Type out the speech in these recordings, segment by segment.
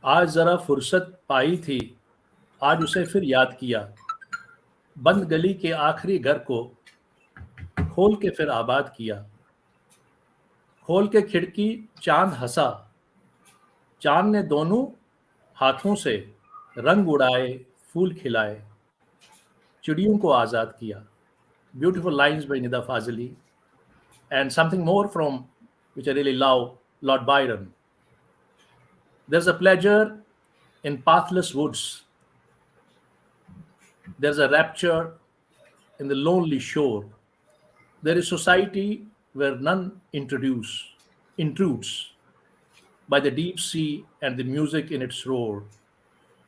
आज जरा फुर्सत पाई थी, आज उसे फिर याद किया। बंद गली के आखिरी घर को खोल के फिर आबाद किया। खोल के खिड़की, चांद हंसा। चांद ने दोनों हाथों से रंग उड़ाए, फूल खिलाए, चिड़ियों को आजाद किया। Beautiful lines by Nida Fazili, and something more from which I really love, Lord Byron. There's a pleasure in pathless woods. There's a rapture in the lonely shore. There is society where none intrudes by the deep sea and the music in its roar.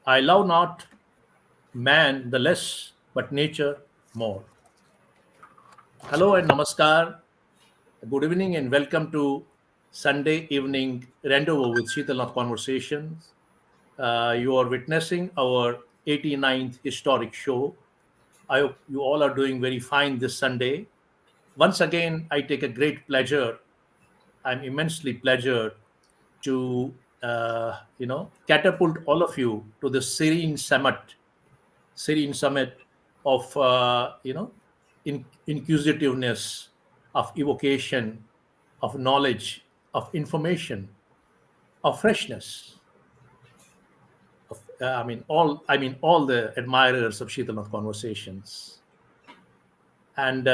I love not man the less, but nature more. Hello and namaskar. Good evening and welcome to Sunday evening rendezvous with Sheetalnath Conversations. You are witnessing our 89th historic show. I hope you all are doing very fine this Sunday. Once again, I take a great pleasure. I'm immensely pleasured to catapult all of you to the serene summit of inquisitiveness, of evocation, of knowledge, of information, of freshness. All the admirers of Sheetalnath Conversations, and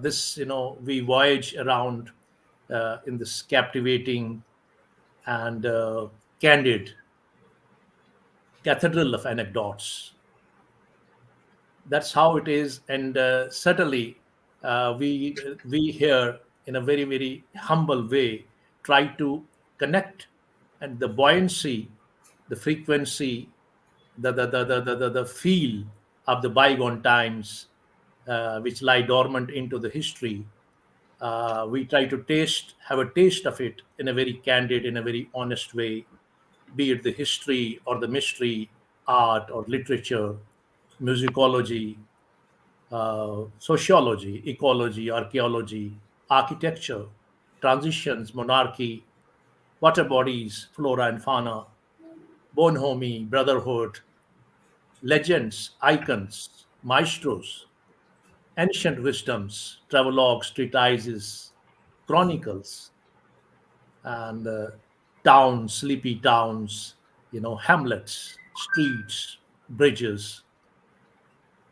this we voyage around in this captivating and candid cathedral of anecdotes. That's how it is, and certainly we here in a very humble way try to connect, and the buoyancy, the frequency, the feel of the bygone times which lie dormant into the history. We try to have a taste of it in a very candid, in a very honest way, be it the history or the mystery, art or literature, musicology, sociology, ecology, archaeology, architecture, transitions, monarchy, water bodies, flora and fauna, bonhomie, brotherhood, legends, icons, maestros, ancient wisdoms, travelogues, treatises, chronicles, and towns, sleepy towns, hamlets, streets, bridges,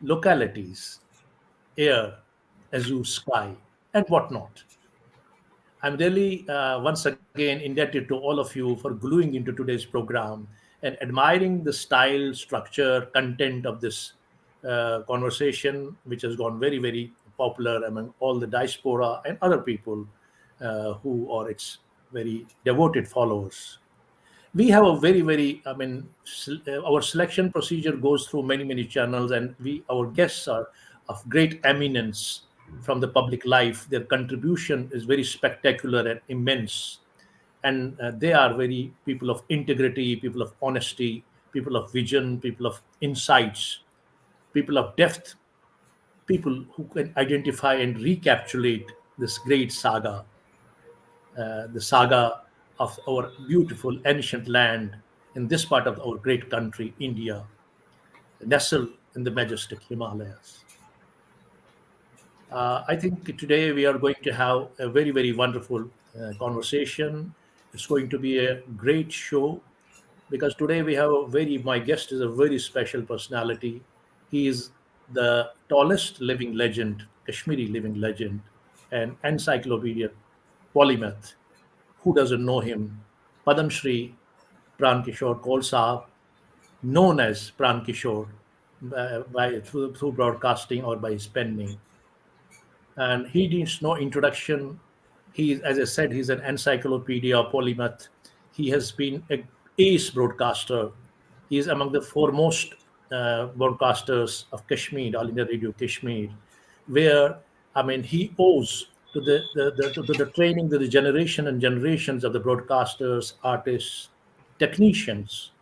localities, air, azure sky, and whatnot. I'm really once again indebted to all of you for gluing into today's program and admiring the style, structure, content of this conversation, which has gone very popular among all the diaspora and other people who are its very devoted followers. We have a our selection procedure goes through many channels, and our guests are of great eminence from the public life. Their contribution is very spectacular and immense, and they are very people of integrity, people of honesty, people of vision, people of insights, people of depth, people who can identify and recapitulate this great saga, the saga of our beautiful ancient land in this part of our great country, India, nestled in the majestic Himalayas. I think today we are going to have a very wonderful conversation. It's going to be a great show because today we have my guest is a very special personality. He is the tallest living legend, Kashmiri living legend, an encyclopedia polymath. Who doesn't know him? Padamshri Pran Kishore Kaul Sahab, known as Pran Kishore through broadcasting or by his pen name. And he needs no introduction. As I said, he's an encyclopedia polymath. He has been a ace broadcaster. He is among the foremost broadcasters of Kashmir, All India Radio Kashmir, where he owes to the training to the generation and generations of the broadcasters, artists, technicians,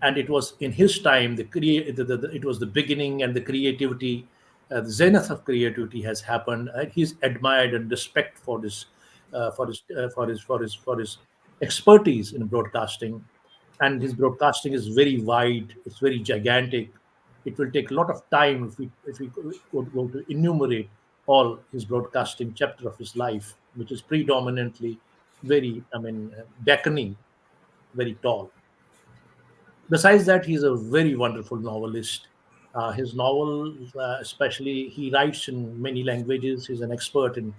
and it was in his time it was the beginning and the creativity, the zenith of creativity has happened. He's admired and respect for his expertise in broadcasting. and his broadcasting is very wide. It's very gigantic. It will take a lot of time if we could go to enumerate all his broadcasting chapter of his life, which is predominantly very, beckoning, very tall. Besides that, he's a very wonderful novelist. His novels, especially, he writes in many languages. He's an expert in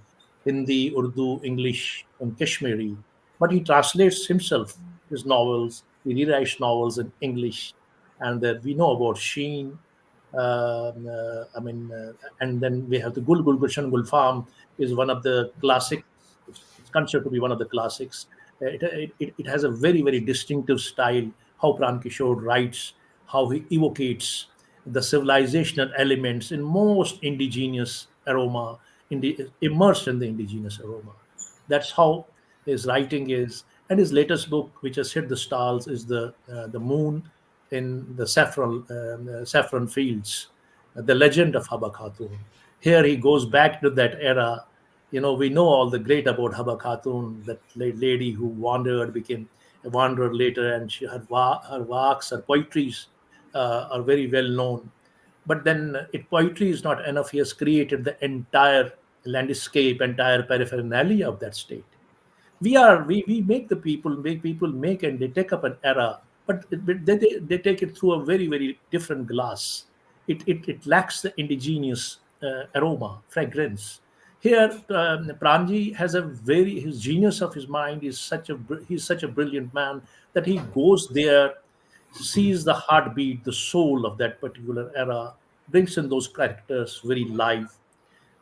Hindi, Urdu, English, and Kashmiri. But he translates himself his novels. He rewrites novels in English, and we know about Sheen. And then we have the Gul Gul Gulshan Gul Farm is one of the classics. It's considered to be one of the classics. It has a very, very distinctive style, how Pran Kishore writes, how he evocates the civilizational elements in most indigenous aroma, immersed in the indigenous aroma. That's how his writing is. And his latest book, which has hit the stars, is the Moon in the saffron fields, the legend of Haba Khatun. Here he goes back to that era. We know all the great about Haba Khatun, that lady who wandered, became a wanderer later, and her works, her poetries are very well known. But then poetry is not enough. He has created the entire landscape, entire paraphernalia of that state. We make people make, and they take up an era, but they take it through a very, very different glass. It lacks the indigenous aroma, fragrance. Here, Pranji has a very, his genius of his mind is he's such a brilliant man that he goes there, sees the heartbeat, the soul of that particular era, brings in those characters very live,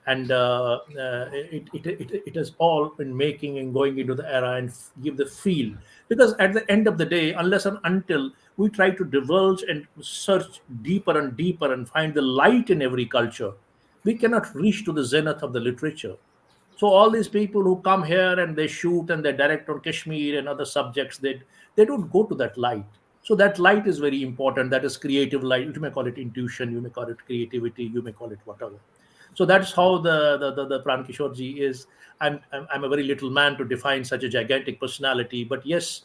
and it has all been making and going into the era and give the feel. Because at the end of the day, unless and until we try to divulge and search deeper and deeper and find the light in every culture, we cannot reach to the zenith of the literature. So all these people who come here and they shoot and they direct on Kashmir and other subjects, they don't go to that light. So that light is very important. That is creative light. You may call it intuition, you may call it creativity, you may call it whatever. So that's how the Pran Kishore ji is. I'm a very little man to define such a gigantic personality, but yes,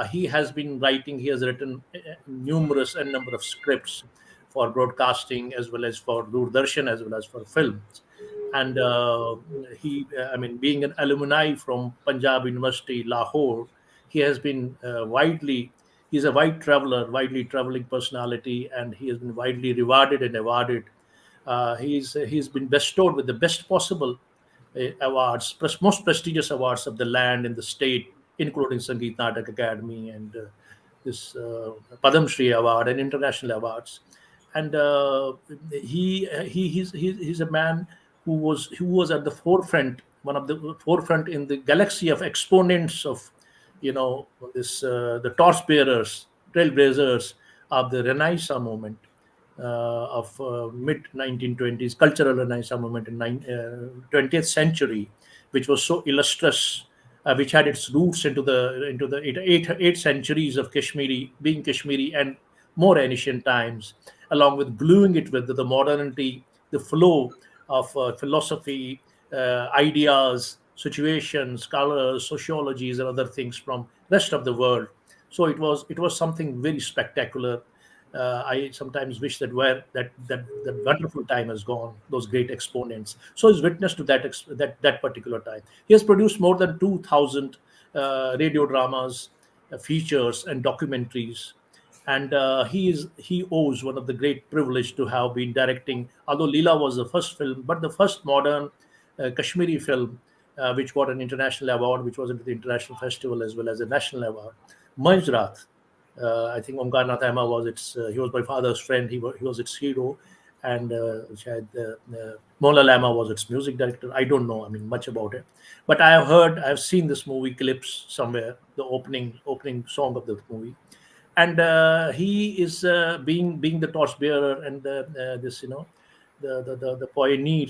he has been writing. He has written numerous and number of scripts for broadcasting as well as for Doordarshan as well as for films. And being an alumni from Punjab University, Lahore, he has been widely. He's a wide traveler, widely traveling personality, and he has been widely rewarded and awarded. He's been bestowed with the best possible awards, most prestigious awards of the land in the state, including Sangeet Natak Academy and this Padamshri Award and international awards. And he's a man who was at the forefront, one of the forefront in the galaxy of exponents of, the torchbearers, trailblazers of the Renaissance movement of mid 1920s, cultural Renaissance movement in 20th century, which was so illustrious, which had its roots into the eight centuries of Kashmiri, being Kashmiri and more ancient times, along with gluing it with the modernity, the flow of philosophy, ideas, situations, colors, sociologies, and other things from rest of the world. So it was something very spectacular. I sometimes wish that wonderful time has gone. Those great exponents. So he's witness to that particular time. He has produced more than 2,000 radio dramas, features, and documentaries. And he owes one of the great privilege to have been directing. Although Leela was the first film, but the first modern Kashmiri film, which got an international award, which was into the international festival as well as a national award. Manjrat, I think Omkar Nath Emma was he was my father's friend. He was its hero, and Mola Lama was its music director. I don't know, much about it, but I've seen this movie clips somewhere, the opening song of the movie, and he is being the torchbearer and this the pioneer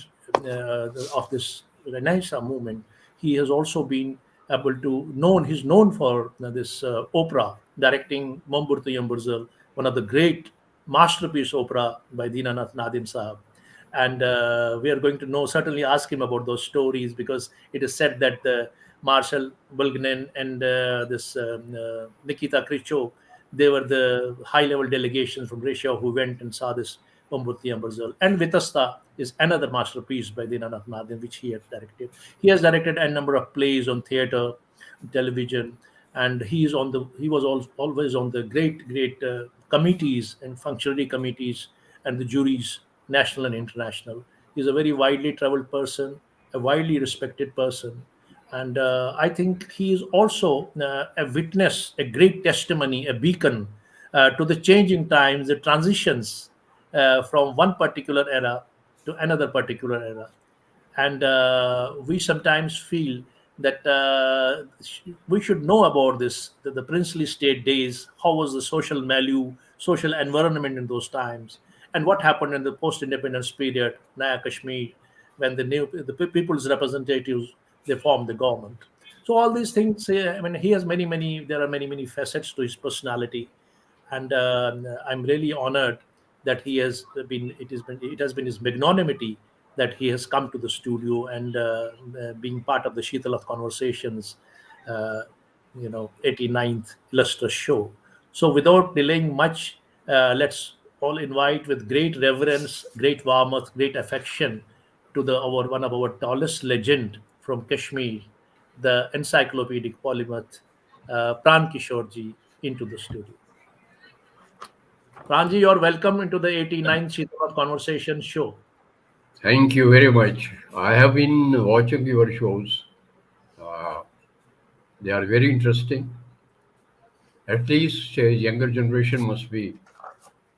of this Renaissance movement. He has also been able to known. He's known for this opera directing Mamburtu Yamburzal, one of the great masterpiece opera by Dinanath Nadim Sahab. And we are going to certainly ask him about those stories, because it is said that Marshall Bulgnen and this Nikita Khrushchev They were the high level delegations from Russia who went and saw this Umbutthi Ambarzal. And Vitasta is another masterpiece by Dinanath Madhavan, which he had directed. He has directed a number of plays on theatre, television, and he was always on the great committees and functionary committees and the juries, national and international. He's a very widely traveled person, a widely respected person, and I think he is also a witness, a great testimony, a beacon to the changing times, the transitions from one particular era to another particular era. And we sometimes feel that we should know about this, the princely state days, how was the social milieu, social environment in those times, and what happened in the post-independence period, Naya Kashmir, when the people's representatives, they formed the government. So all these things, I mean, he has many, there are many facets to his personality, and I'm really honored that he has been. It has been his magnanimity that he has come to the studio and being part of the Sheetal of Conversations, uh, 89th illustrious show. So without delaying much, let's all invite with great reverence, great warmth, great affection to the our one of our tallest legend from Kashmir, the encyclopedic polymath, Pran Kishore ji, into the studio. Pranji, you're welcome into the 89th Sheetal of Conversation show. Thank you very much. I have been watching your shows. Uh, they are very interesting. At least younger generation must be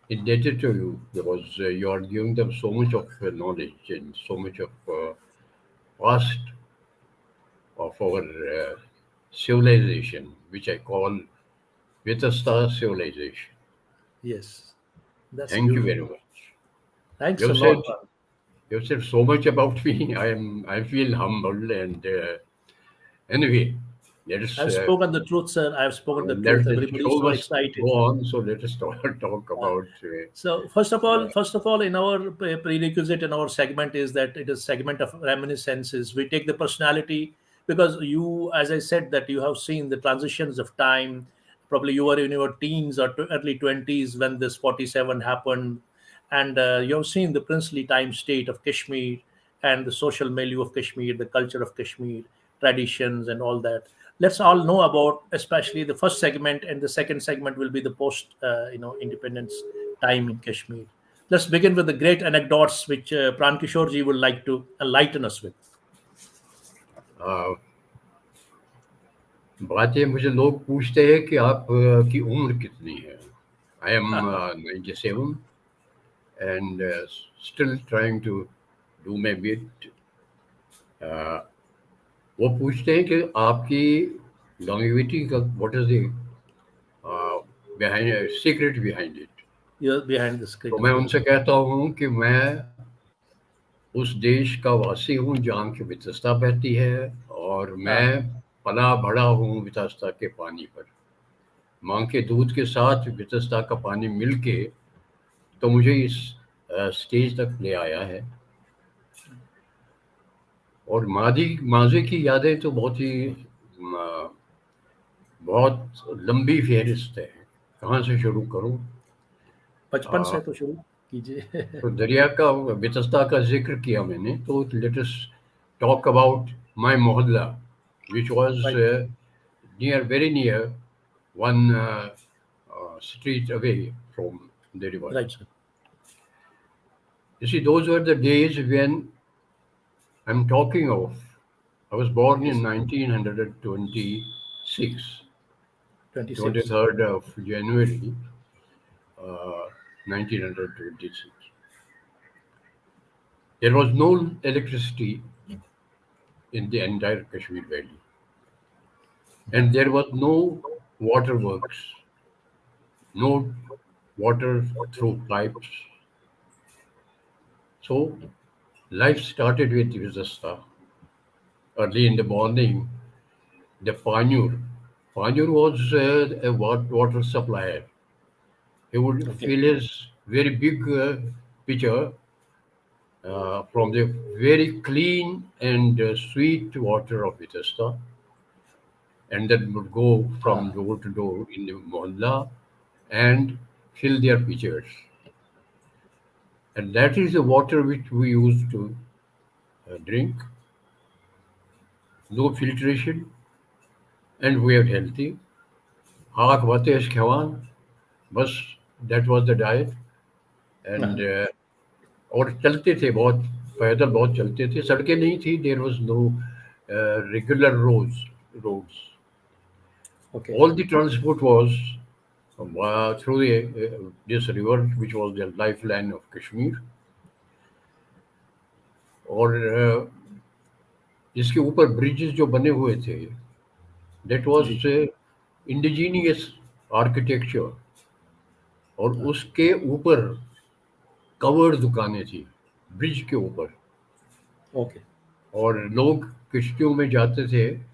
indebted to you because you are giving them so much of knowledge and so much of past of our civilization, which I call Vitasta civilization. Yes, that's Thank you very beautiful. much. Thanks a You've said lot, Pran. you've said so much about me. I feel humbled and anyway, let us I've spoken the truth, sir. I've spoken the let truth. the Everybody is show so must excited. go on. So let us talk about. So first of all, in our prerequisite in our segment is that it is segment of reminiscences. We take the personality because you, as I said, that you have seen the transitions of time. Probably you were in your teens or early 20s when this 47 happened, and you have seen the princely time state of Kashmir and the social milieu of Kashmir, the culture of Kashmir, traditions, and all that. Let's all know about, especially the first segment, and the second segment will be the post, independence time in Kashmir. Let's begin with the great anecdotes which Pran Kishore ji would like to enlighten us with. uh, बात ये मुझे लोग पूछते हैं कि आप की उम्र कितनी है I am 97 and still trying to do my bit. वो पूछते हैं कि आपकी longevity का what is the behind secret behind it. You're behind the screen, तो of मैं course. उनसे कहता हूँ कि मैं उस देश का वासी हूँ जहाँ की वितस्ता बहती है और Ah, मैं पला बड़ा हूँ वितस्ता के पानी पर माँ के दूध के साथ वितस्ता का पानी मिलके तो मुझे इस स्टेज तक ले आया है और मादी माजे की यादें तो बहुत ही बहुत लंबी फहरिस्त है कहाँ से शुरू करूँ बचपन से तो शुरू कीजिए. तो दरिया का वितस्ता का जिक्र किया मैंने तो let us talk about my मोहल्ला which was Right, very near one street away from the river. right, sir. You see, those were the days when I'm talking of. I was born in Yes, 1926, 26. 23rd of January, 1926. There was no electricity in the entire Kashmir Valley, and there was no water works, no water through pipes. So life started with Vizasta. Early in the morning, the Panur. Panur was a water supplier. He would Okay. fill his very big pitcher from the very clean and sweet water of Vitasta and then would go from Ah, door to door in the mohalla and fill their pitchers. And that is the water which we use to drink, no filtration, and we are healthy. Hak Vatesh Khawan, बस that was the diet. And Uh-huh. और चलते थे बहुत, पैदल बहुत चलते थे, सड़कें नहीं थी, there was no regular roads. Okay. All the transport was through this river which was the lifeline of Kashmir. और इसके ऊपर ब्रिजेस जो बने हुए थे, दैट जी. Was indigenous architecture. और Uh, उसके ऊपर कवर्ड दुकानें थी, ब्रिज के ऊपर. okay. और लोग किश्तियों में जाते थे,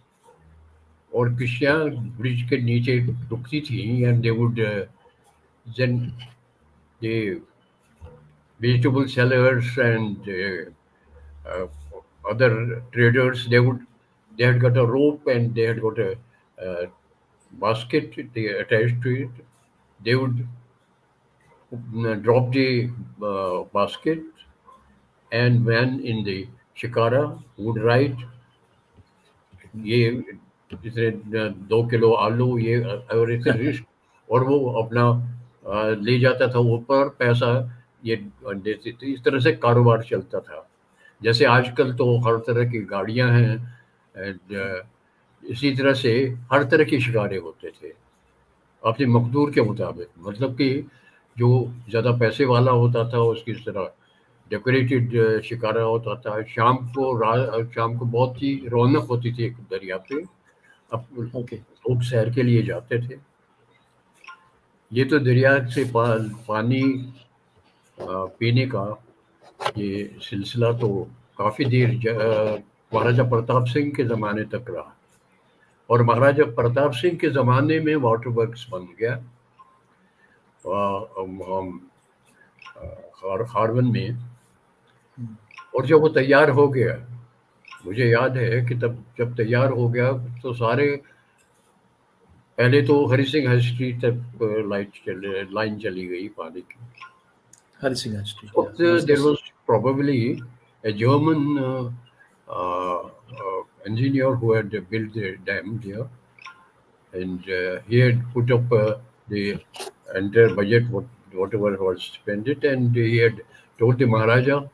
और किश्तियाँ ब्रिज के नीचे रुकती थी, and they would then the vegetable sellers and uh, other traders, they had got a rope, and they had got a uh, basket they attached to it. They would drop the basket, and man in the shikara would write, ये इतने 2 kilo आलू, ये और इतने risk. और वो अपना ले जाता था ऊपर पैसा, ये देते थे. इस तरह से कारोबार चलता था. जैसे आजकल तो हर तरह की गाड़ियां हैं, एंड इसी तरह से हर तरह के शिकारे होते थे अपने मकदूर के मुताबिक. मतलब कि जो ज़्यादा पैसे वाला होता था उसकी तरह डेकोरेटेड शिकारा होता था. शाम को बहुत ही रौनक होती थी एक दरिया पे. अब Okay. लोग सैर के लिए जाते थे. ये तो दरिया से पानी पीने का ये सिलसिला तो काफ़ी देर महाराजा प्रताप सिंह के ज़माने तक रहा. और महाराजा प्रताप सिंह के ज़माने में वाटर वर्क्स बन गया हम खारवन में. Mm. और जब वो तैयार हो गया, मुझे याद है कि तब जब तैयार हो गया तो सारे, पहले तो हरि सिंह हाई स्ट्रीट तक लाइन चली गई पानी की. Hari Singh Street. Yeah. But there This. was probably a German engineer who had built the dam there, and he had put up the entire budget, whatever was spent it, and he had told the Maharaja,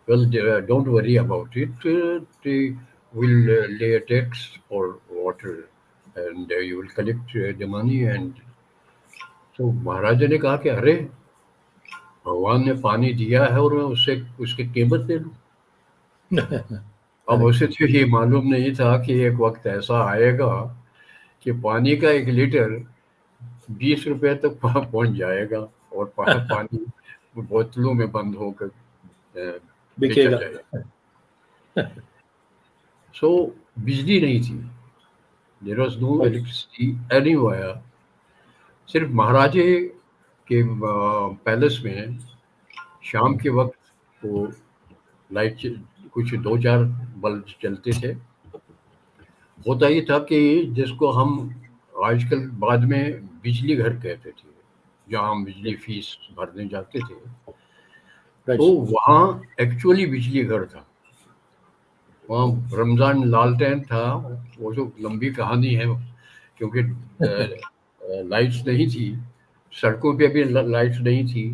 well, don't worry about it. They will lay a tax for water, and you will collect the money. And so महाराजा ने कहा कि अरे, भगवान ने पानी दिया है और मैं उससे उसकी कीमत ले लूं. अब Correct. उसे तो ये मालूम नहीं था कि एक वक्त ऐसा आएगा कि पानी का 1 लीटर 20 रुपए तक पहुंच जाएगा, और पानी बोतलों में बंद होकर बेचा बिकेगा. जाएगा. सो बिजली नहीं थी, there was no Okay. Electricity anywhere. सिर्फ महाराजे के पैलेस में शाम के वक्त वो लाइट, कुछ 2-4 बल्ब जलते थे. होता ये था कि जिसको हम आजकल बाद में बिजली घर कहते थे, जहाँ हम बिजली फीस भरने जाते थे, Right. तो वहाँ एक्चुअली बिजली घर था. वहाँ रमज़ान लालटेन था. वो जो लंबी कहानी है, क्योंकि लाइट्स नहीं थी, सड़कों पे भी लाइट्स नहीं थी,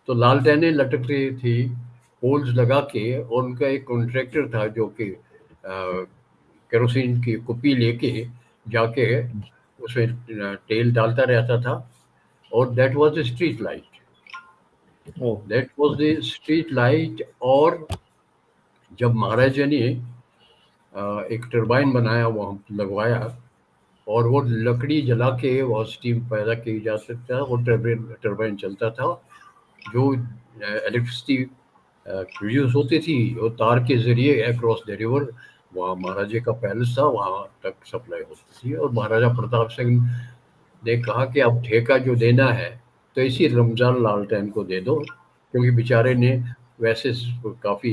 तो लालटेनें लटक रही थी पोल्स लगा के. और उनका एक कॉन्ट्रैक्टर था जो कि केरोसिन की कुप्पी लेके जाके उसमें तेल डालता रहता था. और that was the street light. Oh. That was the street light. और जब महाराजा ने एक टरबाइन बनाया, वहाँ लगवाया, और वो लकड़ी जला के वहाँ स्टीम पैदा की जा सकता है. वो टरबाइन चलता था. जो इलेक्ट्रिसिटी प्रोड्यूस होती थी वो तार के ज़रिए अक्रॉस द रिवर, वहाँ महाराजे का पैलेस था, वहाँ तक सप्लाई होती थी. और महाराजा प्रताप सिंह ने कहा कि अब ठेका जो देना है तो इसी रमजान लालटेन को दे दो, क्योंकि बेचारे ने वैसे काफ़ी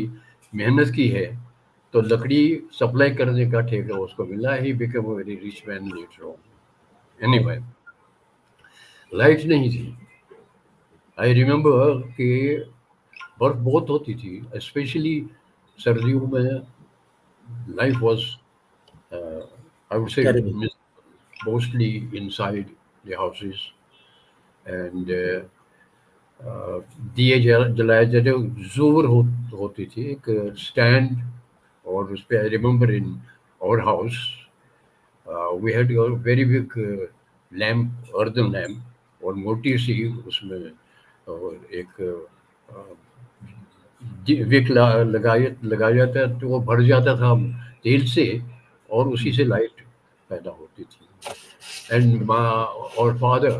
मेहनत की है, तो लकड़ी सप्लाई करने का ठेका उसको मिला. He become a very rich man later on. Anyway, Okay. Light नहीं थी। आई रिमेम्बर कि बर्फ बहुत होती थी, स्पेशली सर्दियों में। Life was, I would say, Terrible. Mostly inside the houses. And दिए जलाए जाते, जोर होती थी, एक स्टैंड। और उस पे I remember in our house we had a very big lamp, earthen lamp, और मोटी सी उसमें और एक विक लगाया जाता है, तो वो भर जाता था तेल से, और उसी से लाइट पैदा होती थी। एंड माँ और father,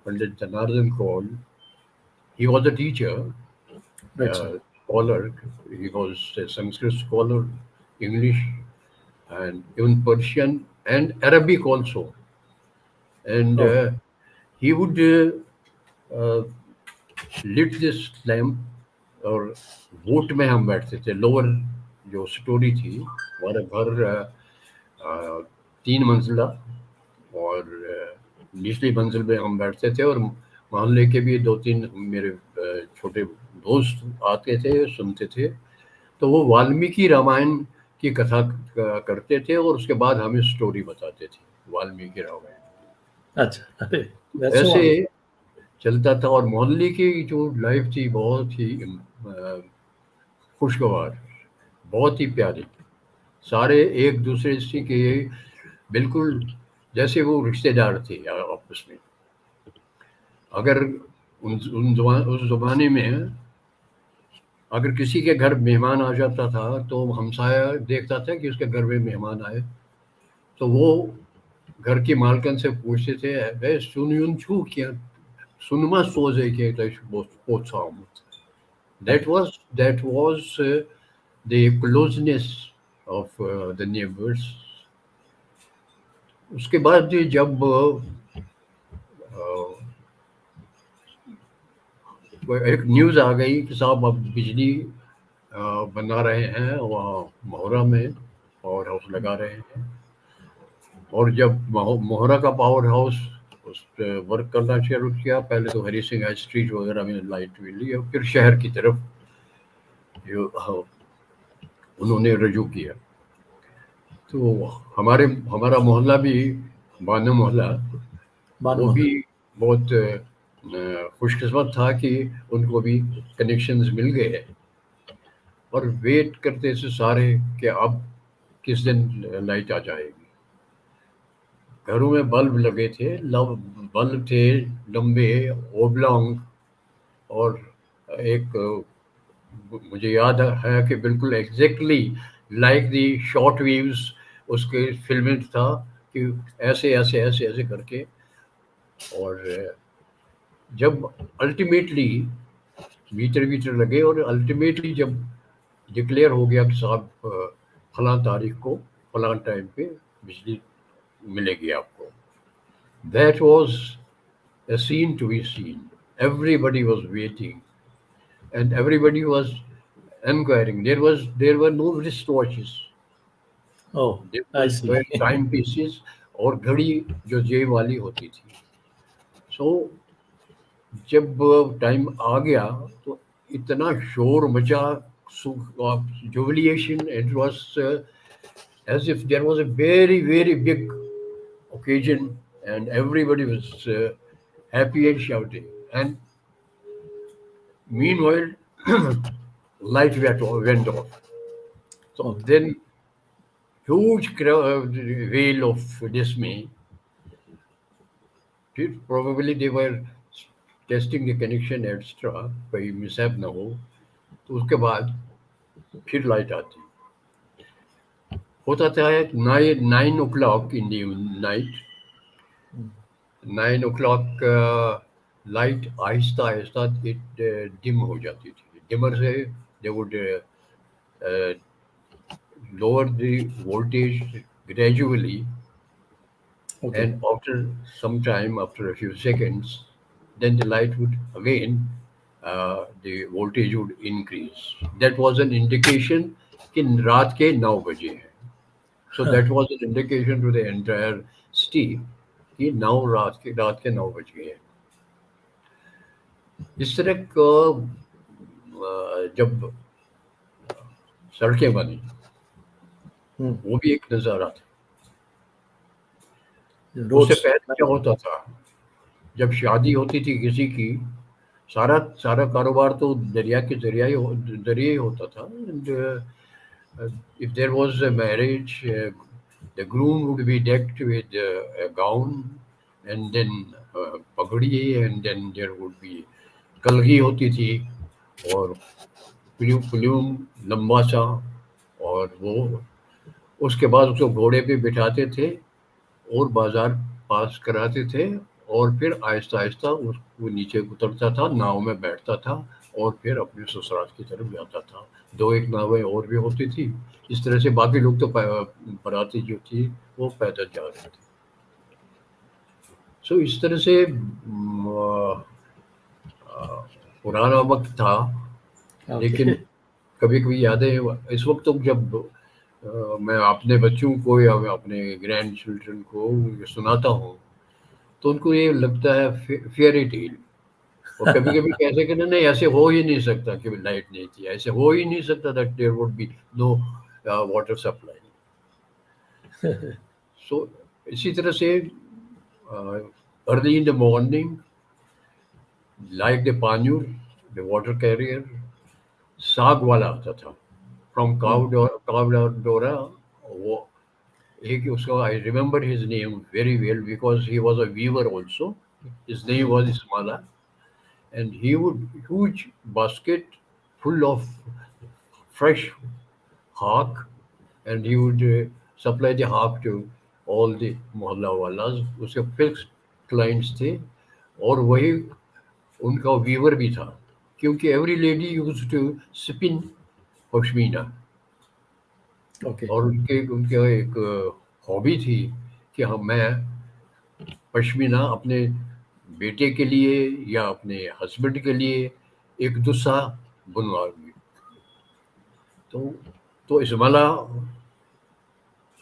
Pandit Janardan Kaul, he was a teacher, Right, sir. scholar. He was a Sanskrit scholar, English, and even Persian and Arabic also. And Oh, he would lit this lamp, और वोट में हम बैठते थे। लोअर जो स्टोरी थी, हमारा घर 3 मंजिला, और निचली मंजिल में हम बैठते थे, और मोहल्ले के भी 2-3 मेरे छोटे दोस्त आते थे, सुनते थे। तो वो वाल्मीकि रामायण की कथा करते थे, और उसके बाद हमें स्टोरी बताते थे, Valmiki Ramayan. acha. That's so ऐसे wonderful. चलता था, और मोहल्ले की जो लाइफ थी बहुत ही खुशगवार, बहुत ही प्यारी। सारे एक दूसरे से के बिल्कुल जैसे वो रिश्तेदार थे आपस में। अगर उस जमाने में अगर किसी के घर मेहमान आ जाता था, तो हमसाया देखता था कि उसके घर में मेहमान आए, तो वो घर की मालकन से पूछते थे, "बे सुन छू क्या, सुनमा सोजे के पोछा।" That was the closeness of the neighbors. उसके बाद जब एक न्यूज़ आ गई कि साहब अब बिजली अ, बना रहे हैं वहाँ मोहरा में, पावर हाउस लगा रहे हैं। और जब मोहरा का पावर हाउस उस पे वर्क करना शुरू किया, पहले तो हरी सिंह स्ट्रीट वगैरह में लाइट मिली, और फिर शहर की तरफ जो उन्होंने रजू किया। तो हमारा मोहल्ला भी, बानो मोहल्ला, वो Banmala. भी बहुत खुशकिस्मत था कि उनको भी कनेक्शंस मिल गए। और वेट करते थे सारे कि अब किस दिन लाइट आ जाएगी। घरों में बल्ब लगे थे, बल्ब थे लंबे, ओब्लॉन्ग, और एक मुझे याद है कि बिल्कुल exactly like the short weaves उसके फिल्मेंट था, कि ऐसे ऐसे ऐसे ऐसे करके। और जब अल्टीमेटली मीटर वीटर लगे, और अल्टीमेटली जब डिक्लेयर हो गया कि साहब फलां तारीख को फलां टाइम पे बिजली मिलेगी आपको, that was a scene to be seen. Everybody was waiting, and everybody was inquiring. There were no wristwatches. Oh, There I were see. time pieces, और घड़ी जो जेब वाली होती थी। सो जब टाइम आ गया, तो इतना शोर मचा, jubilation. It was as if there was a very, very big occasion, and everybody was happy and shouting. And meanwhile, light went off. So Okay. then, huge wail of dismay. Probably they were testing the connection extra, कोई mishap ना हो। तो उसके बाद फिर light आती। होता था 9 o'clock in the night, 9 o'clock light Aahista Aahista dim हो जाती थी। डिमर से they would lower the voltage gradually, Okay. and after some time, after a few seconds, then the light would again, the voltage would increase. That was an indication कि रात के 9 बजे हैं. So that was an indication to the entire city कि 9 रात के 9 बज गए हैं। इस तरह का जब सड़कें बनी, Hmm. वो भी एक नज़ारा था। उससे Roads. पहले क्या होता था, जब शादी होती थी किसी की, सारा सारा कारोबार तो दरिया के जरिए ही होता था। And if there was a marriage, the groom would be decked with a gown and then pagdi, and then there would be कलगी होती थी और प्लूम लंबा सा, और वो उसके बाद उसको घोड़े पे बिठाते थे और बाजार पास कराते थे, और फिर आहिस्ता आहिस्ता वो नीचे उतरता था, नाव में बैठता था और फिर अपने ससुराल की तरफ जाता था। 2 एक नावें और भी होती थी। इस तरह से बाकी लोग तो बराती जो थी वो पैदल जा रहे थे। सो इस तरह से पुराना वक्त था। लेकिन Okay. कभी कभी यादें इस वक्त तो जब मैं अपने बच्चों को या मैं अपने ग्रैंड चिल्ड्रन को ये सुनाता हूँ, तो उनको ये लगता है फेयरी टेल। और कभी कभी कैसे कि नहीं, ऐसे हो ही नहीं सकता कि लाइट नहीं थी, ऐसे हो ही नहीं सकता that there would be no water supply. So इसी तरह से early in the morning, like the पान्यूर, द वाटर कैरियर, साग वाला आता था फ्रॉम Hmm. कावडोरा। वो एक उसका, I remember his name very well because he was a weaver also. His name Hmm. Was Ismala, and he would huge basket full of fresh hawk, and he would supply the hawk to all the मोहल्ला वालाज। उसके fix clients थे, और वही उनका Weaver भी था, क्योंकि every lady use to spin pashmina. Okay. और उनके उनके एक हॉबी थी कि हम मैं पश्मीना अपने बेटे के लिए या अपने हस्बैंड के लिए एक दुस्सा बुनवाऊंगी। तो इसमाला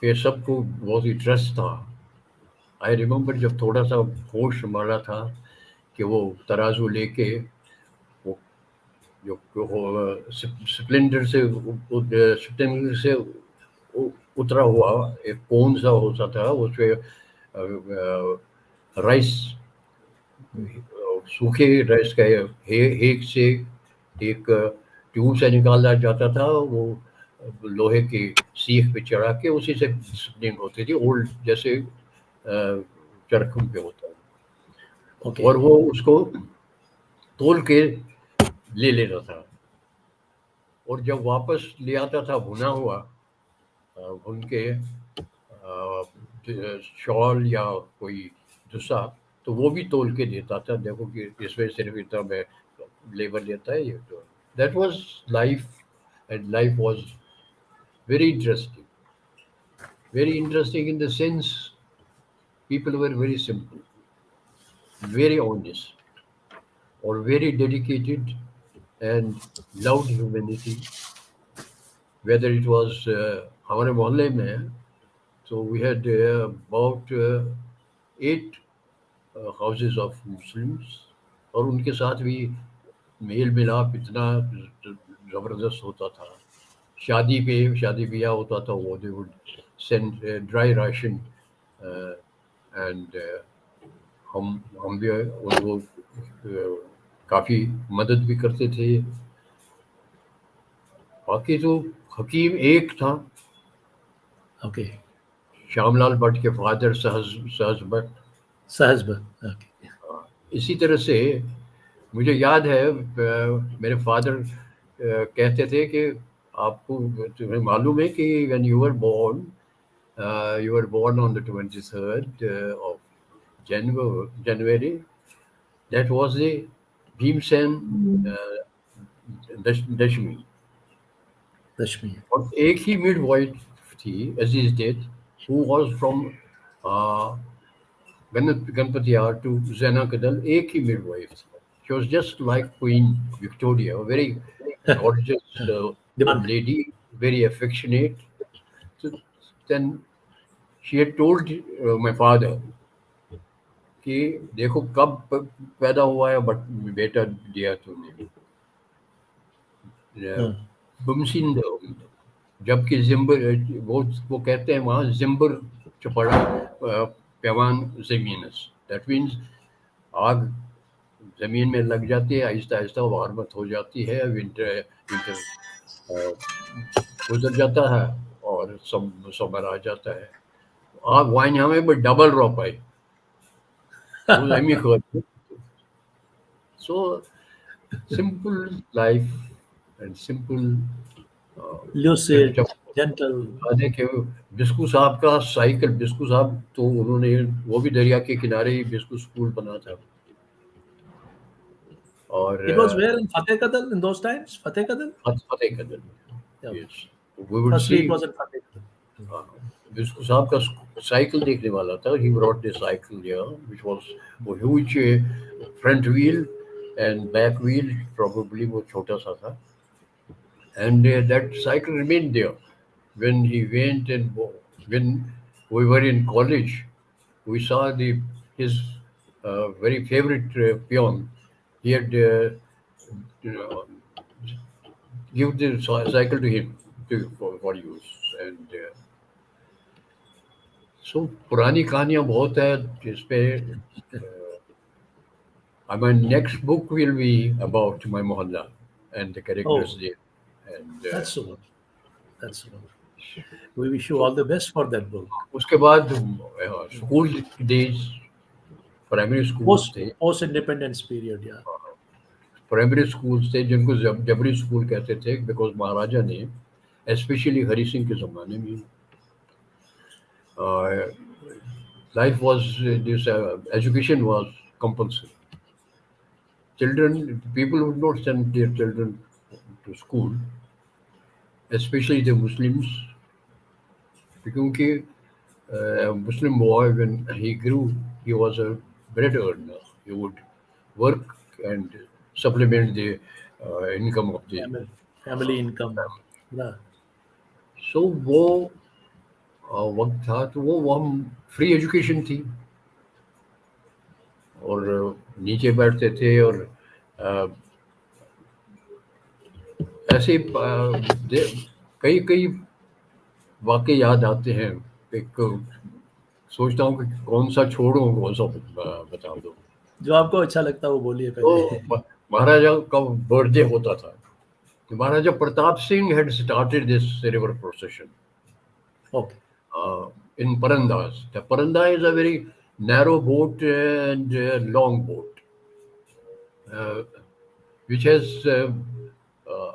पे सबको बहुत ही ट्रस्ट था। आई रिमेम्बर जब थोड़ा सा होश संभाला था कि वो तराजू लेके, वो स्प्लेंडर से स्प्लेंडर से उतरा हुआ एक कौन सा होता था, उसपे राइस, Hmm. सूखे राइस का हेक से एक ट्यूब से निकाला जाता था। वो लोहे की सीख पे चढ़ा के उसी से स्प्लिंट होती थी, ओल्ड जैसे चरखुम पे होता है। Okay. और वो उसको तोल के ले लेता था, और जब वापस ले आता था भुना हुआ, भून के शॉल या कोई दूसरा, तो वो भी तोल के देता था, देखो कि इसमें सिर्फ इतना में लेबर लेता है ये। तो that was life, and life was very interesting, very interesting in the sense people were very simple, very honest, or very dedicated, and loved humanity. Whether it was हमारे मोहल्ले में, so we had about 8 houses of Muslims, और उनके साथ भी mail मिलाप इतना ज़बरदस्त होता था। शादी ब्याह होता था, वो they would send dry ration, and हम भी उनको काफ़ी मदद भी करते थे। बाकी तो हकीम एक था, Okay. श्यामलाल भट्ट के फादर सहज सहज भट्ट। Sahasba. Okay. इसी तरह से मुझे याद है मेरे फादर कहते थे कि आपको, तुम्हें मालूम है कि when you were born on the 23rd of January, that was the Bhimsen Dashami. Rashmi. और एक ही मिड वाइफ थी Aziz Ded, who was from Ganpatyar to Zaina Kadal, एक ही मिड वाइफ थी। She was just like Queen Victoria, very gorgeous Demand. lady, very affectionate. So then she had told my father कि देखो कब पैदा हुआ है बट बेटा दिया तूने, Hmm. बमसिन, जबकि जिम्बर, वो कहते हैं वहाँ जिम्बर चपड़ा पैवान जमीनस, दैट मीन्स आग जमीन में लग जाती है, आहिस्ता आहिस्ता वार्मत हो जाती है, विंटर विंटर गुजर जाता है और समर आ जाता है. वहाँ यहाँ में डबल ड्रॉप आई वो अमी खबर. So simple life and simple. फिर Lucid, जब gentle. जाने के बिस्कू साहब का साइकिल, बिस्कू साहब तो उन्होंने वो भी दरिया के किनारे ही बिस्कू स्कूल बना था. और It was where in Fateh Kadal in those times? Fateh Kadal? Fateh Kadal. Yeah. Yes, we would see. Firstly, it was in Fateh Kadal. Biscoe साहब का साइकिल देखने वाला था. He brought the cycle here which was huge front wheel and back wheel probably वो छोटा सा था. And that cycle remained there when he went, and when we were in college, we saw the his very favorite peon. He had you know, give the cycle to him for use. And so पुरानी कहानियां बहुत है जिसपे. My next book will be about my mohalla and the characters Oh, there. And that's so good. That's so good. We wish you all the best for that book. उसके बाद school days, primary schools थे. Post independence period, yeah. Primary schools थे जिनको जबरी school कहते थे, because महाराजा ने specially Hari Singh के ज़माने में life was this, education was compulsory. Children, people would not send their children to school, specially the Muslims, क्योंकि Muslim boy, when he grew, he was a bread earner. He would work and supplement the income of the Family, family income. family. Yeah. So वो वक्त था, तो वो हम free education थी और नीचे बैठते थे और अ, ऐसे कई कई वाक़े याद आते हैं. एक सोचता हूँ कि कौन सा छोड़ूं कौन सा बता दूं. जो आपको अच्छा लगता है वो बोलिए तो पहले. महाराजा का बर्थडे होता था. महाराजा Pratap Singh had started this river procession Okay. in Parandas. The Paranda is a very narrow boat and long boat, uh, which has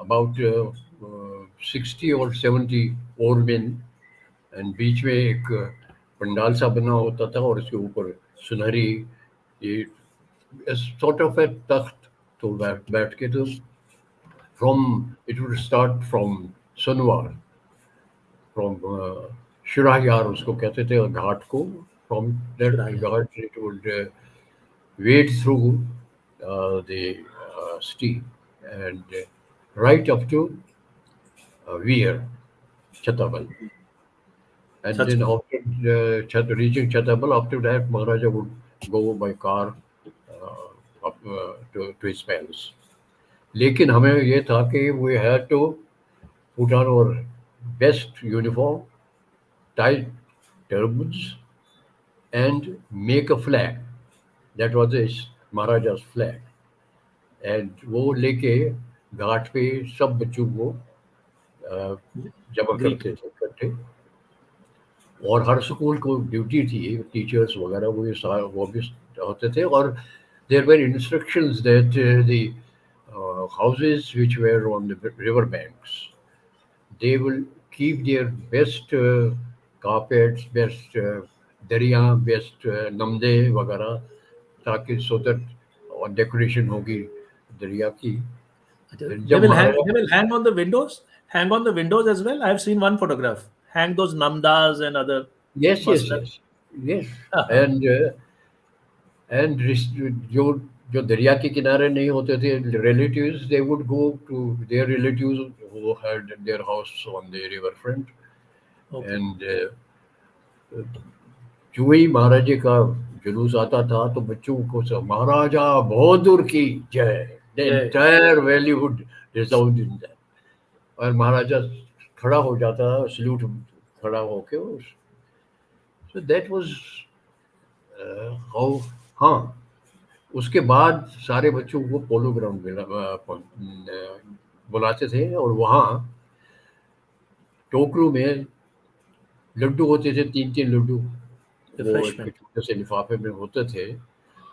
about 60 or 70 oarmen, and बीच में एक पंडाल सा बना होता था और उसके ऊपर सुनहरी ये sort of a तख्त. तो बैठ के तो from it would start from Sunwar, from Shirayar उसको कहते थे घाट को. From that Shiraya. ghat it would wade through the steep and right up to Veer, Chatabal. And such then में. after reaching Chatabal, after that Maharaja would go by car to his palace. लेकिन हमें ये था कि we had to put on our best uniform, tie turbans, and make a flag. That was his Maharaja's flag. And वो लेके घाट पे सब बच्चों को अ, जमा Greet. करते थे इकट्ठे. और हर स्कूल को ड्यूटी थी, टीचर्स वगैरह वो भी होते थे. और there were instructions that the houses which were on the river banks, they will keep their best carpets, best दरिया, best नमदे वगैरह, ताकि so that और डेकोरेशन होगी दरिया की. फिर They जब will hang. Maharaja. They will hang on the windows. Hang on the windows as well. I have seen one photograph. Hang those namdas and other Yes, yes, masala. yes, yes. And and जो जो दरिया के किनारे नहीं होते थे relatives, they would go to their relatives who had their house on the river front. Okay. And जो ही महाराजे का जुलूस आता था तो बच्चों को सब महाराजा बहादुर की जय, द जय। Entire valley would resound in that. और महाराजा खड़ा हो जाता, सल्यूट खड़ा होके। So that was how. हाँ, उसके बाद सारे बच्चों को पोलो ग्राउंड में बुलाते थे, और वहाँ टोकरू में लड्डू होते थे, 3-3 लड्डू। वो एक रिफ्रेशमेंट। छोटे से लिफाफे में होते थे।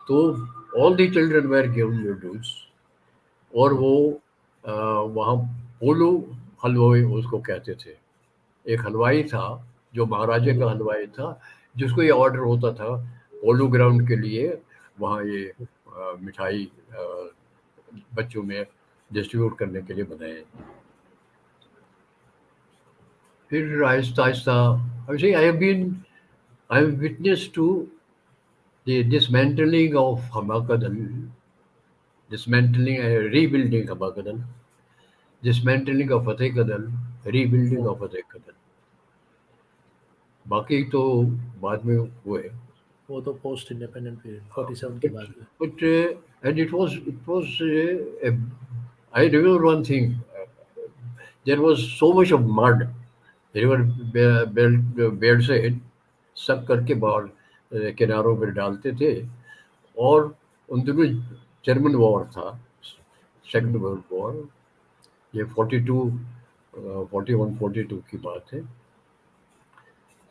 तो all the children were given laddoos. और वो वहाँ पोलो हलवाई उसको कहते थे। एक हलवाई था जो महाराजा का हलवाई था, जिसको ये ऑर्डर होता था पोलो ग्राउंड के लिए वहाँ ये मिठाई बच्चों में डिस्ट्रीब्यूट करने के लिए बनाए। फिर आहिस्ता आहिस्ता I have witness to the dismantling of Hamakadal, dismantling rebuilding Hamakadal, dismantling of Fateh Kadal, rebuilding of Fateh Kadal. बाकी तो बाद में हुए। वो तो पोस्ट इंडिपेंडेंट पीरियड Uh, 47 के but बाद हुए। and it was I remember one thing. There was so much of mud. They were bed से सब करके बाहर किनारों पर डालते थे। और उन दिनों जर्मन वॉर था, सेकंड वर्ल्ड वॉर। ये 42 41 42 की बात है।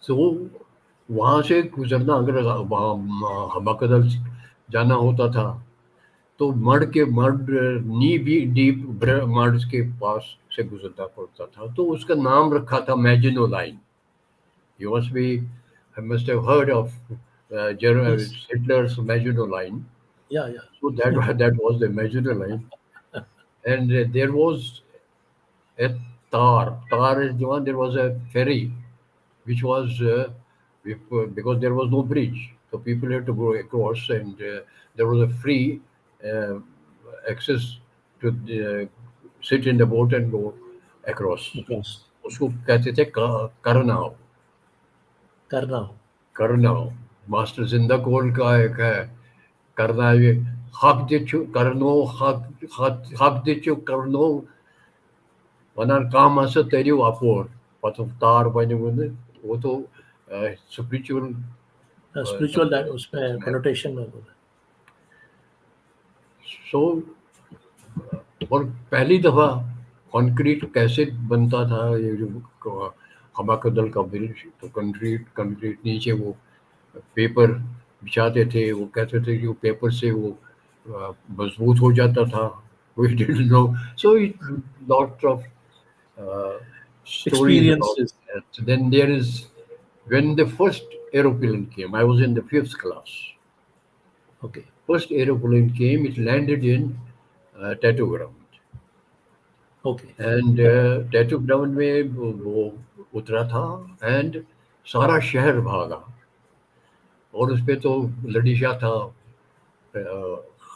तो वहाँ से गुजरना, अगर वहाँ हमाकदल जाना होता था तो मड नी भी डीप मड के पास से गुजरना पड़ता था। तो उसका नाम रखा था Maginot line. You must be must have heard of yes. Hitler's Maginot Line. या। So that was the Maginot Line, and there was a Tar. Tar is the one. There was a ferry which was because there was no bridge, so people had to go across, and there was a free uh, access to sit in the boat and go across. Across. उसको कहते थे करनाव। करना हो। करनाव master जिंदा कोल का एक है। करना ये हक दिचु करनो हक दिचु करनो वनान काम आसा तेरी वापोर पतम तार बने बने। वो तो स्पिरिचुअल स्पिरिचुअल उसमें उसमें। कनोटेशन में बोला। सो और पहली दफा कंक्रीट कैसे बनता था, ये जो हमाकदल का ब्रिज, तो कंक्रीट कंक्रीट नीचे वो पेपर बिछाते थे। वो कहते थे कि वो पेपर से वो मजबूत हो जाता था। We didn't know. So it lot of stories about experiences. that. Then there is when the first aeroplane came, I was in the fifth class. Okay. First aeroplane came, it landed in Tattoo Ground. Okay. And Tattoo Ground में वो उतरा था, and सारा शहर भागा। और उस पे तो लड़ीशा था,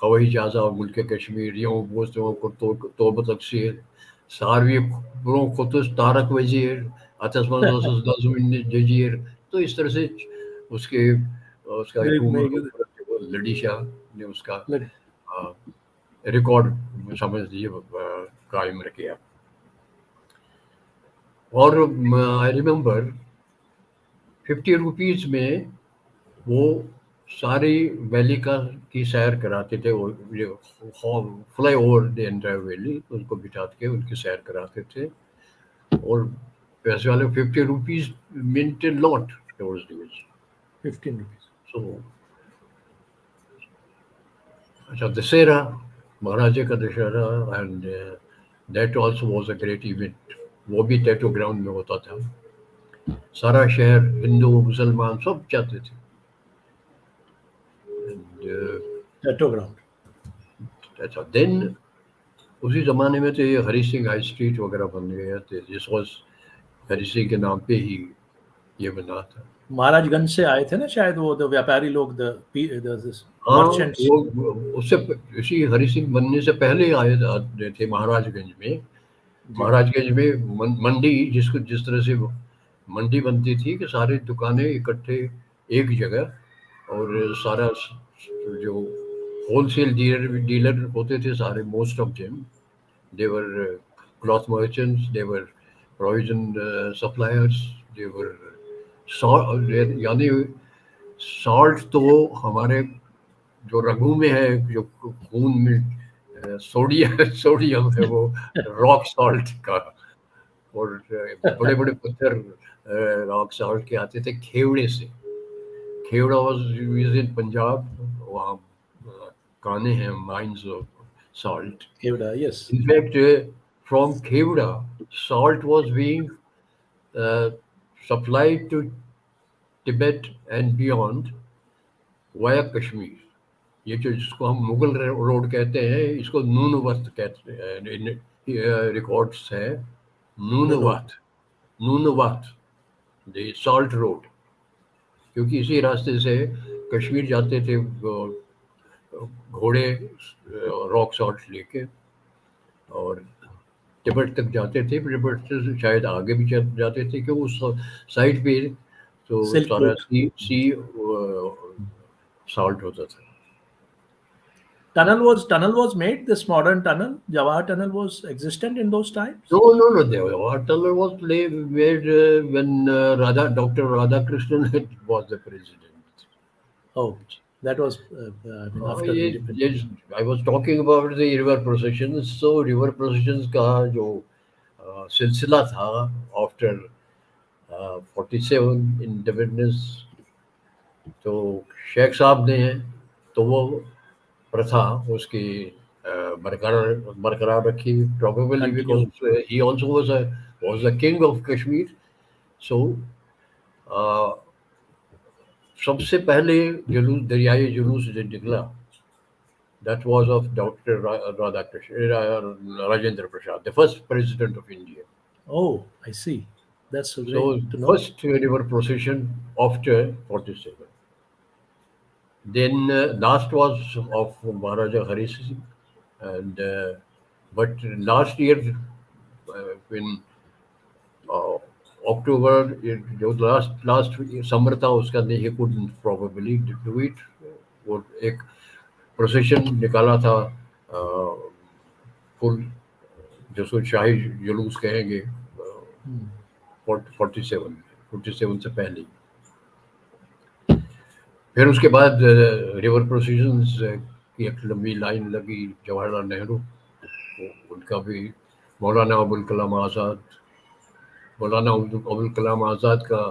हवाई जहाज़ा मुल्क कश्मीर यों बोस्तों को तो तकसीर सारवी ब्रों खुतुस तारक वजीर आतसमान जजीर। तो इस तरह से उसके उसका मेरे ह्यूमर मेरे लड़ीशा ने उसका लग- रिकॉर्ड समझ लीजिए कायम किया। और आई रिमेम्बर 50 रुपीज़ में वो सारी वैली का की सैर कराते थे। वो fly over the entire valley उनको बिठा के उनकी सैर कराते थे। और पैसे वाले 50 rupees mint lot those days. 15 rupees. So अच्छा दशहरा, महाराजा का Dussehra, and that also was a great event. वो भी टैटू ग्राउंड में होता था। सारा शहर हिंदू मुसलमान सब जाते थे। And, tattoo ground. अच्छा देन उसी ज़माने में तो ये हरी सिंह हाई स्ट्रीट वगैरह बन गया थे। दिस वाज हरी सिंह के नाम पे ही ये बना था। महाराजगंज से आए थे ना शायद वो व्यापारी लोग, हाँ, मर्चेंट्स। वो उससे इसी हरी सिंह बनने से पहले आए थे महाराजगंज में। जी। महाराजगंज में मंडी, जिसको जिस तरह से मंडी बनती थी कि सारी दुकानें इकट्ठे एक जगह, और सारा जो होलसेल डीलर होते थे सारे, most of them, they were cloth merchants, they were provision suppliers, they were salt, यानी salt तो हमारे जो रगों में है, जो खून में सोडियम सोडियम है, वो रॉक सॉल्ट का। और बड़े बड़े पत्थर रॉक सॉल्ट के आते थे खेवड़े से। Khewra was use in Punjab, वहाँ काने हैं, mines of salt. Kevda, yes. In fact, from Kevda, salt was being uh, supplied to Tibet and beyond via Kashmir. ये जो जिसको हम मुगल रोड कहते हैं, इसको नूनवत कहते हैं, इन रिकॉर्ड्स है। No, no. Noonwat, Noonwat, the salt road, क्योंकि इसी रास्ते से कश्मीर जाते थे घोड़े रॉक सॉल्ट लेके, और तिब्बत तक जाते थे। तिब्बत से शायद आगे भी जाते थे, कि उस साइड पे तो Silk सारा Route. सी सॉल्ट होता था। Tunnel was made. This modern tunnel, Jawahar Tunnel, was existent in those No, times. no, no. The Waterloo was made when Dr. Radhakrishnan was the president. Oh, that was I mean after ये independence. I was talking about the river processions. So river processions का जो सिलसिला था after 47 independence, तो शेख साहब ने तो वो प्रथा उसकी बरकरार बरकरार रखी, probably because Continued. he also was the king of Kashmir. So सबसे पहले जुलूस, दरियाई जुलूस जो निकला, that was of Dr. Rajendra Prasad, the first president of India. Oh, I see. That's so great So to know. first river procession after 47. Then last was of Maharaja Hari Singh, and but last year in uh, October, जो last summer था उसका, he couldn't probably do it. वो एक procession निकाला था full, जिसको शाही जुलूस कहेंगे, Hmm. 47 से पहले। फिर उसके बाद रिवर प्रोसीजंस की एक लंबी लाइन लगी, जवाहरलाल नेहरू, उनका भी, मौलाना अबुल कलाम आज़ाद, मौलाना अबुल कलाम आज़ाद का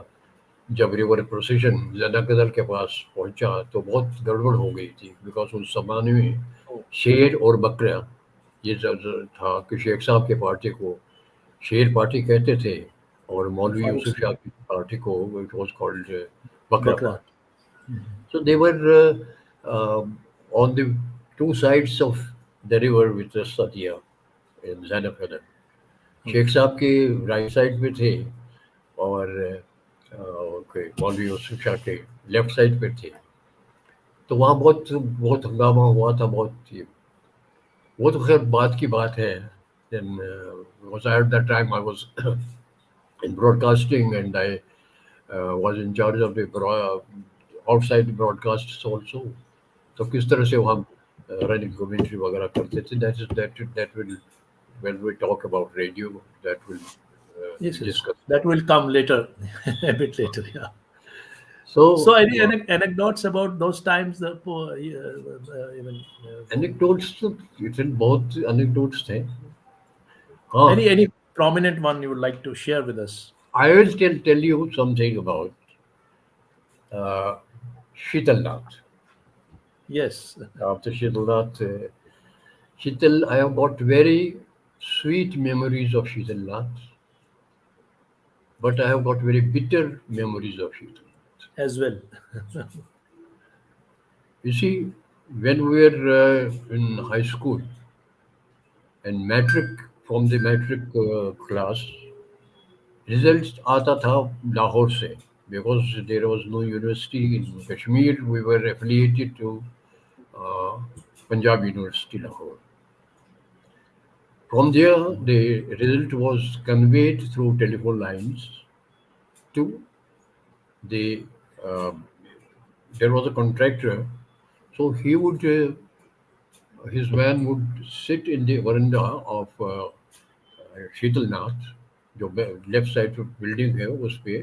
जब रिवर प्रोसीजन जनाकदल के पास पहुंचा तो बहुत गड़बड़ हो गई थी, बिकॉज उस जमाने में Oh, शेर और बकरा, ये था कि शेख साहब के पार्टी को शेर पार्टी कहते थे, और मौलवी Farooq यूसुफ शाह Sahib, की पार्टी को इट वाज कॉल्ड बकरा Bakra. Party. So they were on the two sides of the river with the Satya in Zainab. Sheikh Okay. साहब के राइट साइड पे थे, और मौलवी यूसुफ शाह के लेफ्ट साइड पे थे। तो वहाँ बहुत बहुत हंगामा हुआ था, बहुत वो तो खैर बात की बात है। Then because at that time I was in broadcasting, and I was in charge of the outside broadcasts also. तो किस तरह से हम रनिंग कमेंट्री वगैरह करते थे, that will, when we talk about radio, that will Yes, be yes. discussed. That will come later, a bit later. Yeah. So, So any anecdotes about those times? The even anecdotes तो इतने बहुत anecdotes थे। हाँ, any prominent one you would like to share with us? I will tell you something about uh, Shitalnath. Yes. After Shitalnath, Shital, I have got very sweet memories of Shitalnath, but I have got very bitter memories of Shitalnath. As well. You see, when we were in high school and matric, from the matric class, results आता था लाहौर से, because there was no university in Kashmir. We were affiliated to uh, Punjab University Lahore. From there, the result was conveyed through telephone lines to the uh, there was a contractor, so he would his van would sit in the veranda of शीतल नाथ जो left side पे building है उस पे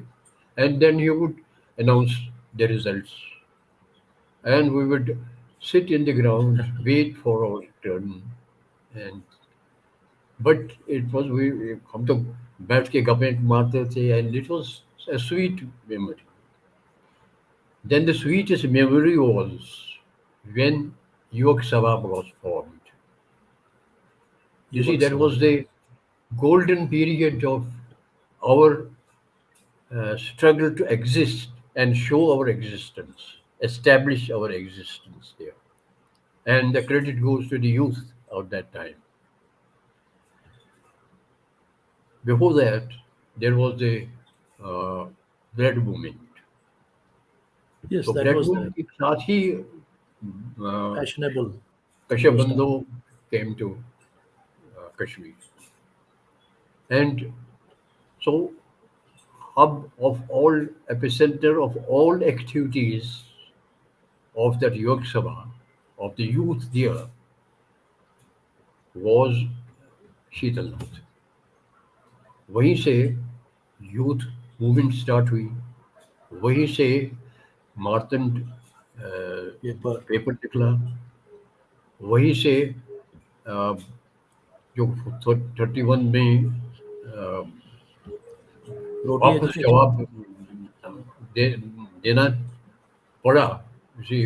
and then he would announce the results and we would sit in the ground wait for our turn and but it was we हम तो बैठ के गप्पे मारते थे and it was a sweet memory. Then the sweetest memory was when Yuak Sabha was formed. You see, Yuvak that Sabha. was the golden period of our struggle to exist and show our existence, establish our existence there. And the credit goes to the youth of that time. Before that, there was the uh, blood movement. Yes, So that blood was movement the के साथ ही fashionable in those times. Kashabando came to Kashmir. And so hub of all epicenter of all activities of that Yog Sabha, of the youth there, was Sheetalnath. वहीं से youth movement start हुई. वहीं से Martand Paper, paper निकला. वहीं से अ, जो 31 में roti hai वापस thodi achhi. जवाब दे, देना पड़ा. उसी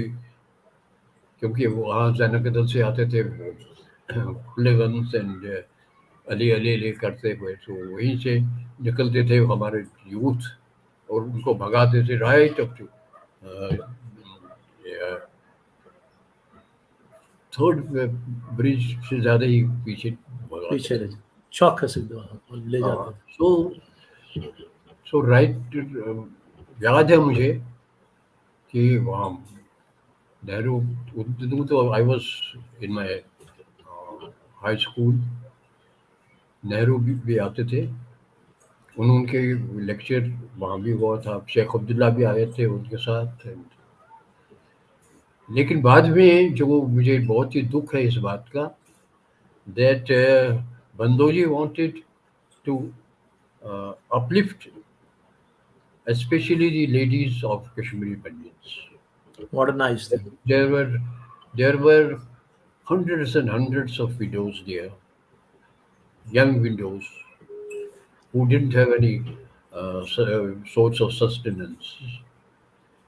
क्योंकि वहाँ सैनिक दल से आते थे खुले गन्स एंड अली अली अली करते हुए, तो वहीं से निकलते थे हमारे यूथ और उनको भगाते थे right up to third bridge से ज़्यादा ही पीछे भगाते पीछे थे. रह चौक खसक दो और ले हाँ. जाते थे. सो सो राइट याद है मुझे कि वहाँ नेहरू उन दिनों तो I was in my high school. Nehru भी आते थे. उनके लेक्चर वहाँ भी हुआ था. शेख अब्दुल्ला भी आए थे उनके साथ. लेकिन बाद में जो मुझे बहुत ही दुख है इस बात का दैट बंदोजी wanted to uplift especially the ladies of Kashmiri Pandits. Modernized them. There were there were hundreds and hundreds of widows there, young widows who didn't have any source of sustenance,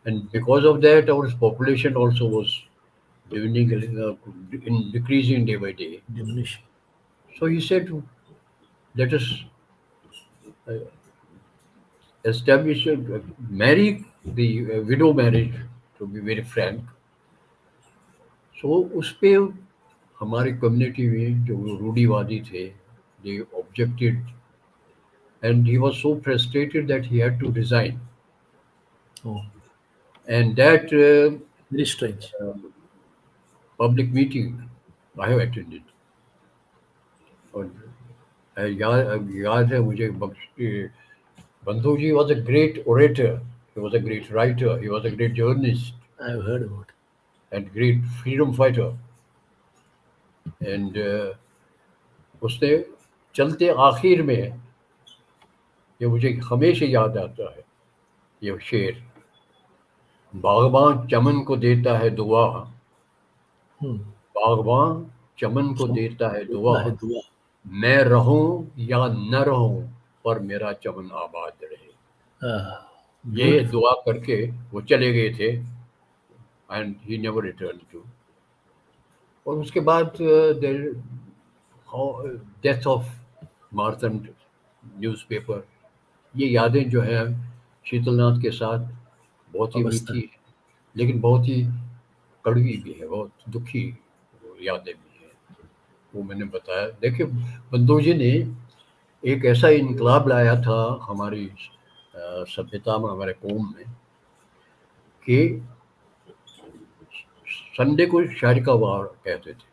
and because of that, our population also was decreasing day by day. Diminish. So he said, "Let us uh, establish marry the widow marriage." To be very frank, so उस पे हमारी community में जो रूढ़िवादी थे, they objected, and he was so frustrated that he had to resign. Oh, And that very strange. public meeting I have attended. और याद है मुझे बंधु जी was a great orator, he was a great writer, he was a great journalist I've heard about it. and great freedom fighter. And उसने चलते आखिर में ये मुझे हमेशा याद आता है ये शेर. बागबान चमन को देता है दुआ, Hmm. बागबान चमन को So, देता है दुआ, deta hai dua. मैं रहूं या न रहूं पर मेरा चमन आबाद रहे. Ah, ये beautiful. दुआ करके वो चले गए थे and he never return to. और उसके बाद डेथ ऑफ मार्तंड न्यूज़पेपर, ये यादें जो हैं शीतलनाथ के साथ बहुत ही मीठी Pabastar. है, लेकिन बहुत ही कड़वी भी है, बहुत दुखी यादें भी हैं. वो मैंने बताया. देखिए बंदू जी ने एक ऐसा इनकलाब लाया था हमारी सभ्यता में, हमारे कौम में, कि संडे को शारिका वार कहते थे.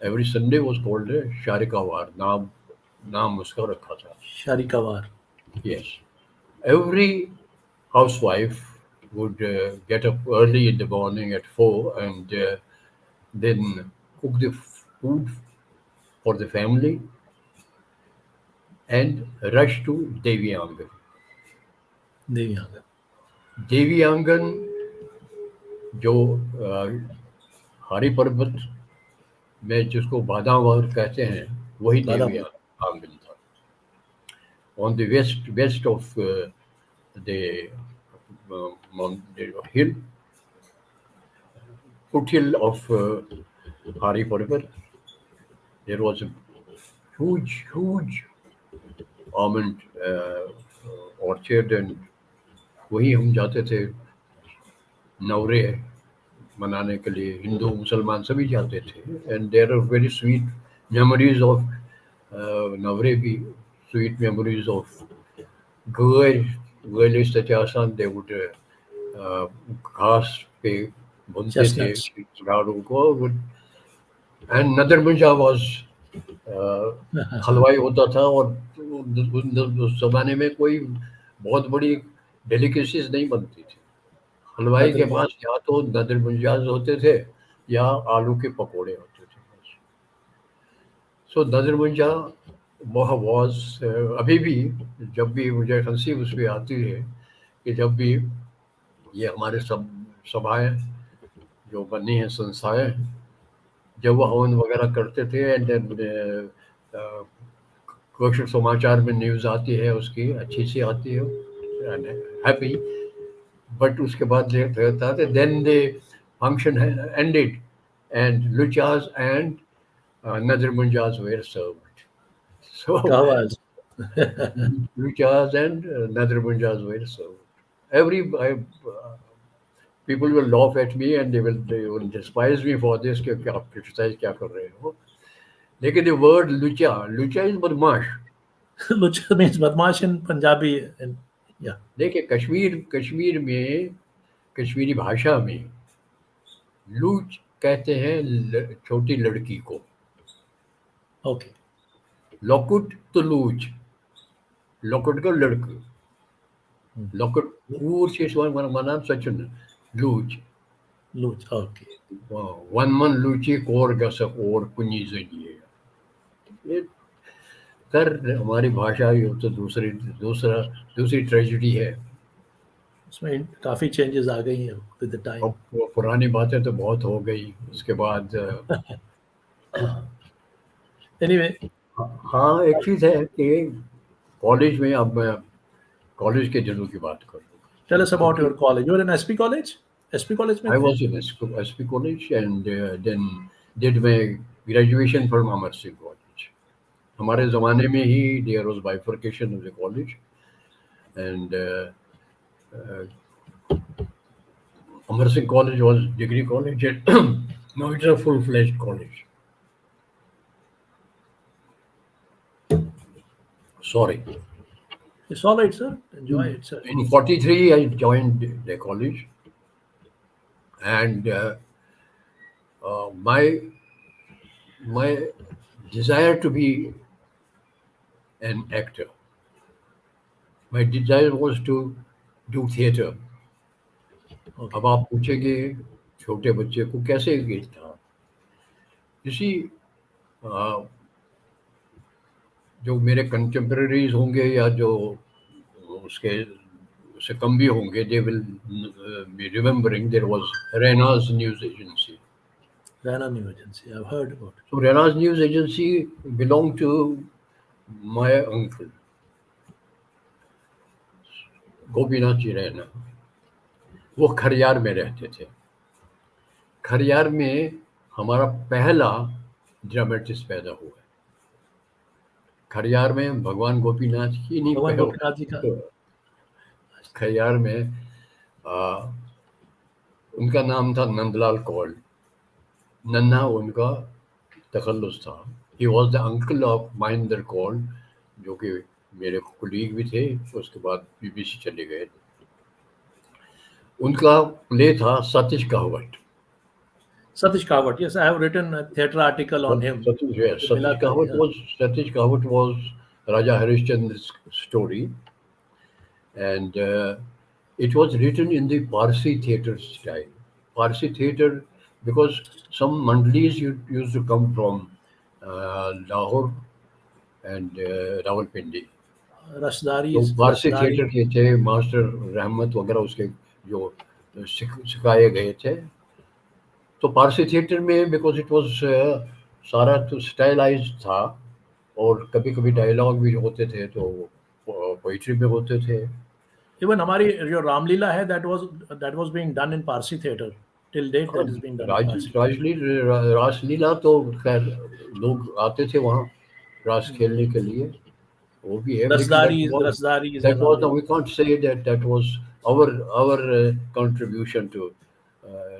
Every Sunday was called Sharikawar. नाम नाम उसका रखा था. Sharikawar. Yes. Every housewife would get up early in the morning at 4 and then cook the food for the family and rush to Devi Angan. Devyangan. देवी आंगन जो हरि पर्वत में जिसको बादामवर कहते हैं वही देवी Badam. आंगन था on the west of the the hill foothill of Hari Parvat. There was a huge almond orchard and वहीं हम जाते थे नवरे मनाने के लिए हिंदू मुसलमान सभी जाते थे and there are very sweet memories of नवरे भी sweet memories of girl girlish तचासान they would घास पे बुनते थे Chestnuts. गाड़ों को and Nadir Munja was हलवाई होता था और उस जमाने में कोई बहुत बड़ी डेलिकेसीज नहीं बनती थी हलवाई के Nadarmoj. पास या तो नदर मुंजाज होते थे या आलू के पकोड़े होते थे सो नदर मुंजा वॉज अभी भी जब भी मुझे हंसी उस पर आती है कि जब भी ये हमारे सब सभाएं जो बनी हैं संस्थाएं जब वो हवन वगैरह करते थे एंड कौशल समाचार में न्यूज़ आती है उसकी अच्छी सी आती है हैप्पी but उसके बाद रहता था then the function ended and luchas and nadr munjas were served so Kahwas. luchas and nadr munjas were served every people will laugh at me and they will despise me for this कि आप criticize क्या कर रहे हो लेकिन the word lucha is बदमाश Lucha means badmash in Punjabi. And yeah. देखिए कश्मीर में कश्मीरी भाषा में लूच कहते हैं छोटी लड़की को Okay. लॉकुट तो लूच लॉकुट का लड़क लॉकुट कूर से मना सचिन लूच Luch. Okay. वन मन लूची कोर गसक और कुंजी जगिए ये कर हमारी भाषा ये तो दूसरी ट्रेजेडी है उसमें काफी चेंजेस आ गई हैं विद द टाइम. अब वो पुरानी बातें तो बहुत हो गई उसके बाद Anyway, हाँ एक चीज़ है कि कॉलेज में अब मैं कॉलेज के दिनों की बात कर लूँ tell us about क्योंकि your college. You were in SP college? SP college में I थे? was in SP college and then did my graduation from Amar Singh College. हमारे ज़माने में ही there was bifurcation of the college and Amar Singh College was degree college and now it's a full-fledged college. Sorry. It's all right, sir. Enjoy it, sir. In 43, I joined the college and my desire to be an actor, my desire was to do theatre. Okay. अब आप पूछेंगे छोटे बच्चे को कैसे ये था इसी जो मेरे कंटेम्प्रेरीज होंगे या जो उसके उससे कम भी होंगे they will be remembering there was Rana's news agency Rana New Agency. I've heard about it. So Rena's news agency belonged to my uncle, Gopinath ji Raina. वो खरियार में रहते थे. खरियार में हमारा पहला ड्रामेटिस्ट पैदा हुआ. खरियार में भगवान गोपीनाथ ही नहीं भगवान पैदा गोपीनाथ जी का. खरियार में उनका नाम था नंदलाल कौल. नन्हा उनका तखल्लुस था. He was the uncle of Mahendra Kaul जो कि मेरे कोलीग भी थे. उसके बाद बीबीसी चले गए. उनका प्ले था Satish कावट. Satish Kawat. Yes, I have written a theatre article on him. Satish Kavat was Raja Harishchandra's story, and It was written in the Parsi theatre style. Parsi theatre, because some mandalis used to come from Lahore and Rawalpindi. तो Rasdaris, Parsi Rasdari. Theatre के थे master रहमत वगैरह उसके जो सिखाए गए थे तो पारसी थिएटर में बिकॉज इट वाज सारा तो स्टाइलाइज था और कभी कभी डायलॉग भी होते थे तो पोइट्री में होते थे Even हमारी जो रामलीला है, that was being done in Parsi theater. Till date, हाँ, that is being done in Raj Parsi theater. Rajli रासलीला तो खैर लोग आते थे वहाँ रास खेलने के लिए वो भी है लेकिन Rasdaris that and was all. we can't say that that was our contribution to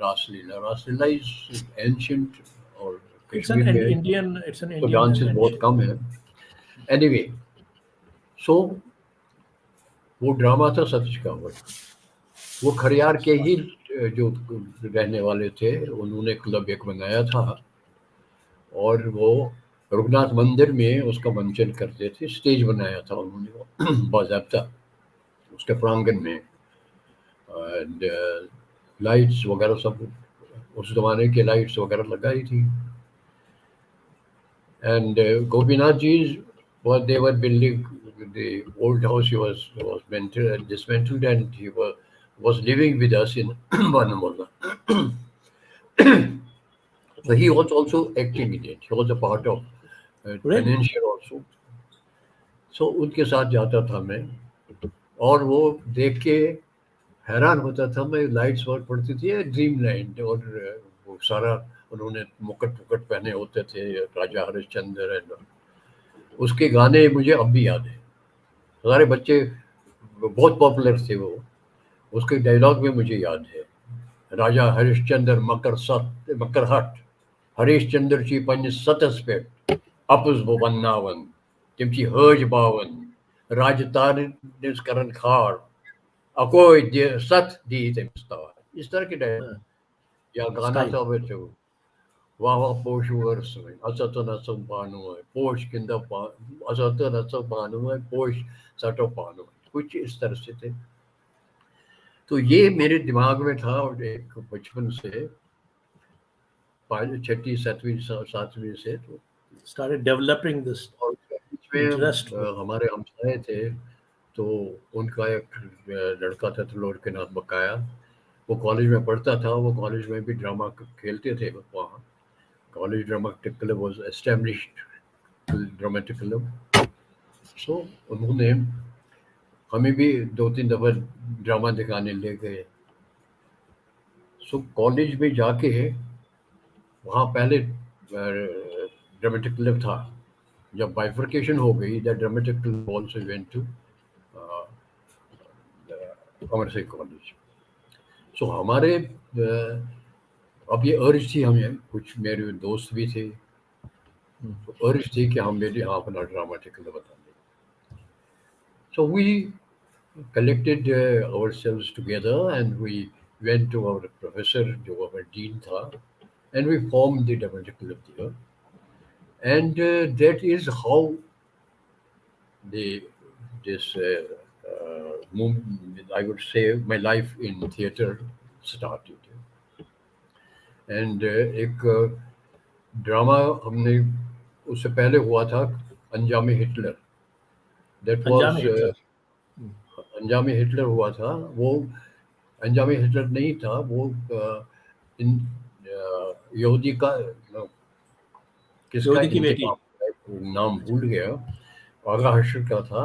Raslila. Raslila is ancient और कश्मीर में It's an तो Indian डांसेस बहुत invention. कम है एनीवे सो वो ड्रामा था सतीश कावड़ वो खरियार के ही जो रहने वाले थे उन्होंने क्लब एक बनाया था और वो रघुनाथ मंदिर में उसका मंचन करते थे स्टेज बनाया था उन्होंने बाजाबता उसके प्रांगण में एंड लाइट्स वगैरह सब उस जमाने के लाइट्स वगैरह लगाई थी and Gopinath ji what they were building the old house he was dismantled and he was living with us in Banamola. So he was also acting in it. He was a part of Really? financial also. So उनके साथ जाता था मैं और वो देख के हैरान होता था मैं लाइट्स बहुत पड़ती थी ड्रीम लाइट और वो सारा उन्होंने मुकुट मुकुट पहने होते थे राजा हरिश्चंद्र एंड उसके गाने मुझे अब भी याद है सारे बच्चे बहुत पॉपुलर थे वो उसके डायलॉग भी मुझे याद है राजा हरिश्चंद्र मकर हट हरिश्चंद्रची पंज सतस पे अपस वन्नावन तिमची हज बावन राजतारिस करन खार अकोय सत दी तमिस तार इस तरह के डायलॉग Uh, या गाना style. था वो जो वाह वाह पोश वर्ष में असतन असम पानु है पोश किंदा पा असतन असम पानु है पोश सटो पानु है कुछ इस तरह से थे तो ये मेरे दिमाग में था और एक बचपन से छठी सातवीं से तो Started developing this और बीच interest. में हमारे हमसाए थे तो उनका एक लड़का था तो लड़के नाम बकाया वो कॉलेज में पढ़ता था वो कॉलेज में भी ड्रामा खेलते थे वहाँ college dramatic club was established dramatic club so उन्होंने हमें भी दो तीन दफा ड्रामा दिखाने ले गए सो कॉलेज में जाके वहाँ पहले ड्रामेटिक क्लब था जब बाइफर्केशन हो गई that dramatic club also went to Amar Singh college so हमारे अब ये अर्ज थी हमें कुछ मेरे दोस्त भी थे तो अर्ज थी कि हम भी यहाँ अपना ड्रामेटिक क्लब बता दें so we collected ourselves together and we went to our professor जो हमारा dean था and we formed the dramatic club there and that is how the this I would say my life in theater started and एक drama हमने उससे पहले हुआ था अंजाम Hitler that Anjam was Hitler. अंजाम हिटलर हुआ था वो अंजाम हिटलर नहीं था वो इन यहूदी का किसका योदी की बेटी. इंतकाम नाम भूल गया आगा हशर का था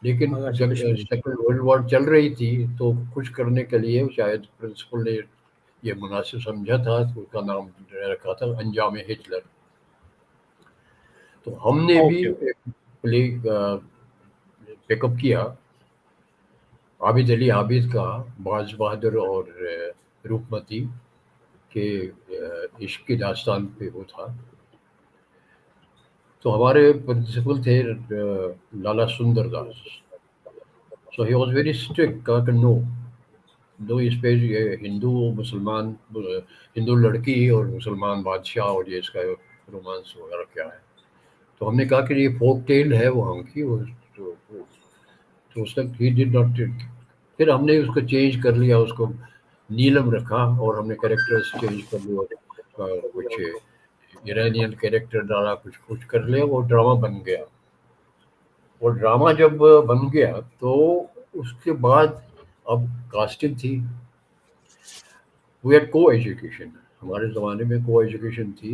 लेकिन Agashi जब Kashmiri. सेकेंड वर्ल्ड वॉर चल रही थी तो कुछ करने के लिए शायद प्रिंसिपल ने ये मुनासिब समझा था तो उसका नाम रखा था अंजाम हिटलर तो हमने भी Okay. एक प्ले पिकअप किया आबिद अली आबिद का बाज बहादुर और रूपमती के इश्क की दास्तान पे वो था तो हमारे प्रिंसिपल थे लाला सुंदर दास सो ही वाज वेरी स्ट्रिक्ट कहा कि नो दो इस पे ये हिंदू मुसलमान हिंदू लड़की और मुसलमान बादशाह और ये इसका रोमांस वगैरह क्या है तो हमने कहा कि ये फोक टेल है वहाँ की तो उसने ही डिड नॉट फिर हमने उसको चेंज कर लिया, उसको नीलम रखा, और हमने कैरेक्टर्स चेंज कर लिए, और कुछ ईरानियन कैरेक्टर डाला, कुछ कुछ कर लिया, वो ड्रामा बन गया। वो ड्रामा जब बन गया तो उसके बाद अब कास्टिंग थी। वी हैड को एजुकेशन, हमारे ज़माने में को एजुकेशन थी,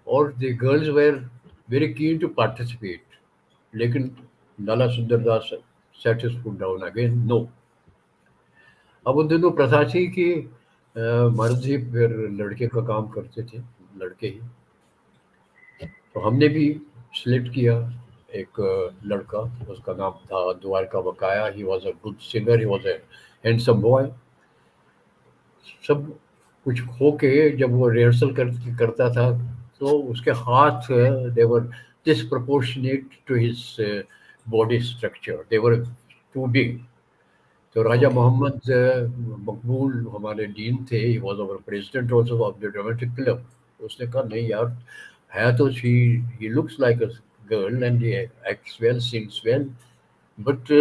और the girls were very keen to participate. लेकिन Lala Sundardas set his foot down again, no. अब उन दिनों प्रथा थी कि मर्द ही फिर लड़के का काम करते थे, लड़के ही। तो हमने भी सिलेक्ट किया एक लड़का, उसका नाम था द्वारका बकाया। He was a good singer, he was a handsome boy. सब कुछ हो के जब वो रिहर्सल करता था, तो उसके हाथ they were disproportionate to his body structure, they were too big. तो राजा Okay. मोहम्मद मकबूल हमारे डीन थे, he was our president also of the dramatic club. उसने कहा नहीं यार, है तो he looks like a girl and he acts well, sings well, but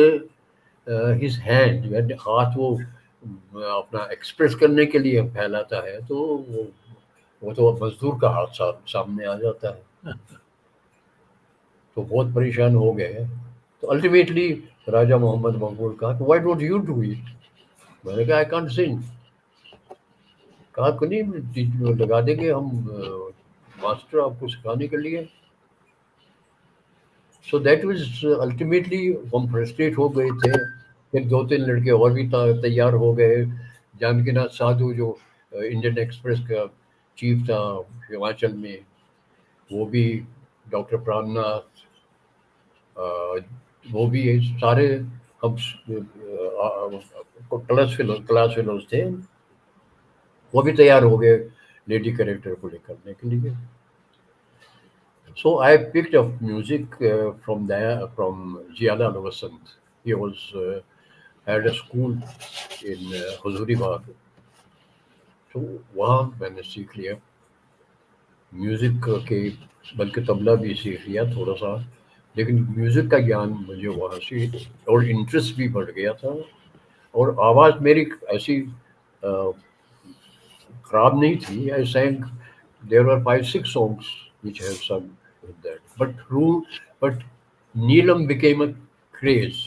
his hand, हाथ वो अपना एक्सप्रेस करने के लिए फैलाता है, तो वो तो मजदूर का हाथ सामने आ जाता है। तो बहुत परेशान हो गए। तो अल्टीमेटली राजा मोहम्मद मकबूल कहा, why don't you do it? मैंने कहा आई कांट सिंग। कहा को नहीं, लगा देंगे हम मास्टर आपको सिखाने के लिए। सो दैट वाज अल्टीमेटली, हम फ्रस्ट्रेट हो गए थे। फिर दो तीन लड़के और भी तैयार हो गए। जानकीनाथ साधु जो इंडियन एक्सप्रेस का चीफ था हिमाचल में, वो भी, डॉक्टर प्राणनाथ, अ, वो भी, सारे हम क्लास फेलोज थे। वो भी तैयार हो गए लेडी कैरेक्टर को लेकर के लिए। So I picked up music from there, from Jiala Vasant. He was had a school in Huzuri Bagh. तो वहाँ मैंने सीख लिया म्यूज़िक के, बल्कि तबला भी सीख लिया थोड़ा सा। लेकिन म्यूज़िक का ज्ञान मुझे वहाँ से, और इंटरेस्ट भी बढ़ गया था। और आवाज़ मेरी ऐसी खराब नहीं थी। आई sang, there were 5 6 songs which I have sung with that. But Neelam became a craze.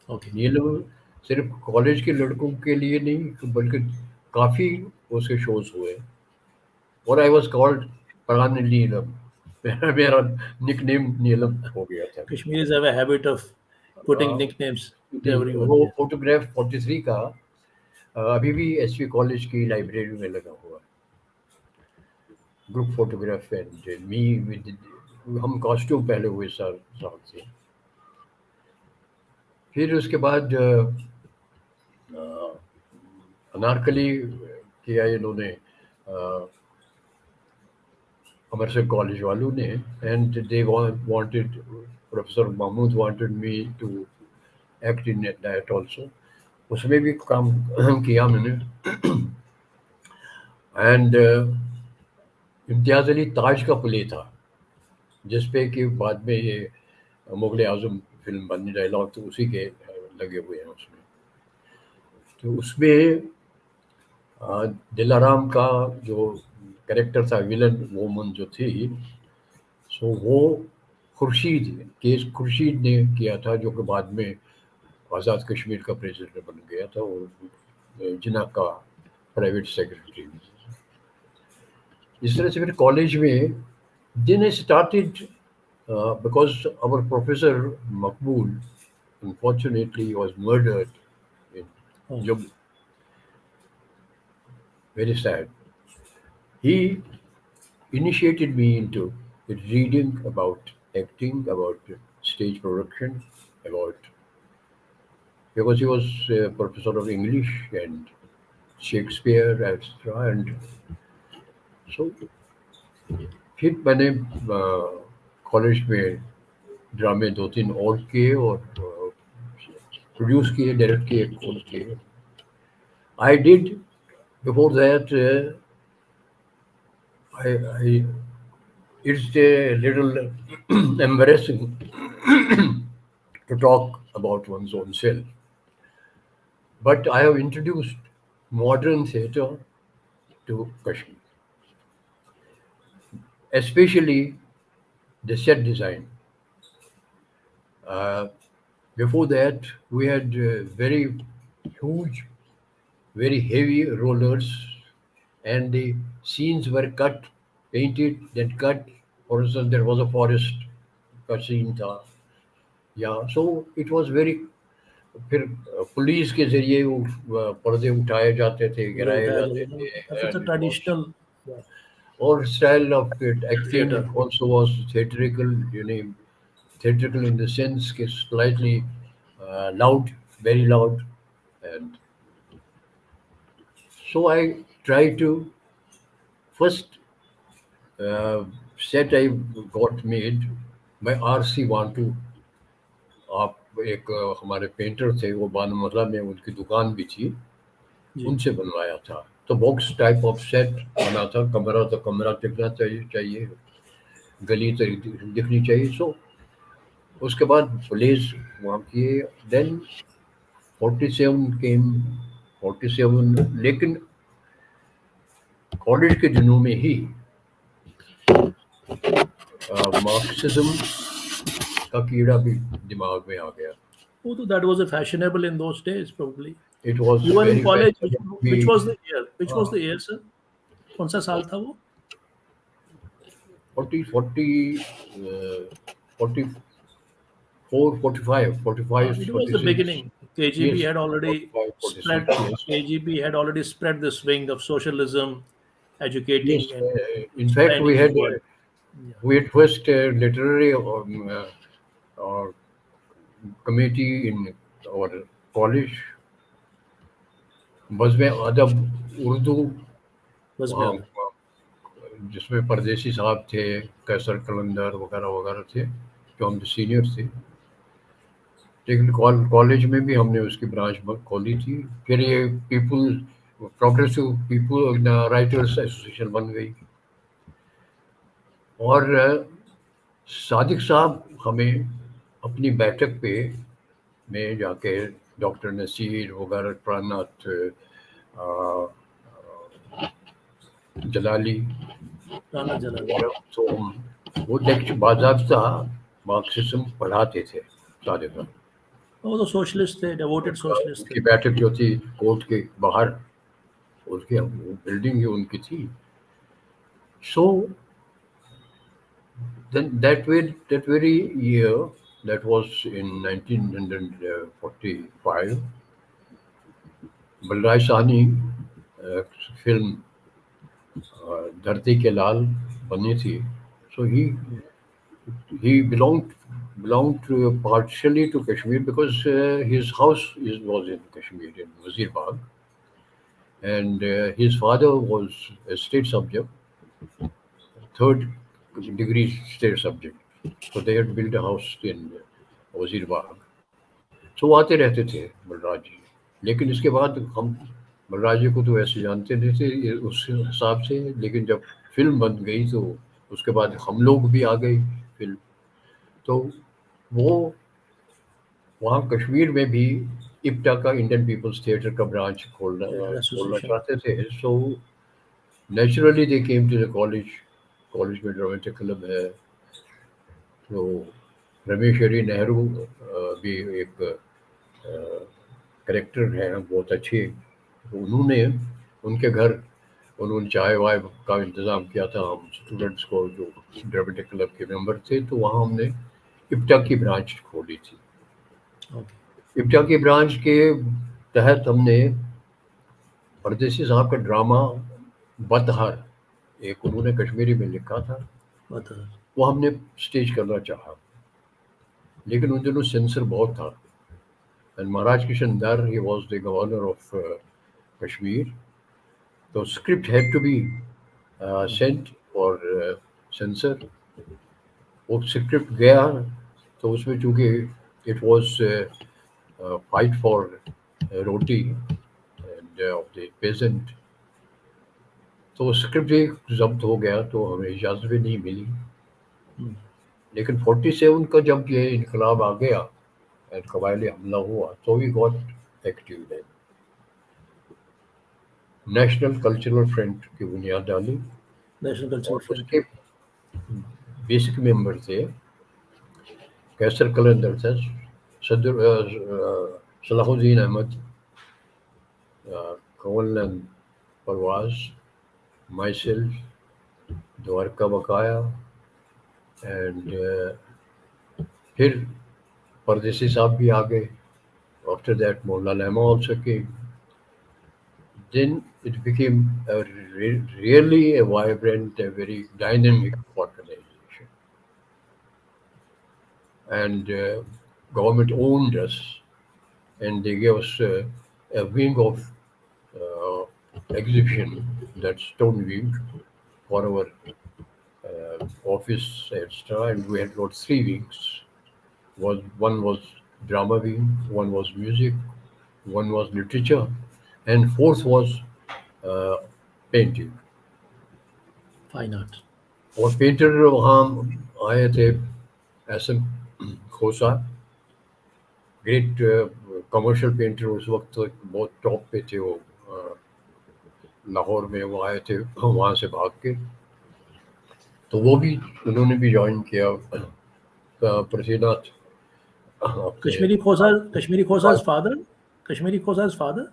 Okay. नीलम सिर्फ कॉलेज के लड़कों के लिए नहीं, बल्कि काफ़ी उसके शोज हुए, और आई वॉज कॉल्ड प्राण नीलम। मेरा निकनेम नीलम हो गया था। Kashmiris have a habit of putting nicknames to जी, everyone. वो Yeah. फोटोग्राफ 43 का अभी भी एसवी कॉलेज की लाइब्रेरी में लगा हुआ है, group photograph and me with, हम कॉस्ट्यूम पहले हुए सर साथ से। फिर उसके बाद अनारकली किया इन्होंने, अमरसर कॉलेज वालों ने, and they wanted, professor Mahmood wanted me to act in that also. उसमें भी काम किया मैंने। एंड इम्तियाज अली ताज का प्ले था, जिसपे कि बाद में ये मुगल आजम फिल्म बनी, डायलॉग तो उसी के लगे हुए हैं उसमें। तो उसमें दिलाराम का जो कैरेक्टर था, विलन वोमन जो थी, सो वो खुर्शीद, केस खुर्शीद ने किया था, जो कि बाद में आज़ाद कश्मीर का प्रेसिडेंट बन गया था, और जिना का प्राइवेट सेक्रेटरी। इस तरह से फिर कॉलेज में दिन started, because our professor Maqbool unfortunately was murdered in Oh, Jugal. Very sad. He initiated me into reading about acting, about stage production, about, because he was a professor of English and Shakespeare, etc. And so फिर मैंने college में ड्रामे दो तीन और किए, और produce किए, डायरेक्ट किए, और किए। I did before that, I it's a little embarrassing to talk about one's own self. But I have introduced modern theatre to Kashmir, especially the set design. Uh, Before that, we had very huge, very heavy rollers, and the scenes were cut, painted, then cut. For instance, there was a forest का scene था. Yeah, so it was very. फिर police के जरिए वो पर्दे उठाए जाते थे, पूरे गिराए उठाया जाते जाएगा, थे, that's a and it was traditional, yeah, or style of it. Acting theater. also was theatrical, theatrical in the sense कि slightly loud, very loud, and so I try to first uh, set I got made by R.C. Wantu. आप एक हमारे painter थे, वो बानमला में उनकी दुकान भी थी, जी, उनसे बनवाया था। तो बॉक्स टाइप ऑफ सेट बना था, कमरा तो कमरा दिखना चाहिए, गली तो दिखनी चाहिए। सो उसके बाद प्लेस वहाँ किए, देन 47 केम, 47, लेकिन कॉलेज के दिनों में ही मार्क्सिज्म का कीड़ा भी दिमाग में आ गया। oh, so that was a fashionable in those days probably. It was You were in very college, fashionable भी। which was the year? Which हाँ, was the year, sir? कौन सा साल था वो? 40 40 44 45 45 It was the 46, beginning. KGB yes, had already 45 spread. 46, yes. KGB had already spread this wing of socialism, Yes, educating and in fact, explaining the world. Yeah, we had first literary committee in our college, बज़्म अदब उर्दू, बस में वहाँ आता. जिसमें परदेसी साहब थे, कैसर कलंदर वगैरह वगैरह थे, जो हम सीनियर थे। लेकिन कॉलेज में भी हमने उसकी ब्रांच खोली थी। फिर ये people progressive people writers association बन गई, और सादिक साहब हमें अपनी बैठक पे में जाके डॉक्टर नसीर वगैरह, प्राणनाथ जलाली राना जलाली. वगैरह, तो हम वो लेक्चर बाज़ाब्ता मार्क्सिज्म पढ़ाते थे सादिक साहब। वो तो सोशलिस्ट थे, डिवोटेड सोशलिस्ट थे. उनकी बैठक जो थी कोर्ट के बाहर, उसकी बिल्डिंग ही उनकी थी। सो then that very year, that was in 1945, Balraj Sahni film धरती के लाल बनी थी। So he belonged to, partially to Kashmir, because his house was in Kashmir, in Wazirbagh, and his father was a state subject, third degree state subject. So they had built a house in Wazirbagh. So वो आते रहते थे बलराज जी। लेकिन इसके बाद हम बलराज जी को तो ऐसे जानते नहीं थे उस हिसाब से, लेकिन जब फिल्म बन गई तो उसके बाद हम लोग भी आ गए फिल्म। तो वो वहाँ कश्मीर में भी इप्टा का, इंडियन पीपल्स थिएटर का ब्रांच थिएटर खोलना एसोसिएशन. चाहते थे। So naturally they came to the college. College में ड्रामेटिक क्लब है, तो रमेश हरी नेहरू भी एक करेक्टर हैं बहुत अच्छे। तो उन्होंने उनके घर उन्होंने चाय वाय का इंतज़ाम किया था। हम स्टूडेंट्स को जो ड्रामेटिक क्लब के मेंबर थे, तो वहाँ हमने इप्टा की ब्रांच खोली थी। Okay. इप्टा की ब्रांच के तहत हमने परदेसी साहब का ड्रामा बतहर, एक उन्होंने कश्मीरी में लिखा था, बता. वो हमने स्टेज करना चाहा, लेकिन उन दिनों सेंसर बहुत था। And Maharaj Kishan Dhar, he was the governor of Kashmir, तो script had to be sent for censor. वो स्क्रिप्ट गया, तो उसमें चूंकि it was fight for roti and of the peasant, तो स्क्रिप्ट भी जब्त हो गया, तो हमें इजाज़त भी नहीं मिली। लेकिन 47 का जब ये इनकलाब आ गया एंड कबायली हमला हुआ, तो we got active then. National cultural front की बुनियाद डाली National Cultural और Front. उसके बेसिक मेंबर थे कैसर कलंदर थे सदर सलाहुद्दीन अहमद कवल परवाज myself द्वारका बकाया एंड फिर परदेसी साहब भी आ गए आफ्टर दैट मोहल्ला लहमा also came then it became really a vibrant, a very dynamic organization. And government owned us, and they gave us a wing of exhibition, that stone wing, for our office, etc. And we had got three wings. One was drama wing, one was music, one was literature, and fourth was uh, painting. Fine art. और painter वहाँ आए थे S M खोसा great commercial painter उस वक्त तो बहुत top पे थे वो लाहौर में वो आए थे वहाँ से भाग के तो वो भी उन्होंने भी ज्वाइन किया प्रसिद्धार्थ अपने Kashmiri Khosa's father. Kashmiri Khosa's father.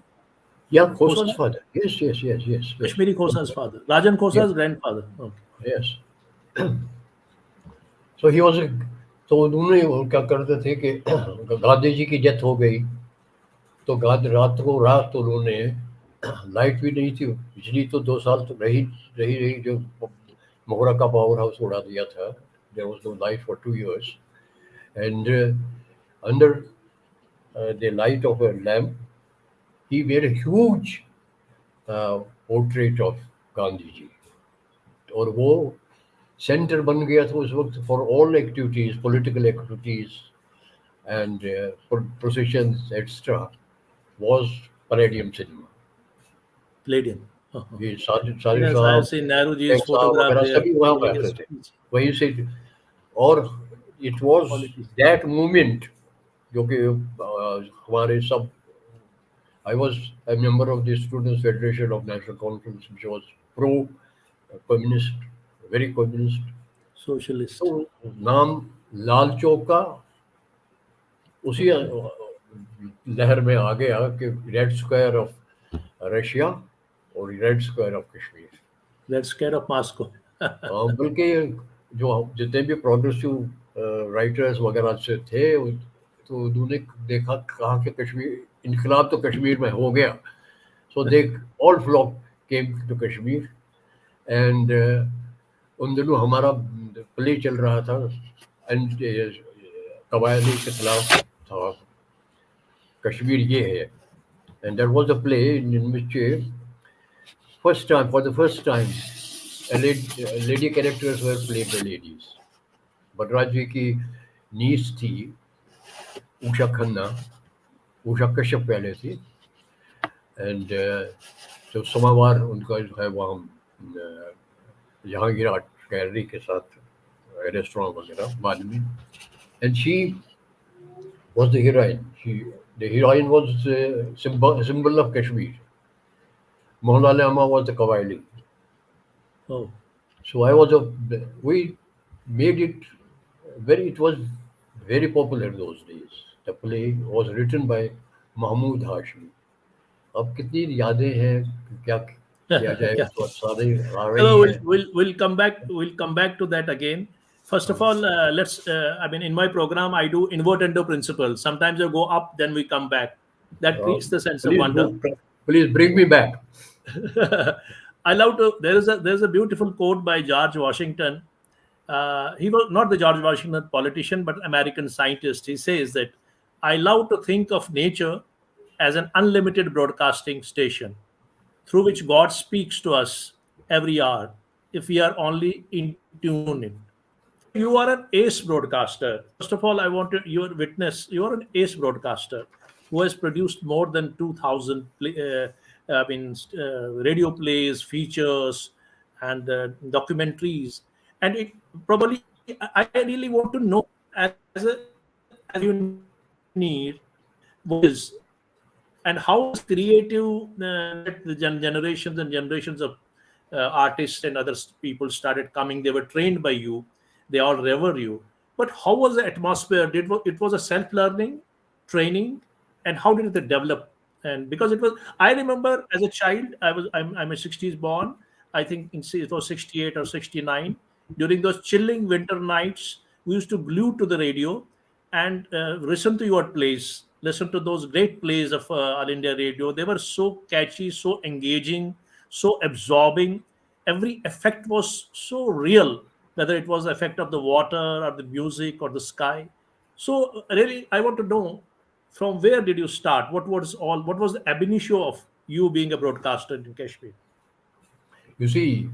या खोसा's Khosa. father yes yes yes yes yes Kashmiri Khosa's father. Rajan yes Khosa's grandfather. Okay. yes so he was a तो उन्होंने वो क्या करते थे कि गांधी जी की डेथ हो गई तो रात को रात तो उन्होंने लाइट भी नहीं थी बिजली तो 2 साल तो रही रही रही जो मोहरा का पावर हाउस उड़ा दिया था there was no light for 2 years and under the light of a lamp he made a huge portrait of Gandhi ji और वो सेंटर बन गया था उस वक्त for all activities political activities and processions extra was Palladium cinema Palladium. Uh-huh. ये Sajid Yes, I साहब, have seen Nehruji's Sheikh साहब photograph वगैरह there सभी वहाँ giving a बैठते थे। speech. वहीं से और it was Politics. That movement जो कि हमारे सब I was a member of the Students Federation of National Conference which was pro communist, very communist। तो Socialist. नाम लाल चौक का उसी Okay. लहर में आ गया कि रेड स्क्वायर ऑफ रशिया और red square of Kashmir. Red Scare of Moscow. बल्कि जो जितने भी प्रोग्रेसिव राइटर्स वगैरह से थे तो उन्होंने देखा कहा कि कश्मीर इनकलाब तो कश्मीर में हो गया so they all flock came to Kashmir and उन दिनों हमारा प्ले चल रहा था एंड कबायली के खिलाफ था कश्मीर ये है and there was a play in which first time for the first time lady characters were played by ladies बटराज जी की नीस थी उषा खन्ना उषा कश्यप पहले थी एंड जो समावार उनका जो है वहाँ जहांगीर आर्ट गैलरी के साथ रेस्टोरेंट वगैरह बाद में and she was the heroine the heroine was symbol of Kashmir Mohan अमा वॉज द कवायली Oh, so I was a we made it very it was very popular those days the play was written by Mahmood Hashmi अब कितनी यादें हैं क्या किया जाए yeah. तो सारे आ रही Hello, we'll, हैं we'll we'll come back. We'll come back to that again. First of all, let's. I mean, in my program, I do invertendo principle. Sometimes I go up, then we come back. That creates the sense of please wonder. Please bring me back I love to. There is a beautiful quote by George Washington. He was not the George Washington politician, but American scientist. He says that I love to think of nature as an unlimited broadcasting station through which God speaks to us every hour if we are only in tune in. So you are an ace broadcaster. First of all, I want to your witness. You are an ace broadcaster who has produced more than 2,000 radio plays, features, and documentaries. And it probably I really want to know as you need what is and how this creative that the generations and generations of artists and other people started coming. They were trained by you, they all revere you. But how was the atmosphere? It was a self learning training, and how did it develop? And because it was, I remember as a child, I'm a 60s born. I think it was 68 or 69. During those chilling winter nights, we used to glue to the radio and listen to your plays, listen to those great plays of All India Radio. They were so catchy, so engaging, so absorbing. Every effect was so real, whether it was the effect of the water or the music or the sky. So really, I want to know, from where did you start? What was the ab initio of you being a broadcaster in Kashmir? You see,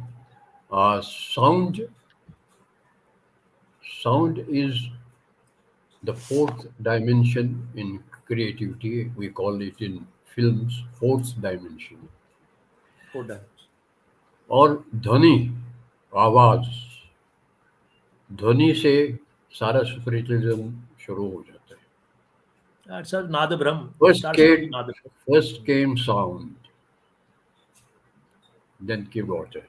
sound is the fourth dimension in creativity. We call it in films fourth dimension. Four dimensions. और ध्वनि, आवाज, ध्वनि से सारा सुपरिटिज्म शुरू हो जाता है. It's a Nada Brahm. It First starts from the came, Nada first came sound, then came water.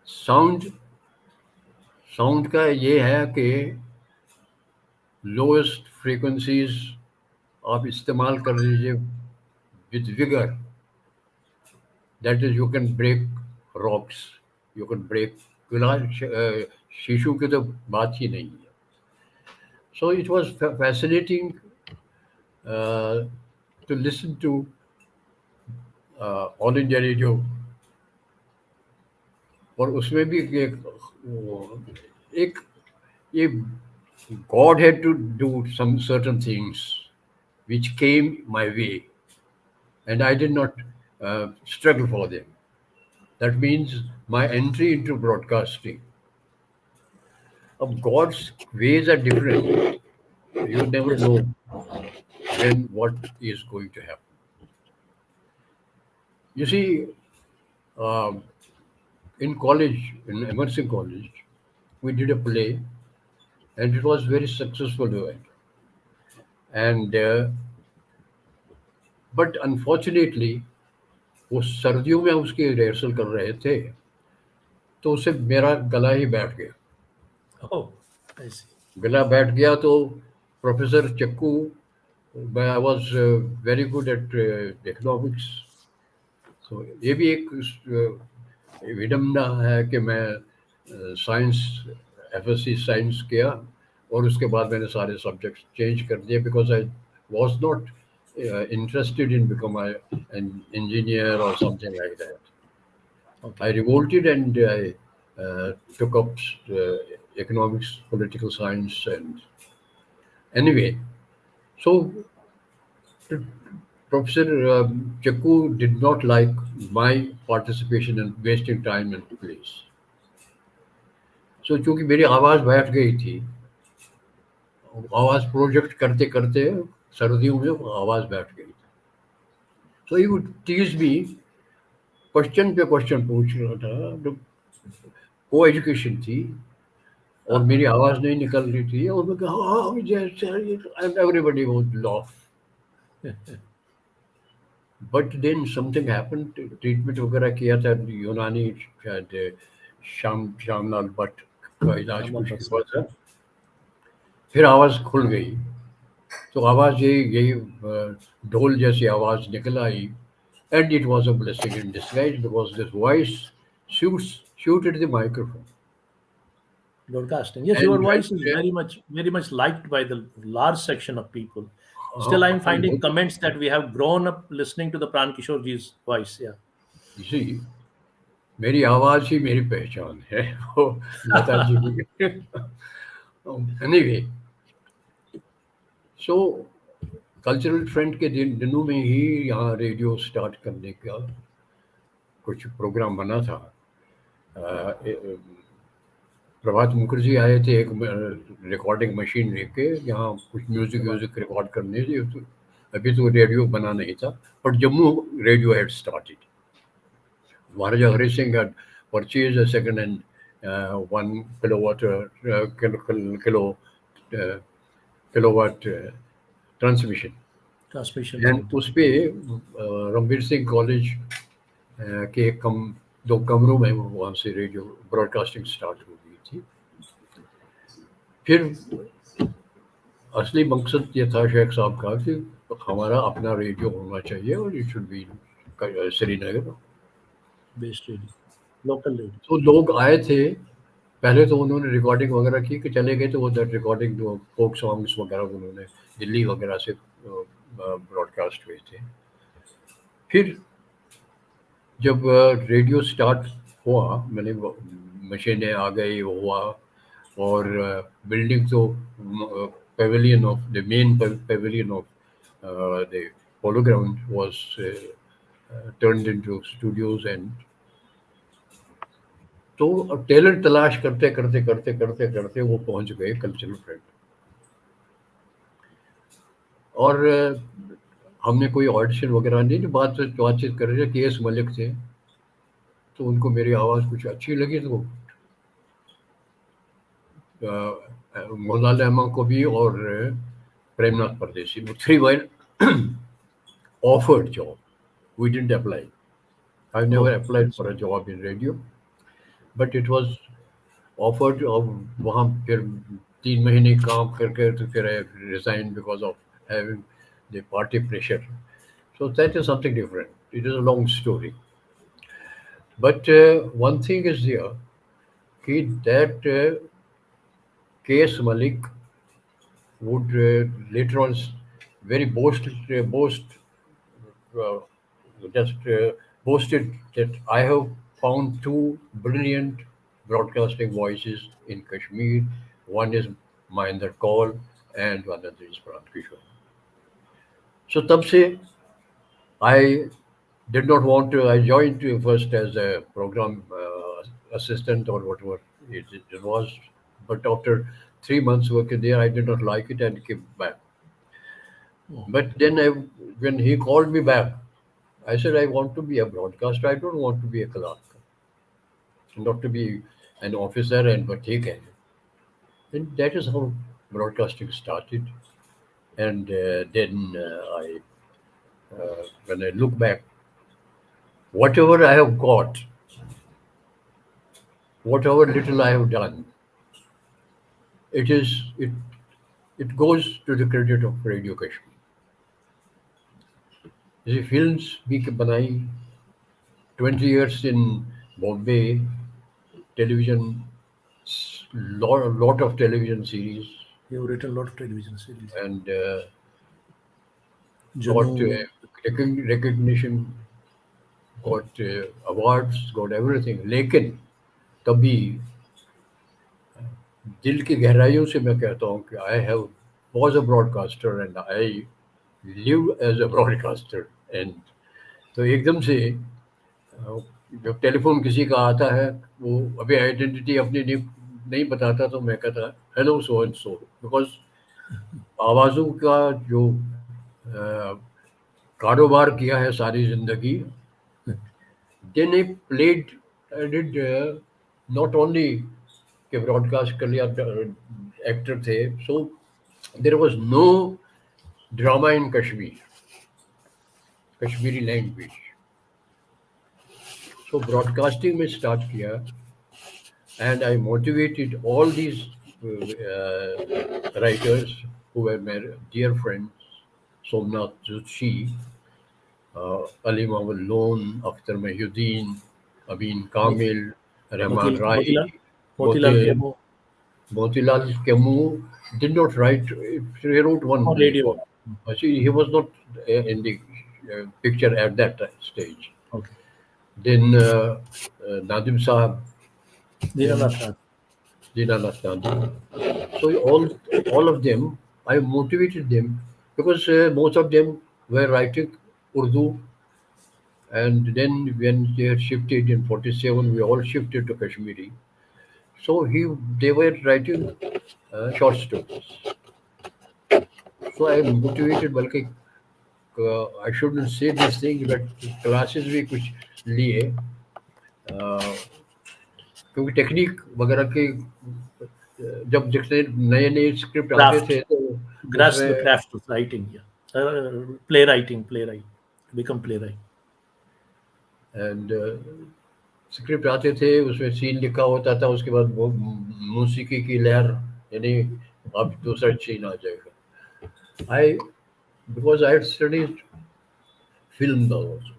Sound sound का ये है कि लोएस्ट फ्रीक्वेंसीज आप इस्तेमाल कर लीजिए with vigour. That is you can break rocks, you can break glass, शीशों की तो बात ही नहीं है. So it was fascinating to listen to All India Radio. और उसमें भी एक ये God had to do some certain things which came my way, and I did not struggle for them. That means my entry into broadcasting. God's ways are different. You never Yes. know when what is going to happen. You see, um, in college, in Emerson College, we did a play, and it was very successful event. And but unfortunately, वो सर्दियों में उसकी rehearsal कर रहे थे, तो उससे मेरा गला ही बैठ गया. Oh, I see. गला बैठ गया तो प्रोफेसर चक्कू, I was very good at economics. तो ये भी एक विडम्बना है कि मैं साइंस, एफएससी साइंस किया और उसके बाद मैंने सारे सब्जेक्ट्स चेंज कर दिए because I was not interested in become an engineer or something like that. I Okay. revolted and I took up uh, economics, political science, and anyway. So Professor Chakku did not like my participation and wasting time and place. So चूंकि मेरी आवाज़ बैठ गई थी, आवाज़ project करते करते सर्दियों में वो आवाज़ बैठ गई. So he would tease me, question पे क्वेश्चन पूछ रहा था. को एजुकेशन थी और मेरी आवाज़ नहीं निकल रही थी और मैं कहा हाँ जैसे, and everybody would laugh. But then something happened. Treatment वगैरह किया था, यूनानी शायद श्यामलाल भट्ट का इलाज Shyamlal कुछ Bhatt. हुआ था. फिर आवाज़ खुल गई. तो आवाज़ यही यही ढोल जैसी आवाज़ निकल आई. And it was a blessing in disguise because this voice suited the microphone. Broadcasting. Yes, your And voice is very much liked by the large section of people. Still, I am हाँ, finding comments that we have grown up listening to the Pran Kishore ji's voice. Yeah. जी, मेरी आवाज़ ही मेरी पहचान है. वो लता जी की. Anyway, सो cultural front के दिनों में ही यहाँ रेडियो स्टार्ट करने का कुछ प्रोग्राम बना था. प्रभात मुखर्जी आए थे एक रिकॉर्डिंग मशीन लेके यहाँ कुछ म्यूजिक Wow. व्यूजिक रिकॉर्ड करने के. तो अभी तो रेडियो बना नहीं था, but Jammu radio had started. Maharaja Hari Singh had purchased a second-hand 1 kilowatt kilowatt transmission, transmission and centre. उस पे रणवीर सिंह कॉलेज के दो कमरों में वहाँ से रेडियो ब्रॉडकास्टिंग स्टार्ट हो गई थी। फिर असली मकसद ये था शेख साहब का कि हमारा अपना रेडियो होना चाहिए और it should be Srinagar. Best radio, local radio. तो लोग आए थे, पहले तो उन्होंने रिकॉर्डिंग वगैरह की कि चले गए, तो वो दैट रिकॉर्डिंग जो फोक सॉन्ग्स वगैरह उन्होंने दिल्ली वगैरह से ब्रॉडकास्ट हुए थे। फिर जब रेडियो स्टार्ट हुआ, मैंने मशीनें आ गई, वो हुआ, और बिल्डिंग तो pavilion of the main pavilion of the polo ground was turned into studios, and तो टैलेंट तलाश करते करते करते करते करते वो पहुंच गए कल्चरल फ्रंट। और हमने कोई ऑडिशन वगैरह नहीं, बातचीत कर रहे थे, के एस मलिक थे, तो उनको मेरी आवाज़ कुछ अच्छी लगी, तो मोहनलाल अहमा को भी और प्रेमनाथ परदेसी, वो three while offered job. We didn't apply. I never oh, applied for a job in radio, but it was offered. और वहाँ फिर 3 महीने काम करके तो फिर I resigned because of having the party pressure. So that is something different. It is a long story. But one thing is here, that K.S. Malik would later on very uh, just boasted that I have found two brilliant broadcasting voices in Kashmir. One is Mahinder Kaul and one is Pran Kishore. So तब से I did not want to. I joined first as a program assistant or whatever it was, but after 3 months working there, I did not like it and came back. Oh, But then when he called me back, I said I want to be a broadcaster. I don't want to be a clerk, not to be an officer and but take it. And that is how broadcasting started. And then when I look back, whatever I have got, whatever little I have done, it is it goes to the credit of Radio Kashmir. जैसे films भी बनाई, 20 years in Bombay, television, lot of television series, you've written a lot of television series. and got Junoon. recognition, got awards, got everything. लेकिन तभी दिल की गहराइयों से मैं कहता हूँ कि I have was a broadcaster and I live as a broadcaster. And तो एकदम से जब टेलीफोन किसी का आता है, वो अभी आइडेंटिटी अपनी नहीं बताता, तो मैं कहता hello so and so, because आवाज़ों का जो अ, कारोबार किया है सारी जिंदगी, then I played, I did not only के ब्रॉडकास्ट कर लिया, एक्टर थे, so there was no drama in Kashmir, Kashmiri language, so broadcasting में स्टार्ट किया, and I motivated all these writers who were my dear friends, Somnath Joshi, Ali Muhammad Lone, Akhtar Mahyuddin, Abin Kamil, Rahman Motilal Rai, Motilal Moti, chemo Motilal Kemu did not write, he wrote one और radio. book. See, he was not in the picture at that stage. Okay, Then Nadim Sahab, then Dinanath Raj. Dinanath Nandi. So all of them, I motivated them because most of them were writing Urdu, and then when they had shifted in '47, we all shifted to Kashmiri. So they were writing short stories. So I motivated, बल्कि I shouldn't say this thing, but classes भी कुछ लिए, क्योंकि technique वगैरह के जब जितने नए नए स्क्रिप्ट आते क्राफ्ट, थे, तो ग्रास्प द उसमें craft of writing. Playwright, become playwright. And script आते थे, उसमें सीन लिखा होता था, उसके बाद वो मौसीकी की लहर, यानी अब दूसरा सीन आ जाएगा। I because I studied film also,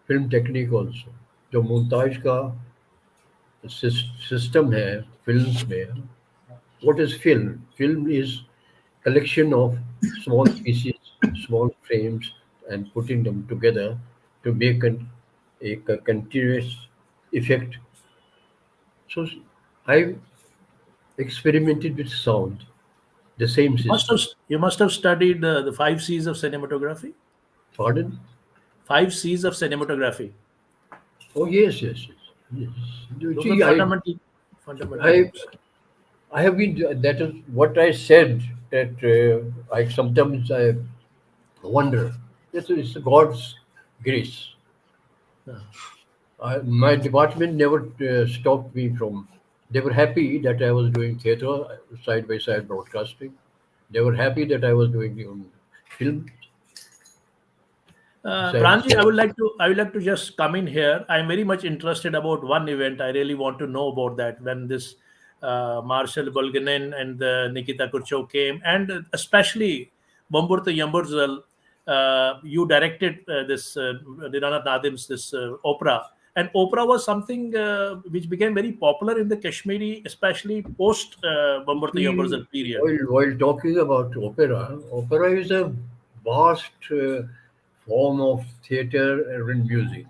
film technique also, जो मोन्ताज का सिस्टम है फिल्म्स में। What is film? Film is collection of small pieces, small frames, and putting them together to make a continuous effect. So I experimented with sound, the same You must have system. you must have studied the five C's of cinematography. Pardon? Five C's of cinematography. Oh yes, yes, yes, yes. You Those are see, fundamental I, rules. I have been. That is what I said. That I sometimes I wonder. It's God's grace. Yeah. My department never stopped me from. They were happy that I was doing theatre, side by side broadcasting. They were happy that I was doing film. Besides, Pranji, I would like to just come in here. I'm very much interested about one event. I really want to know about that when this Marshall Bulganin and Nikita Khrushchev came, and especially Bamburta Yamburzal. You directed this Dinanath Nadim's this opera, and opera was something which became very popular in the Kashmiri, especially post Bamburta see, Yamburzal period. while talking about opera, opera is a vast form of theatre and music.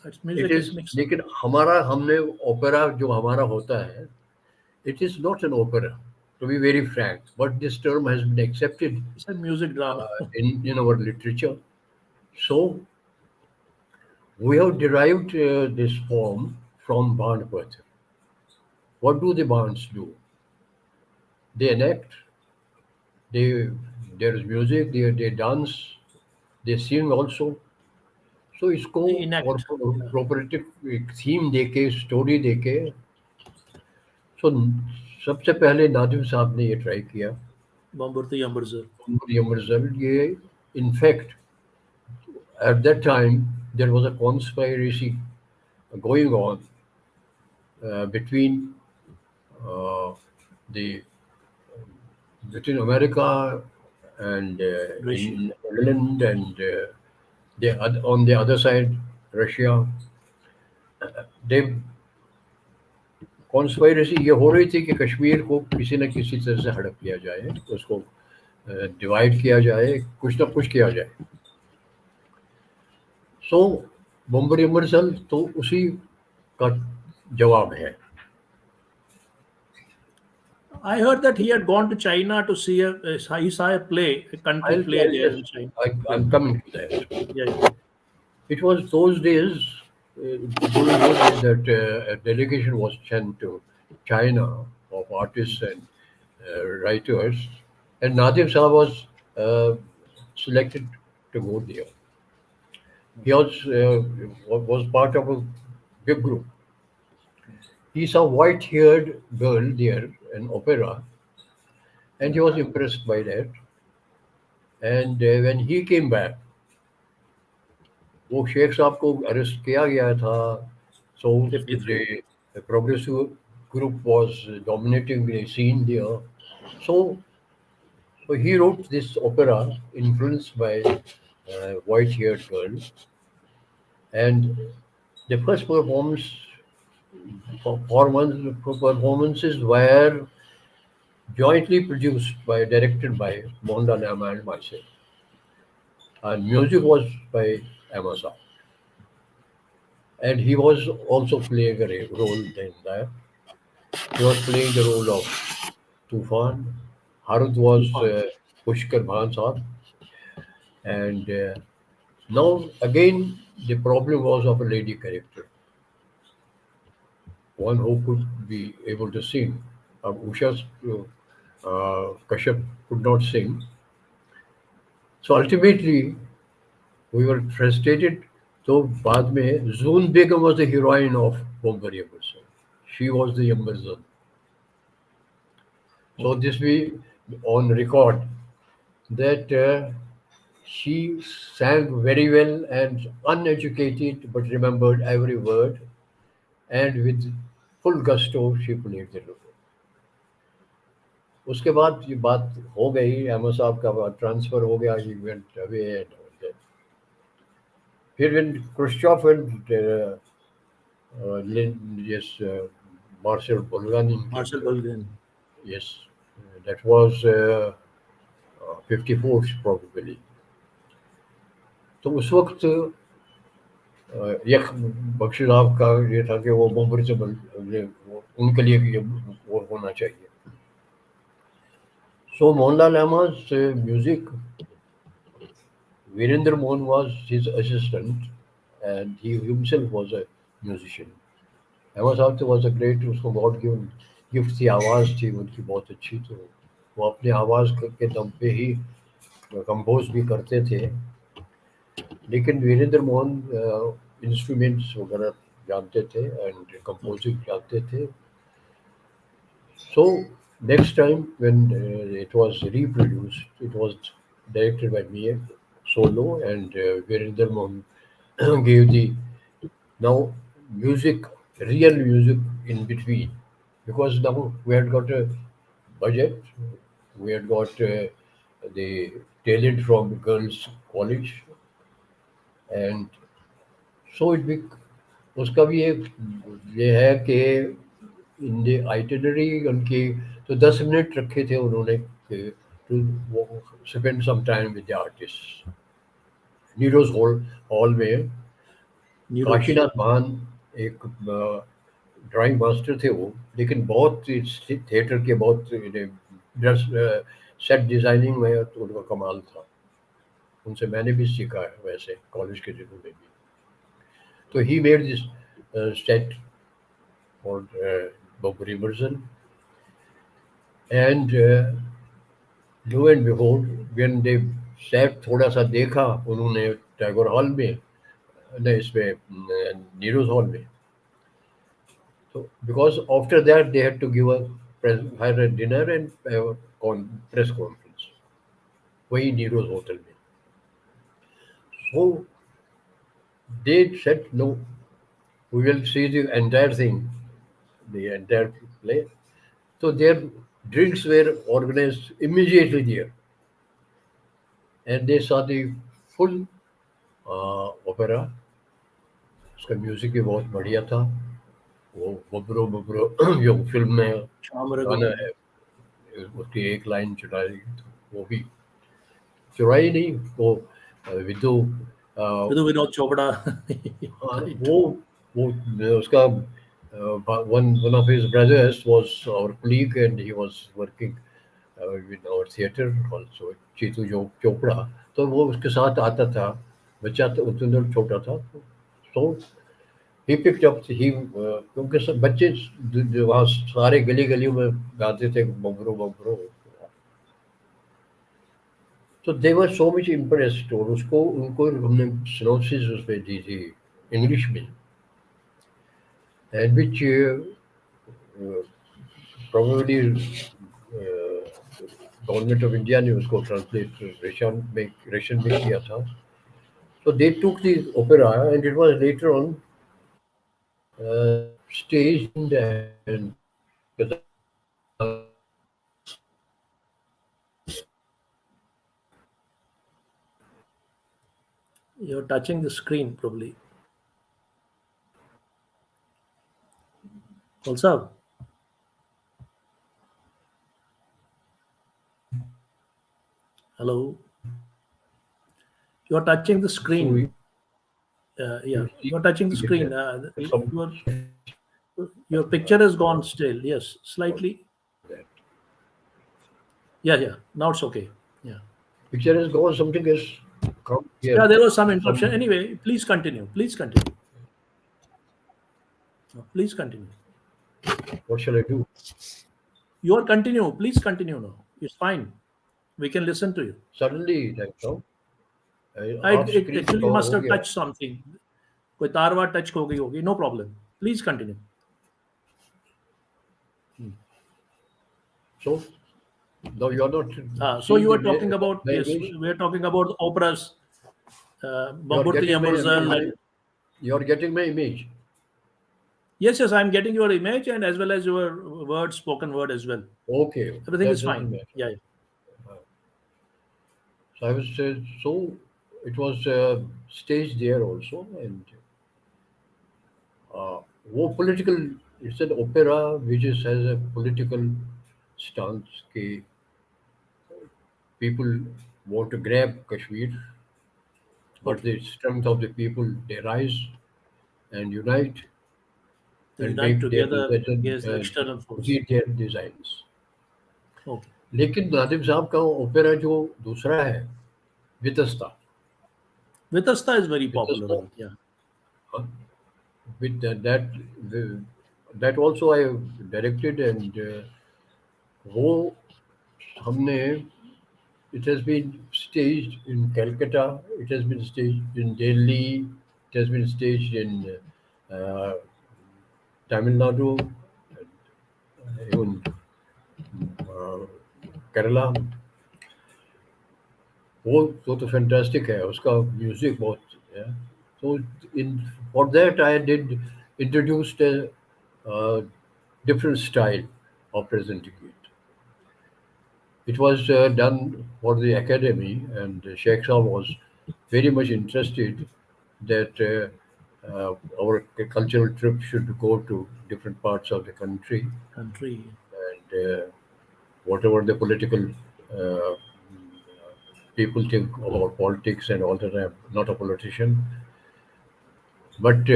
Its It music is, is mixed. लेकिन हमारा हमने opera जो हमारा होता है, it is not an opera, to be very frank. But this term has been accepted It's a music drama. in our literature. So we have derived this form from Bhanapatra. What do the Bhans do? They enact, they there is music, they dance, they sing also. So इसको और Enact. Yeah. प्रोपरेटिव theme देके, story देके, सो सबसे पहले नादिम साहब ने ये try किया। Bamburti Yamburzal. ये रिजल्ट ये in fact at that time there was a conspiracy going on between uh, the between America and Russia. in England and on the other side Russia. They conspiracy ये हो रही थी कि कश्मीर को किसी न किसी तरह से हड़प लिया जाए, उसको डिवाइड किया जाए, कुछ ना कुछ किया जाए। सो बम्बरी अमृतसर तो उसी का जवाब है। I heard that he had gone to China to see he saw a play, a country play I'll there just in China. Yeah, I'm coming to that. yeah, yeah. It was those days, during those days that a delegation was sent to China of artists and writers, and Nadim Shah was selected to go there. He was part of a big group. He saw white-haired girl there, an opera, and he was impressed by that. And when he came back, वो शेख साहब को arrest किया गया था। So 53. the progressive group was dominating the scene there. So, so he wrote this opera influenced by white-haired girl, and the first performances were jointly produced directed by Mohandas Nama and myself, and music was by Amazon, and he was also playing a role in that. He was playing the role of Tufan. Harut was Tufan. Pushkar Bhan Saab, and now again the problem was of a lady character, one who could be able to sing. Usha's Kashyap could not sing. So ultimately, we were frustrated. So बाद में Zoon Begum was the heroine of Bombari Ambersar. She was the Ambersar. So Okay. this we on record. that she sang very well and uneducated but remembered every word, and with full gusto she played the role. उसके बाद ये बात हो गई, अहमद साहब का transfer हो गया, he went away and all that. फिर when Khrushchev and yes, Marshal Bulganin came Marshall to, Bulgarian. yes, that was 54 probably. तो उस वक्त यख बख्शी साहब का ये था कि वो मुंबई से उनके लिए भी ये वो होना चाहिए. So Mohanlal Ahmad's music, Virendra Mohan was his assistant, and he himself was a musician. Ahmad साहब तो वॉज अ ग्रेट, उसको गॉड गिवन गिफ्ट थी, आवाज़ थी उनकी बहुत अच्छी, तो वो अपनी आवाज़ के दम पे ही कंपोज भी करते थे. लेकिन वीरेंद्र मोहन इंस्ट्रूमेंट्स वगैरह जानते थे एंड Okay. कंपोजिंग जानते थे. So next time when it was reproduced, it was directed by me solo, and Virendra Mohan gave the now music, real music in between, because now we had got a budget, we had got the talent from girls' college, and so it उसका भी एक ये है कि in the itinerary उनकी तो 10 minute रखे थे उन्होंने कि to spend some time with the artist. Nero's hall में Neros. काशीनाथ महान एक ड्राइंग मास्टर थे वो, लेकिन बहुत थिएटर के बहुत सेट डिजाइनिंग में तो उनका कमाल था. उनसे मैंने भी सीखा है वैसे कॉलेज के दिनों में भी. तो he made this set for Bobri Merson, and lo and behold, when they sat थोड़ा सा देखा उन्होंने टैगोर हॉल में, नहीं इसमें नीरोज हॉल में. तो because after that they had to give a dinner and press conference वही नीरोज होटल में. So they said no, we will see the entire thing, the entire play. So their drinks were organized immediately there, and they saw the full opera. उसका music भी बहुत बढ़िया था. वो बबरो बबरो जो फिल्म में गाना Chamaragan. है, उसकी एक लाइन चुराई, वो भी चुराई नहीं, वो विदु Vidhu Vinod Chopra. हाँ, Right. वो उसका one of his brothers was our colleague and he was working with our theater also, Chitu जो चोपड़ा, तो वो उसके साथ आता था. बच्चा तो उतना छोटा था. So he picked up he क्योंकि सब बच्चे वहाँ सारे गली गलियों में गाते थे बबरो बबरो. तो दे वर सो मच इम्प्रेस्ड, और उसको उनको हमने सिनॉप्सिस उसमें दी थी इंग्लिश में, and which probably government of India ने उसको ट्रांसलेशन में किया था. So they took the opera and it was later on staged and You're touching the screen, probably. Also, hello. You're touching the so screen. Yeah, you you're touching the see screen. it, Your some your picture has gone still. Yes, slightly. that Yeah, yeah. Now it's okay. Yeah. picture has gone, something has come here, Yeah, there was some interruption. some Anyway, please continue. Please continue. Please continue. what shall I do? You are continue. Please continue now. It's fine. We can listen to you. Suddenly like now It, half it screen actually cover must हो have गया. touched something. कोई तार वार touch हो गई होगी. No problem. Please continue. So No, you are not So seeing you the were talking about, my yes, image. we are talking about operas, You are Bamburti getting Yamurzel, and you are getting my image. yes, yes, I'm getting your image and as well as your word, spoken word as well. Okay, Everything that is doesn't fine. matter. Yeah, yeah. So I was so it was staged there also, and uh, वो political. It's an opera which has a political stance. कि people want to grab Kashmir, but Okay. the strength of the people they rise and unite They and unite make their together decision against the external force. proceed their designs. Okay. लेकिन नादिम साहब का opera जो दूसरा है Vitasta Vitasta is very popular. Vitasta Yeah. with that also I directed and वो हमने it has been staged in Calcutta, it has been staged in Delhi, it has been staged in uh, Tamil Nadu, even uh, Kerala. वो तो fantastic है उसका music बहुत है so in for that I did introduced a different style of presenting it. It was done for the academy, and Sheikh Shah was very much interested that our cultural trip should go to different parts of the country, Country. and whatever the political uh, people think about politics and all that. I'm not a politician, but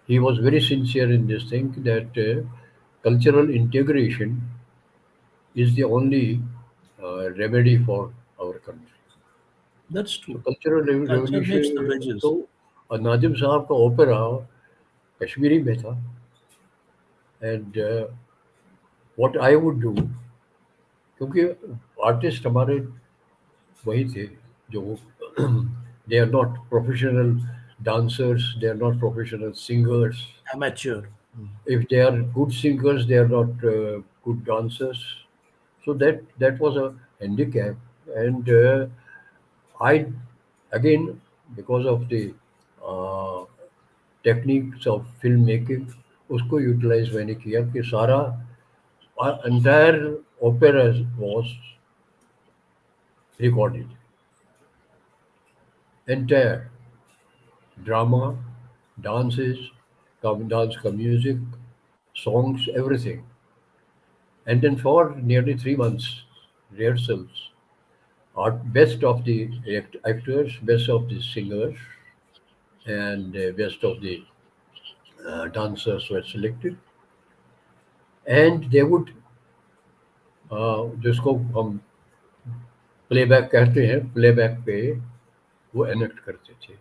he was very sincere in this thing that cultural integration is the only remedy for our country. That's So true. cultural Culture makes the revolution. bridges. So Nazim साहब का opera Kashmiri में था and what I would do क्योंकि artist हमारे वही थे जो they are not professional dancers, they are not professional singers. Amateur. If they are good singers, they are not good dancers. So that was a handicap, and I again because of the uh, techniques of filmmaking उसको utilise मैंने किया कि सारा entire opera was recorded, entire drama, dances, dance music, songs, everything. And then for nearly 3 months rehearsals, best of the actors, best of the singers, and best of the dancers were selected, and they would जिसको हम playback कहते हैं playback पे वो enact करते थे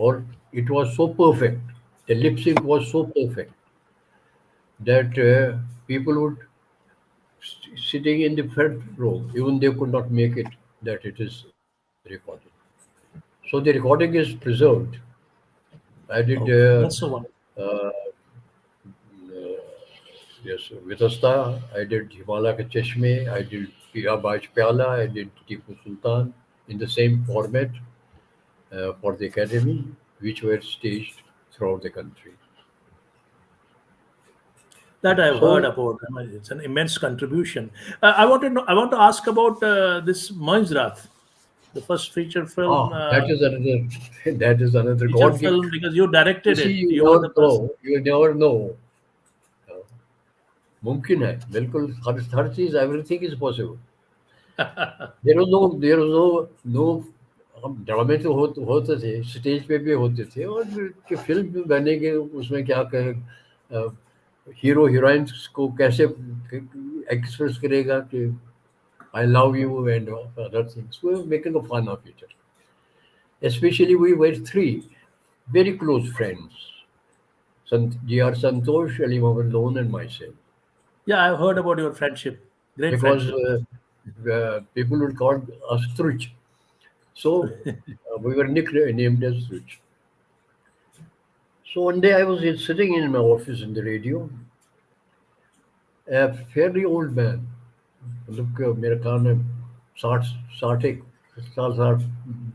और it was so perfect the lip sync was so perfect that people would sitting in the front row even they could not make it that it is recorded. So the recording is preserved. I did Okay. That's the one. uh, yes, Vitasta, I did Himala Ke Cheshme, I did Pira Baj Pyala, I did Tipu Sultan in the same format for the academy, which were staged throughout the country. That I've heard So, about. I mean, it's an immense contribution. I want to ask about this Moinzrath, the first that is another that is another feature God gift. film, because you You directed see, it. You were the person. you never know. Uh, मुमकिन है बिल्कुल हर चीज everything is possible. There was no हम ड्रामे तो होते थे stage पे भी होते थे और कि फिल्म भी बनेंगे उसमें क्या कहे हीरो हीरोइंस को कैसे एक्सप्रेस करेगा कि I love you and other things we making a fun of it especially we were three very close friends G.R. Santosh, Ali Mohammed Lone and myself Yeah, I've heard about your friendship. Great because friendship. people would call us Truch. So we were nicknamed as Truch. So one day I was sitting in my office in the radio, a fairly old man. मतलब कि मेरे ख्याल में 60 60 साठ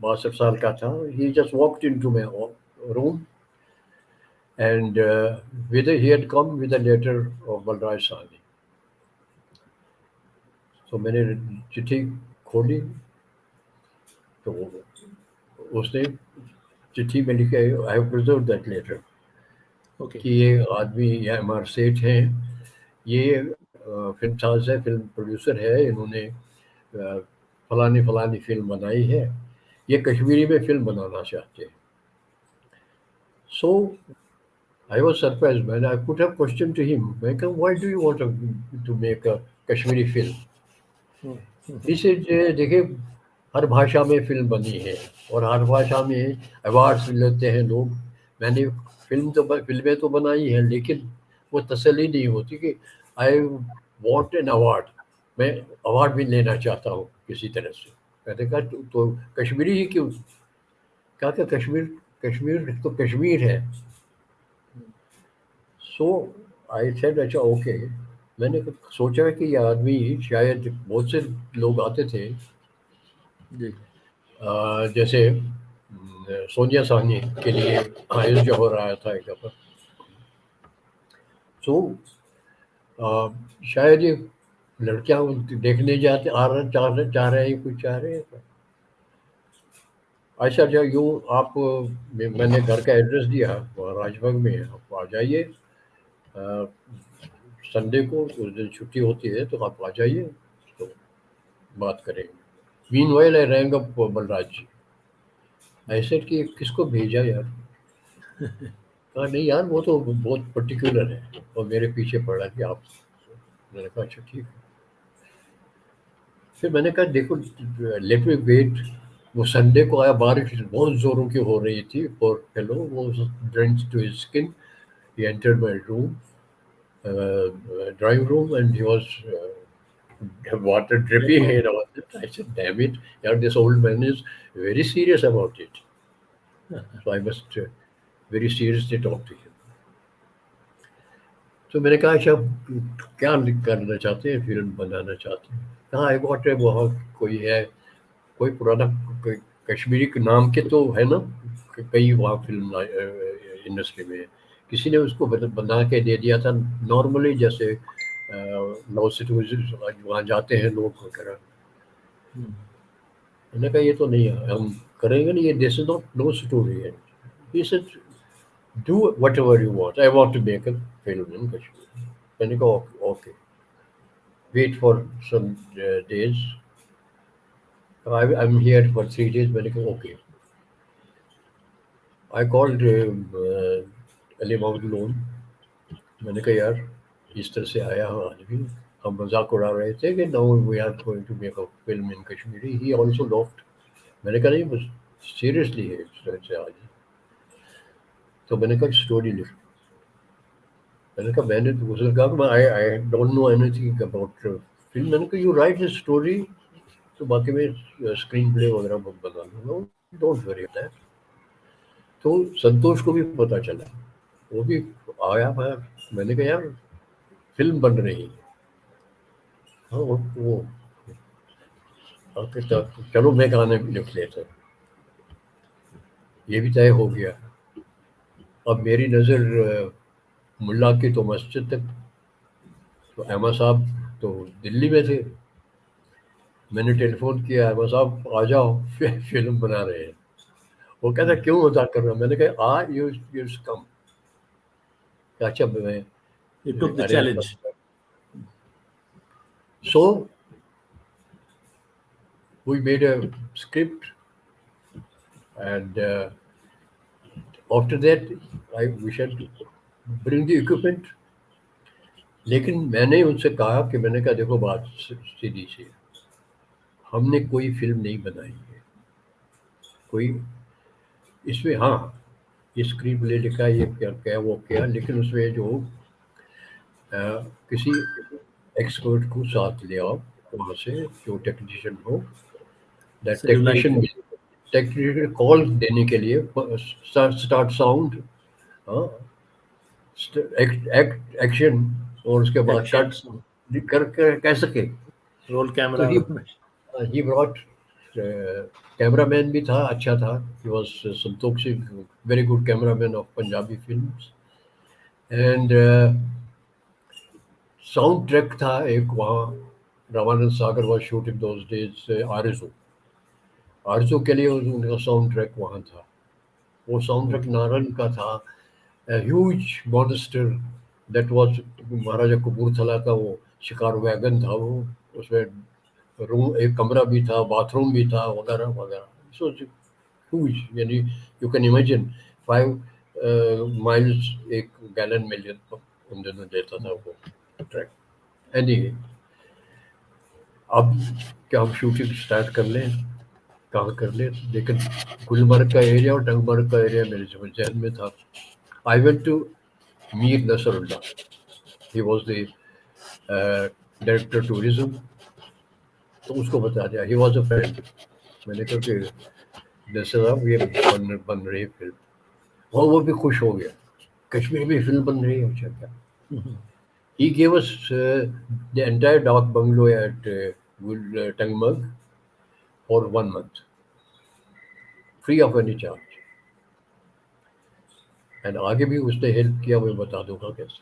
62 साल का था. He just walked into my room, and he had come with a letter of Balraj Sahni. तो मैंने चिट्ठी खोली, तो उसने चिट्ठी में लिखा, I have preserve that letter, Okay. कि ये आदमी ये हमारे सेठ हैं, ये फिल्म साज है, फिल्म प्रोड्यूसर है, इन्होंने फलानी फलानी फिल्म बनाई है, ये कश्मीरी में फिल्म बनाना चाहते हैं. So I was surprise, man. I put a question to him, मैं कहा why do you want to make a Kashmiri film. Hmm. इसे देखिए, हर भाषा में फिल्म बनी है और हर भाषा में अवार्ड्स लेते हैं लोग. मैंने फिल्में तो बनाई हैं, लेकिन वो तसल्ली नहीं होती कि आई वांट एन अवार्ड. मैं अवार्ड भी लेना चाहता हूँ किसी तरह से. मैंने कहा तो कश्मीरी ही क्यों. कहा कि कश्मीर कश्मीर तो कश्मीर है. सो आई सेड अच्छा ओके. मैंने सोचा कि ये आदमी, शायद बहुत से लोग आते थे, जी. जैसे सोनिया साहनी के लिए आयोजन जो हो रहा था एक दफ़ा, तो शायद ये लड़कियां देखने जाते आ रहे चाह रहे हैं, कुछ चाह रहे हैं. अच्छा जो यूँ आप मैंने घर का एड्रेस दिया, वहाँ राजबाग में है, आप आ जाइए. अ, संडे को उस दिन छुट्टी होती है, तो आप आ जाइए, तो बात करेंगे. Meanwhile I rang up Balraj ji. ऐसे कि किसको भेजा यार. कहा नहीं यार, वो तो बहुत पर्टिकुलर है और मेरे पीछे पड़ा कि आप. मैंने कहा अच्छा ठीक है. फिर मैंने कहा देखो, लेट मी वेट. वो संडे को आया, बारिश बहुत जोरों की हो रही थी, और फेलो वो drench to his skin. He entered my room, drawing room, and he was water dripping Rainbow. and all that. I said, damn it, yeah, this old man is very serious about it. So I must very seriously talk to him. तो मैंने कहा अच्छा, क्या करना चाहते हैं, film बनाना चाहते हैं. कहाँ आई गॉट है, वहाँ कोई है, कोई पुराना कोई कश्मीरी के नाम के तो है ना, कई वहाँ फिल्म इंडस्ट्री में. किसी ने उसको बना के दे दिया था, नॉर्मली जैसे लव स्टोरीज वहाँ जाते हैं लोग वगैरह. Hmm. मैंने कहा ये तो नहीं है, हम करेंगे नहीं, ये this is not love story है. He said, do whatever you want. I want to make a film in Kashmir. मैंने कहा okay. Wait for some days. I'm here for 3 days. मैंने कहा okay. I called Ali Mohammad Lone. मैंने कहा यार, इस तरह से आया हूँ आज भी. हम मजाक उड़ा रहे थे कि now we are going to make a film in Kashmiri. He also laughed. मैंने कहा नहीं, बस सीरियसली है इस तरह से आज. तो मैंने कहा स्टोरी लिख. मैंने कहा मैंने तो उसने कहा कि I I don't know anything about film. मैंने कहा यू राइट ए स्टोरी, तो बाकी मैं स्क्रीन प्ले वगैरह बना लूँगा, डोंट वरी दैट. तो संतोष को भी पता चला, वो भी आया बाहर. मैंने कहा यार, फिल्म बन रही है. हाँ वो आके चलो मैं गाने लिख लेता हूँ. ये भी तय हो गया. अब मेरी नज़र मुल्ला की तो मस्जिद तक. तो अहमद साहब तो दिल्ली में थे. मैंने टेलीफोन किया, अहमद साहब आ जाओ, फिल्म बना रहे हैं. वो कहता क्यों मजाक कर रहा हूँ. मैंने कहा आ यू यू कम. अच्छा मैं You took the arrange challenge. करूँगा. So we made a script, and after that I we should bring the equipment. लेकिन मैंने उनसे कहा कि मैंने कहा देखो बात सीधी सी है, हमने कोई फिल्म नहीं बनाई है कोई. इसमें हाँ, ये स्क्रीन प्ले लिखा, ये क्या क्या वो क्या, लेकिन उसमें जो अ, किसी एक्सपर्ट को साथ ले आओ वहाँ से, जो टेक्नीशियन हो. That So you like technician call देने के लिए, स्टार्ट साउंड, हाँ, एक्ट एक्ट एक्शन, और उसके बाद action कट song. कर कह सके. रोल तो कैमरा। ही ब्रॉट कैमरामैन भी था, अच्छा था। He was Santosh Singh, very good cameraman of Punjabi films. And sound track था एक वहाँ, Ramanand Sagar was shooting those days आरजू, आरजू के लिए उनका साउंड ट्रैक वहाँ था। वो साउंड ट्रैक नारन का था, ह्यूज मॉन्स्टर दैट वाज, महाराजा कपूरथला का वो शिकार वैगन था वो, उसमें रूम, एक कमरा भी था, बाथरूम भी था, वगैरह वगैरह। सो ह्यूज, यानी यू कैन इमेजिन 5 माइल्स एक गैलन में उन दिनों देता था वो ट्रैक। एनी, अब क्या हम शूटिंग स्टार्ट कर लें, कहाँ कर लें? लेकिन गुलमर्ग का एरिया और टंगमर्ग का एरिया मेरे जहन में था। I went to Mir Nasrullah, he was the director tourism. तो उसको बता दिया, ही वॉज अ फ्रेंड। मैंने कहा कि नसर साहब ये बन रही फिल्म, और वो भी खुश हो गया, कश्मीर में फिल्म बन रही है, अच्छा क्या। He gave us the entire dark bungalow at Tangmug for 1 month, free of any charge. And आगे भी उसने हेल्प किया, मैं बता दूंगा कैसे।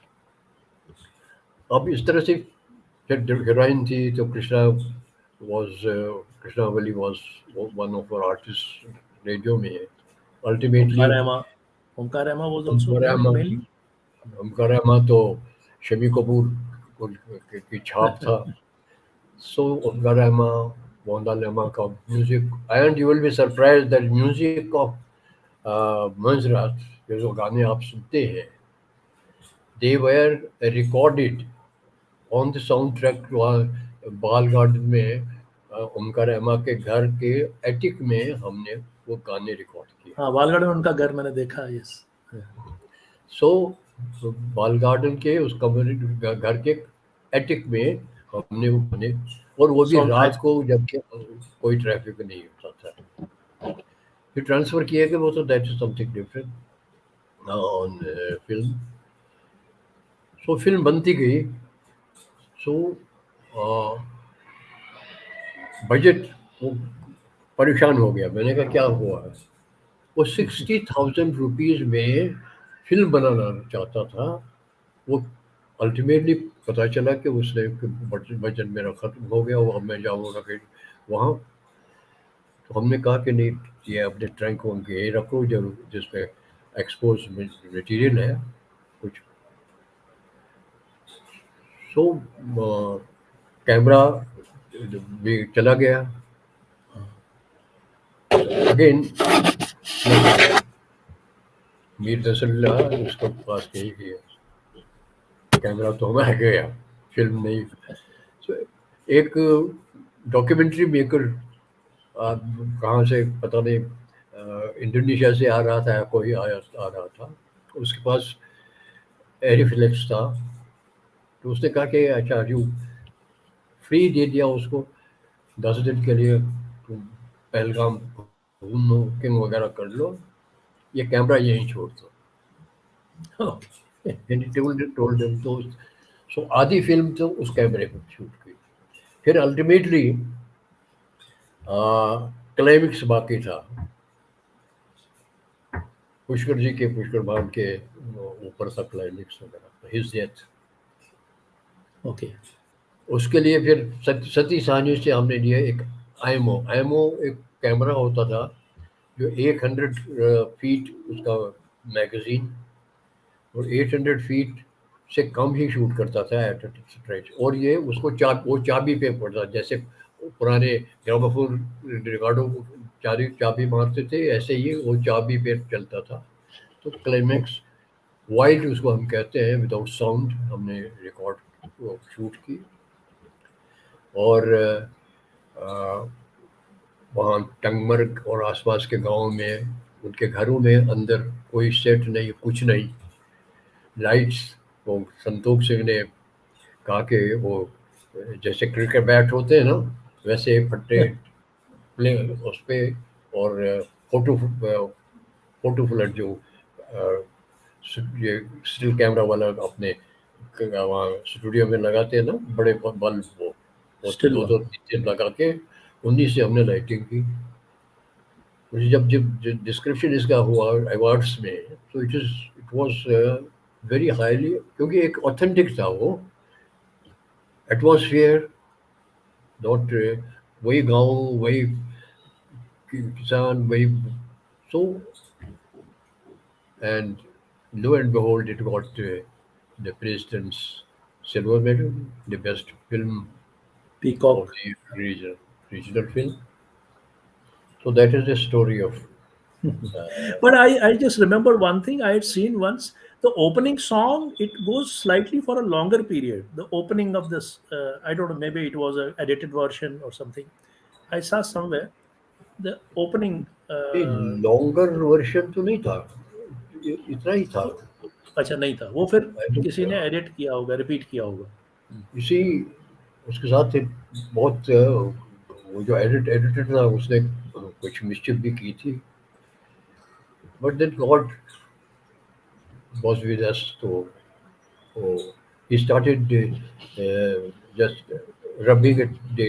अब इस तरह से जब हीरोइन थी तो was Krishna Wali was one of our artists radio में। Ultimately Omkar Emma. Omkar Emma was also Omkar there Aima mainly. Omkar Aima तो शमी कपूर की छाप था। So हमकर अहमा, मोहनलाल अहमा का music, and you will be surprise that music of मंजरात, ये जो गाने आप सुनते हैं, they were recorded on the sound track बाल गार्डन में, ओमकार अहमा के घर के एटिक में हमने वो गाने रिकॉर्ड किए। हाँ, वालगढ़ में उनका घर मैंने देखा। यस। सो बाल गार्डन के उस कमरे घर के एटिक में हमने वो गाने, और वो भी साउंड रात ट्रैक्स। को जबकि कोई ट्रैफिक नहीं होता था, फिर ट्रांसफर किया कि वो, तो that is something different on film. So film बनती गई। सो बजट, वो परेशान हो गया। मैंने कहा क्या हुआ है? वो 60,000 रुपीज में फिल्म बनाना चाहता था वो। अल्टीमेटली पता चला कि उसने बजट मेरा खत्म हो गया, वो अब मैं जाऊँगा कहीं वहाँ। तो हमने कहा कि नहीं, ये अपने ट्रंक वंक यहीं रखो जो जिसमें एक्सपोज मटेरियल है कुछ। सो कैमरा भी चला गया। अगेन मीर नसरुल्लाह उसके पास यही किया, कैमरा तो हमारा गया, फिल्म नहीं। So, एक डॉक्यूमेंट्री मेकर कहाँ से पता नहीं, इंडोनेशिया से आ रहा था या कोई आया आ रहा था, उसके पास एरिफ्लेक्स था। तो उसने कहा कि अच्छा यू, फ्री दे दिया उसको 10 दिन के लिए, तुम पहलगाम घूम लो, किंग वगैरह कर लो, ये कैमरा यहीं छोड़ दो। ओके। Told him. तो सो आधी फिल्म तो उस कैमरे पर शूट की। फिर अल्टीमेटली क्लाइमिक्स बाकी था, पुष्कर जी के, पुष्कर भान के ऊपर था क्लाइमिक्स वगैरह, हिज डेथ। ओके। उसके लिए फिर सती साहनी से हमने लिया एक आईएमओ। आईएमओ एक कैमरा होता था जो 800 फीट उसका मैगजीन, और 800 फीट से कम ही शूट करता था एट स्ट्रेच। और ये उसको वो चाबी पे पड़ता, जैसे पुराने ग्रामोफोन रिकॉर्डों को चाबी मारते थे, ऐसे ही वो चाबी पे चलता था। तो क्लाइमैक्स वाइल्ड उसको हम कहते हैं, विदाउट साउंड हमने रिकॉर्ड शूट की। और वहाँ टंगमर्ग और आसपास के गांव में, उनके घरों में अंदर कोई सेट नहीं, कुछ नहीं, लाइट्स। वो संतोष सिंह ने कहा कि वो जैसे क्रिकेट बैट होते हैं ना, वैसे फट्टे प्ले उस पे, और फोटो फोटो फ्लड जो ये स्टिल कैमरा वाला अपने वहाँ स्टूडियो में लगाते हैं ना, बड़े बल्ब वो, उसमें Still दो one. दो तीन तीन लगा के उन्हीं से हमने लाइटिंग की। मुझे जब जब डिस्क्रिप्शन इसका हुआ अवार्ड्स में, तो इट वाज वेरी हाईली, क्योंकि एक ऑथेंटिक था वो एटमॉस्फेयर, नॉट वही गांव, वही किसान, वही। So and lo and behold, it got the president's silver medal, the best film of Peacock. the regional film. So that is the story of. But I just remember one thing I had seen once. The opening song, it goes slightly for a longer period. The opening of this, I don't know, maybe it was a edited version or something. I saw somewhere the opening. नहीं, longer version तो नहीं था, इतना ही था। अच्छा नहीं था वो, फिर आई थिंक किसी ने एडिट किया होगा, रिपीट किया होगा। इसी उसके साथ एक बहुत वो जो एडिटर था उसने कुछ मिस्टेक भी की थी, but then God was with us. तो he started just rubbing it, the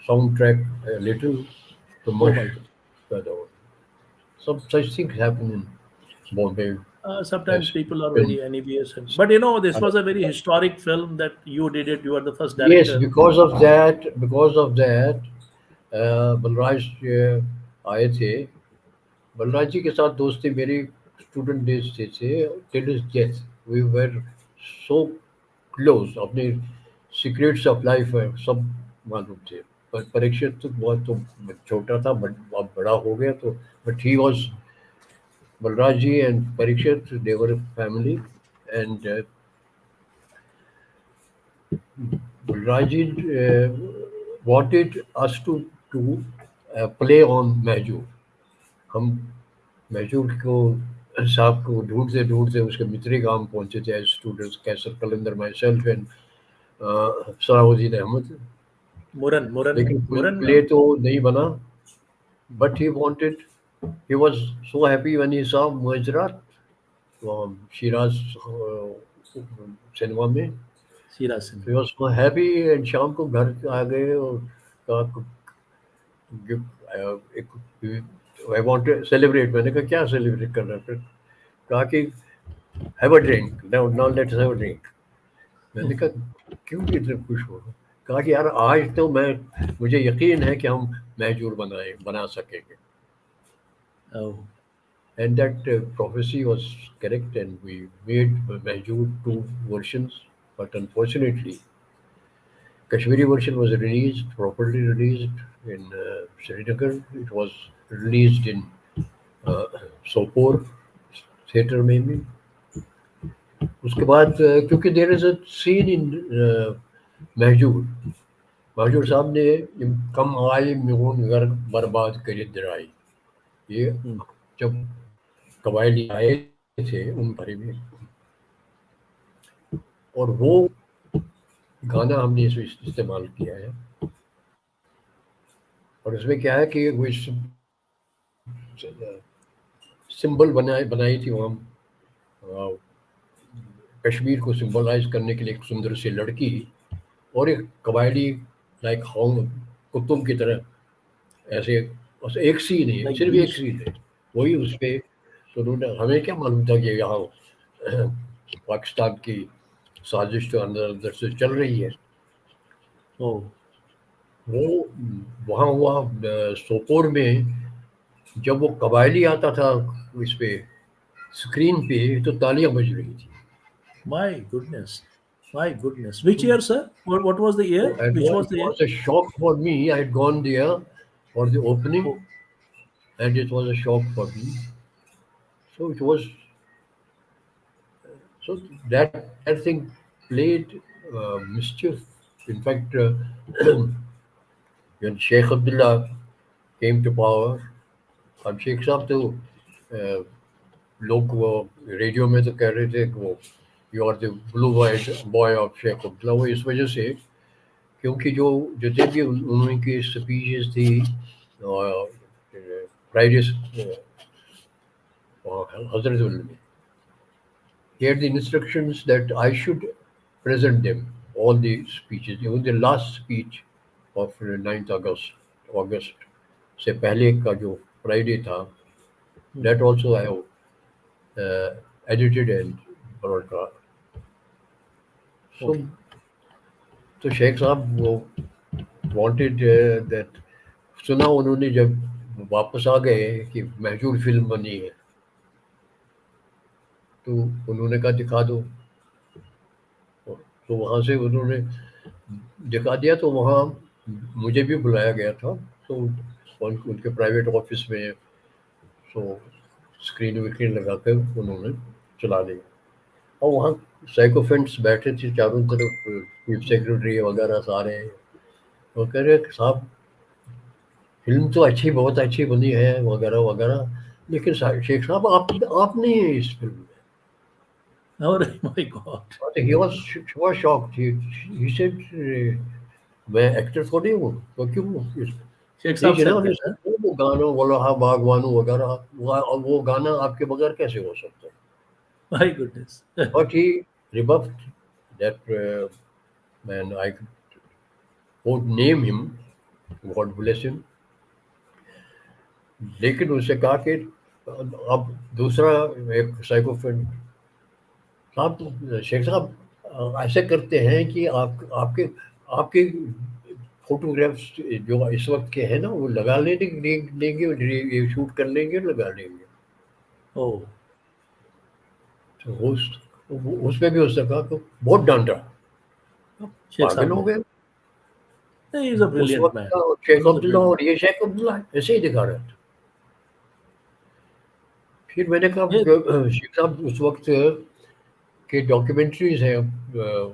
soundtrack a little to Oh mush my God. that out. Some such things happen in Bombay Sometimes as people are film. very envious, but this was a very historic film that you did it. You are the first Yes, director. because of that, Balraj आए थे। बलराज जी के साथ दोस्ती मेरी student days से थे, till his death we were so close. अपने secrets of life है सब मालूम थे। पर परीक्षित तो बहुत तो छोटा था, बट अब बड़ा हो गया तो। But he was Balraj ji and Parikshit, they were family. And Balraj ji wanted us to play on Mahjoor. हम महजूर को साहब को ढूंढते ढूंढते उसके मित्री गांव पहुंचे थे as students, Kaiser Qalandar, myself and Salahuddin Ahmad. Muran, Muran, लेकिन Muran. प्ले तो नहीं बना, but he wanted, he was so happy when he saw मुजरात शिराज सिनेमा में। Sira he cinema. Was so happy and शाम को घर आ गए और कहा आई वांट टू सेलिब्रेट। मैंने कहा क्या सेलिब्रेट करना है? फिर कहा कि have a drink, now now let's have a drink. मैंने कहा क्यों इतने खुश हो? कहा कि यार आज तो मैं, मुझे यकीन है कि हम महजूर बना सकेंगे। Oh, and that prophecy was correct, and we made Mahjoor two versions, but unfortunately Kashmiri version was released, properly released in Srinagar. It was released in uh, Sopore theater में भी। उसके बाद क्योंकि there is a scene in Mahjoor, Mahjoor okay. साहब ने कम आई मिगुन घर बर्बाद करे दराई, ये Hmm. जब कबायली आए थे उन भरे में, और वो गाना हमने इसमें इस्तेमाल किया है। और इसमें क्या है कि वो सिंबल बनाई थी वहाँ कश्मीर को सिंबलाइज करने के लिए, एक सुंदर सी लड़की और एक कबायली, लाइक हाउंड, कुत्तों की तरह ऐसे। बस एक सीन है, Like सिर्फ एक beast. सीन है वही उस पे। तो उन्होंने, हमें क्या मालूम था कि यहाँ पाकिस्तान की साजिश तो अंदर अंदर से चल रही है। Oh, वो वहाँ हुआ सोपोर में, जब वो कबायली आता था इस पे स्क्रीन पे, तो तालियां बज रही थी। my goodness. My goodness. Which year, sir? What was the year? And Which was it the year? was a shock for me. I had gone there for the opening, Oh, and it was a shock for me. So it was, so that thing played mischief. In fact, when Sheikh Abdullah came to power, अब शेख साहब तो अ, लोग वो radio में तो कह रहे थे कि वो you are the blue white boy of Sheikh Abdullah. वो इस वजह से क्योंकि जो जितने भी उनकी स्पीचेस थी Friday Hazrat, he had the instructions that I should present them all the speeches, even the last speech of 9th August से पहले का जो फ्राइडे था, Hmm. that also I have edited and broadcast. So Okay. तो शेख साहब वो wanted that, सुना उन्होंने जब वापस आ गए कि महजूर फिल्म बनी है, तो उन्होंने कहा दिखा दो। तो वहाँ से उन्होंने दिखा दिया, तो वहाँ मुझे भी बुलाया गया था। तो उनके प्राइवेट ऑफिस में, तो स्क्रीन विक्रीन लगा कर उन्होंने चला दिया। और वहाँ साइकोफेंट्स बैठे थे चारों तरफ, चीफ सेक्रेटरी वगैरह सारे। वो कह रहे साहब फिल्म तो अच्छी, बहुत अच्छी बनी है वगैरह वगैरह, लेकिन शेख साहब आप नहीं है इस फिल्म में। Oh my God. तो he was shocked, he said मैं एक्टर थोड़ी हूँ, तो क्यों शेख साहब ठीक है ना, सर उन्हें कहता है, सब वो गाना बोला हाँ बागवानों वगैरह, वो गाना आपके बगैर कैसे हो सकता है। my goodness. But he rebuffed that man, I won't name him, God bless him, लेकिन उससे कहा कि अब दूसरा एक साइकोफेंट साहब, शेख साहब ऐसे करते हैं कि आपके आपके फोटोग्राफ्स जो इस वक्त के हैं ना, वो लगा लेंगे, ये शूट कर लेंगे, लगा लेंगे। Oh, तो उसमें भी उसने कहा तो बहुत डांटा, शेख पागल साहब हो ने, गए। he is a उस brilliant वक्त man. का He Sheikh was a Abdullah brilliant. और ये शेख अब्दुल्ला ऐसे ही दिखा रहा था। फिर मैंने कहा Yeah, शेख साहब उस वक्त के डॉक्यूमेंट्रीज हैं,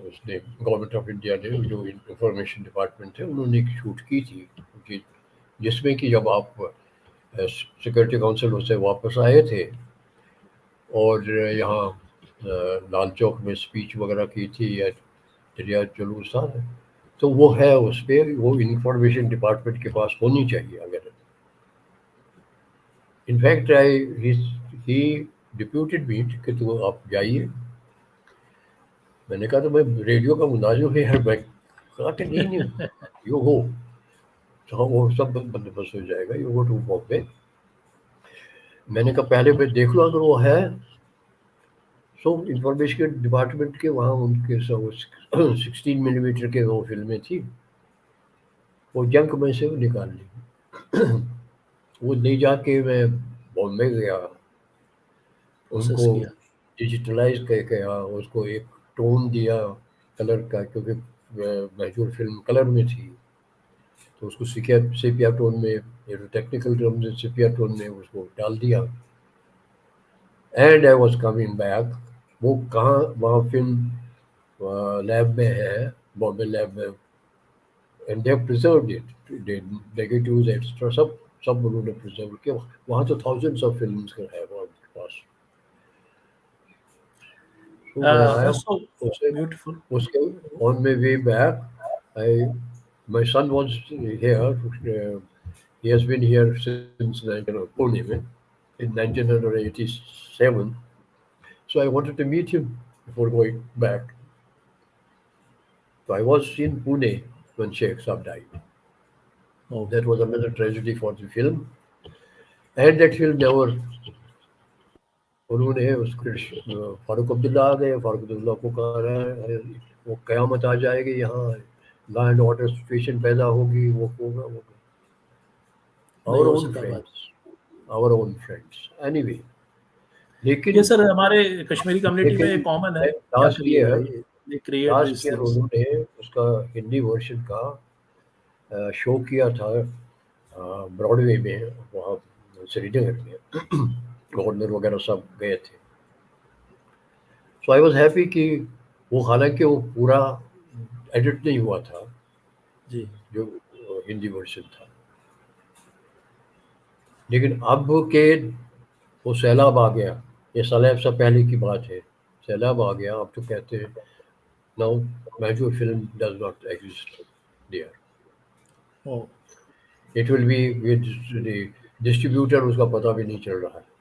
उसने गवर्नमेंट ऑफ इंडिया ने जो इंफॉर्मेशन डिपार्टमेंट है उन्होंने एक शूट की थी कि जिसमें कि जब आप सिक्योरिटी काउंसिल से वापस आए थे और यहाँ लाल चौक में स्पीच वगैरह की थी या दरिया जुलूस था, तो वो है उस पर, वो इंफॉर्मेशन डिपार्टमेंट के पास होनी चाहिए अगर। इनफैक्ट आई ही डिप्यूटेड मी कि तो आप जाइए। मैंने कहा तो मैं रेडियो का मुलाजिम हूँ यार, मैं कहा कि नहीं नहीं यू हो, तो हाँ, वो सब बंदोबस्त हो जाएगा, यू गो टू बॉम्बे। मैंने कहा पहले मैं देख लो अगर वो है। सो इंफॉर्मेशन डिपार्टमेंट के वहाँ उनके सब 16 मिलीमीटर के वो फिल्में थी, वो जंक में से वो निकाल ली। वो ले जाके मैं बॉम्बे गया, प्रोसेस उनको किया। डिजिटलाइज करके उसको एक टोन दिया कलर का, क्योंकि मैजूर फिल्म कलर में थी, तो उसको सेपिया टोन में, ये टेक्निकल टर्म से सेपिया टोन में उसको डाल दिया। And I was coming back, वो कहाँ वहाँ फिल्म लैब में है, बॉम्बे लैब में, and they preserved it, negatives extra सब उन्होंने प्रिजर्व किया। वहाँ तो थाउजेंड्स ऑफ फिल्म्स का है वहाँ के पास। तो मैं आया That's so उसे, beautiful. उसके on my way back I, my son was here, he has been here since 19 Pune में in 1987. So I wanted to meet him before going back. So I was in Pune when Sheikh Saab died. Oh, That was another tragedy for the film. And that film never, उन्होंने उसके फारूक अब्दुल्ला आ गए, फारूक अब्दुल्ला को कहा है वो क़यामत आ जाएगी यहाँ, लॉ एंड ऑर्डर सिचुएशन पैदा होगी, वो होगा वो, नहीं our हो own सका बात। friends, our own friends. Anyway, ये लेकिन सर हमारे कश्मीरी कम्युनिटी में लेकिन कॉमन है, क्या लास्ट करिएगा, ईयर ये they create last this year things. उन्होंने उसका हिंदी वर्जन का शो किया था ब्रॉडवे में, वहाँ श्रीनगर में। गवर्नर वगैरह सब गए थे। सो आई वाज हैप्पी कि वो, हालांकि वो पूरा एडिट नहीं हुआ था जी, जो हिंदी वर्जन था, लेकिन अब के वो सैलाब आ गया, ये सैलाब से पहले की बात है, सैलाब आ गया, अब तो कहते हैं नाउ मैजूर film does not exist there, oh, it will be with the distributor, उसका पता भी नहीं चल रहा है।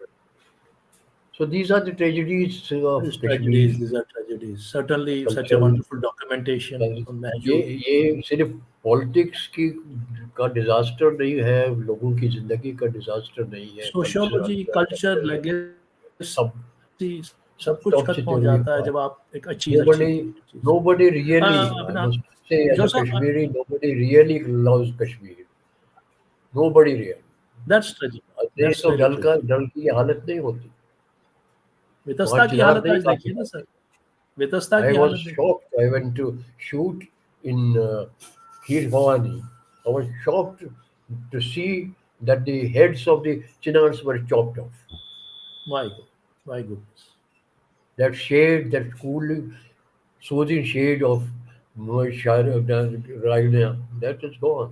So these are the tragedies of These Kashmir tragedies, these are tragedies. Certainly, such a cultural. wonderful documentation on ये Mahjoob. ये सिर्फ पॉलिटिक्स की का डिजास्टर नहीं है, लोगों की जिंदगी का डिजास्टर नहीं है, culture sociology, culture, culture legacy, सब सब कुछ खत्म हो जाता है जब सब आप टॉप एक से अच्छी तेरे चीज़ पास चीज़ nobody अपना nobody really, I जोसा must say as a Kashmiri, nobody really loves Kashmir, nobody really. That's tragic, देश दैट्स तो वेरी ट्रेजिक। डल की हालत नहीं होती, वहाँ वितस्ता की चिनार हालत नहीं आज काटे देखिए ना सर, जाते. वितस्ता I की was हालत देखिए। shocked. I went to shoot in Kir Bhavani. I was shocked to see that the heads of the chinars were chopped off. My God, my goodness. That shade, that cool, soothing shade of Raina, that is gone.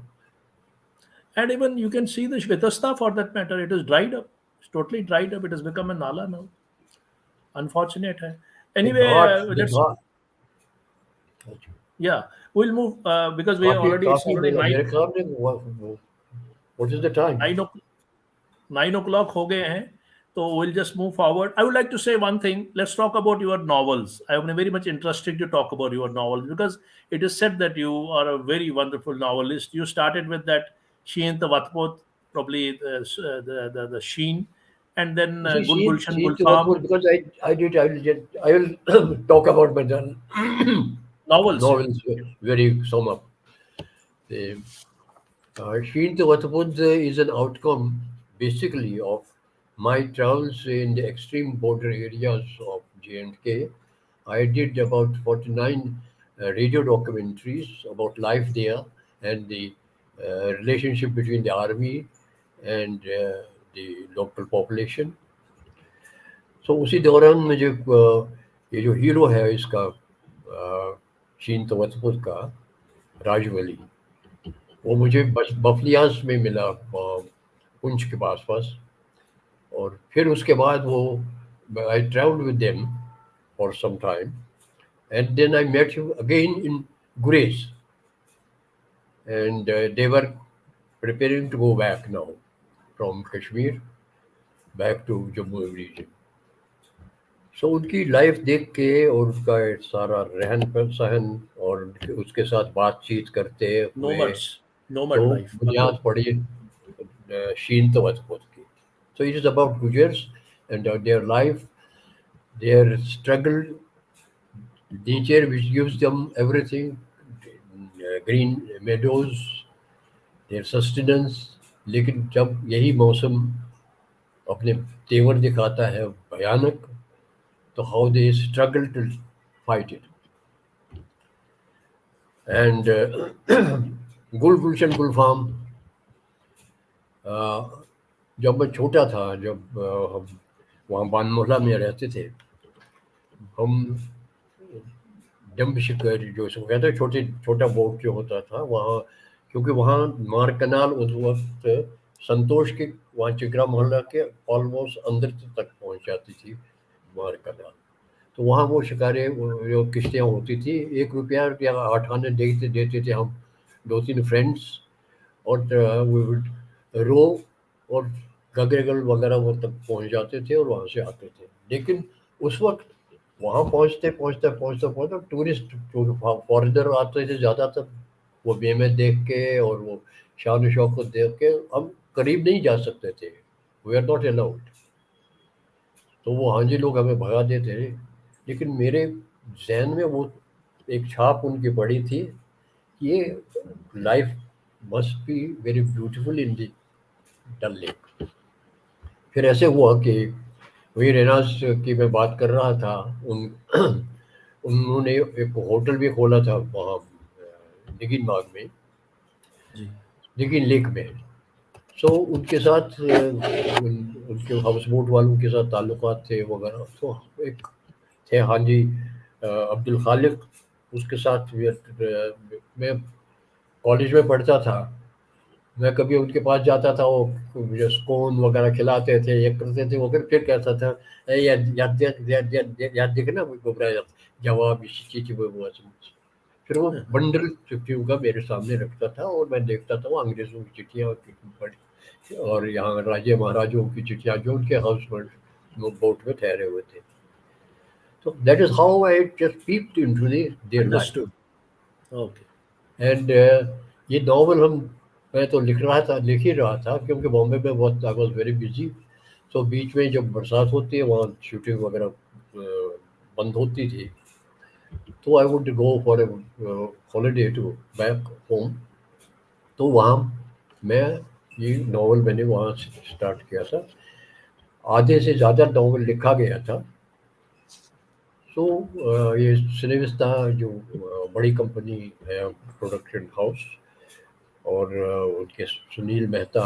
And even you can see the Shvetasta for that matter, it is dried up. It's totally dried up. It has become a nala now. Unfortunate है. Anyway, The let's, ghat, yeah, we'll move because we काफी already, it's काफी already मेरे nine ख्याल में what is the time? nine o'clock 9 o'clock हो गए हैं. So we'll just move forward. I would like to say one thing. Let's talk about your novels. I am very much interested to talk about your novels because it is said that you are a very wonderful novelist. You started with that Sheen the Watpot, probably the Sheen, and then See, Gul Gulshan see to what Gulfam because I will talk about my novels. Yeah, novels very sum up. The Sheen to Watapud is an outcome basically of my travels in the extreme border areas of J&K. I did about 49 radio documentaries about life there and the relationship between the army and the local population. सो उसी दौरान मुझे ये जो hero है इसका शीन तवत्तुर का राजवली वो मुझे बस बफलियास में मिला पुंछ के पास पास और फिर उसके बाद वो I travelled with them for some time and then I met him again in Gurez and they were preparing to go back now from Kashmir back to Jammu region. सो उनकी लाइफ देख के और उसका सारा रहन सहन और उसके साथ बातचीत करते हुए तो nomad life. बुनियाद पड़ी शीन तवत्तुत की. So it is about Gujars and their life, their struggle, nature which gives them everything, green meadows, their sustenance. लेकिन जब यही मौसम अपने तेवर दिखाता है भयानक, तो how they struggle to fight it. And गुल गुलशन गुलफाम जब मैं छोटा था जब हम वहाँ बानमोहला में रहते थे हम जंप शिकर जो इसको कहते हैं छोटे छोटा बोट जो होता था वहाँ क्योंकि वहाँ मार कनाल उस वक्त संतोष के वहाँ चिकरा मोहल्ला के ऑलमोस्ट अंदर तक पहुँच जाती थी मार कनाल. तो वहाँ वो शिकारें जो किश्तियाँ होती थी 1 रुपया या 8 आने देते देते थे हम 2-3 फ्रेंड्स और we would रो और गगरेगल वगैरह वो तक पहुँच जाते थे और वहाँ से आते थे. लेकिन उस वक्त वहाँ पहुँचते टूरिस्ट जो फॉरेनर आते थे ज़्यादातर वो बेमें देख के और वो शान शौकत देख के हम करीब नहीं जा सकते थे. We are not allowed. तो वो हांजी लोग हमें भगा देते थे. लेकिन मेरे जहन में वो एक छाप उनकी पड़ी थी कि ये life must be very beautiful in the Dal lake. फिर ऐसे हुआ कि वही रेनाज की मैं बात कर रहा था उन उन्होंने एक होटल भी खोला था वहाँ दिगिन बाग में जी, दिगिन लेक में. सो उनके साथ उनके हाउस बोट वालों के साथ ताल्लुकात थे वगैरह. तो एक थे हाजी अब्दुल खालिक उसके साथ मैं कॉलेज में पढ़ता था. मैं कभी उनके पास जाता था वो मुझे स्कोन वगैरह खिलाते थे ये करते थे. वो फिर कहता था यार याद देखना घबरा जवाब इसी चीज वो फिर वो बंडल चिट्ठियों का मेरे सामने रखता था और मैं देखता था वो अंग्रेजों की चिट्ठियाँ और यहाँ राजे महाराजों की चिट्ठियाँ जो उनके हाउस वो बोट में ठहरे हुए थे. So that is how I just peeped into their life. Understood. Okay. And ये नॉवल मैं तो लिख ही रहा था क्योंकि बॉम्बे में बहुत आई वॉज वेरी बिजी. तो बीच में जब बरसात होती है वहाँ शूटिंग वगैरह बंद होती थी. तो I would go for a holiday to back home. तो वहाँ मैं ये नॉवल मैंने वहाँ से स्टार्ट किया था. आधे से ज़्यादा नॉवल लिखा गया था. सो ये सिनेविस्ता जो बड़ी कंपनी है, प्रोडक्शन हाउस, और उनके सुनील मेहता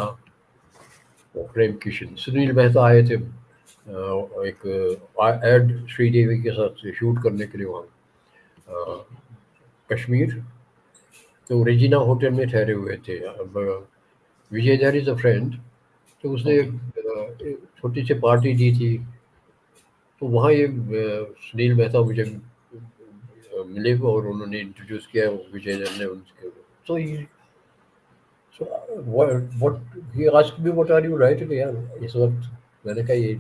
और प्रेम किशन. सुनील मेहता आए थे एक एड श्रीदेवी के साथ शूट करने के लिए वहाँ कश्मीर. तो रेजिना होटल में ठहरे हुए थे. अब विजय देयर इज़ अ फ्रेंड. तो उसने Okay. एक छोटी सी पार्टी दी थी. तो वहाँ ये सुनील मेहता मुझे मिले और उन्होंने इंट्रोड्यूस किया विजय देयर ने उनके. तो So what he asked me, what are you writing यार इस वक्त. मैंने कहा ये.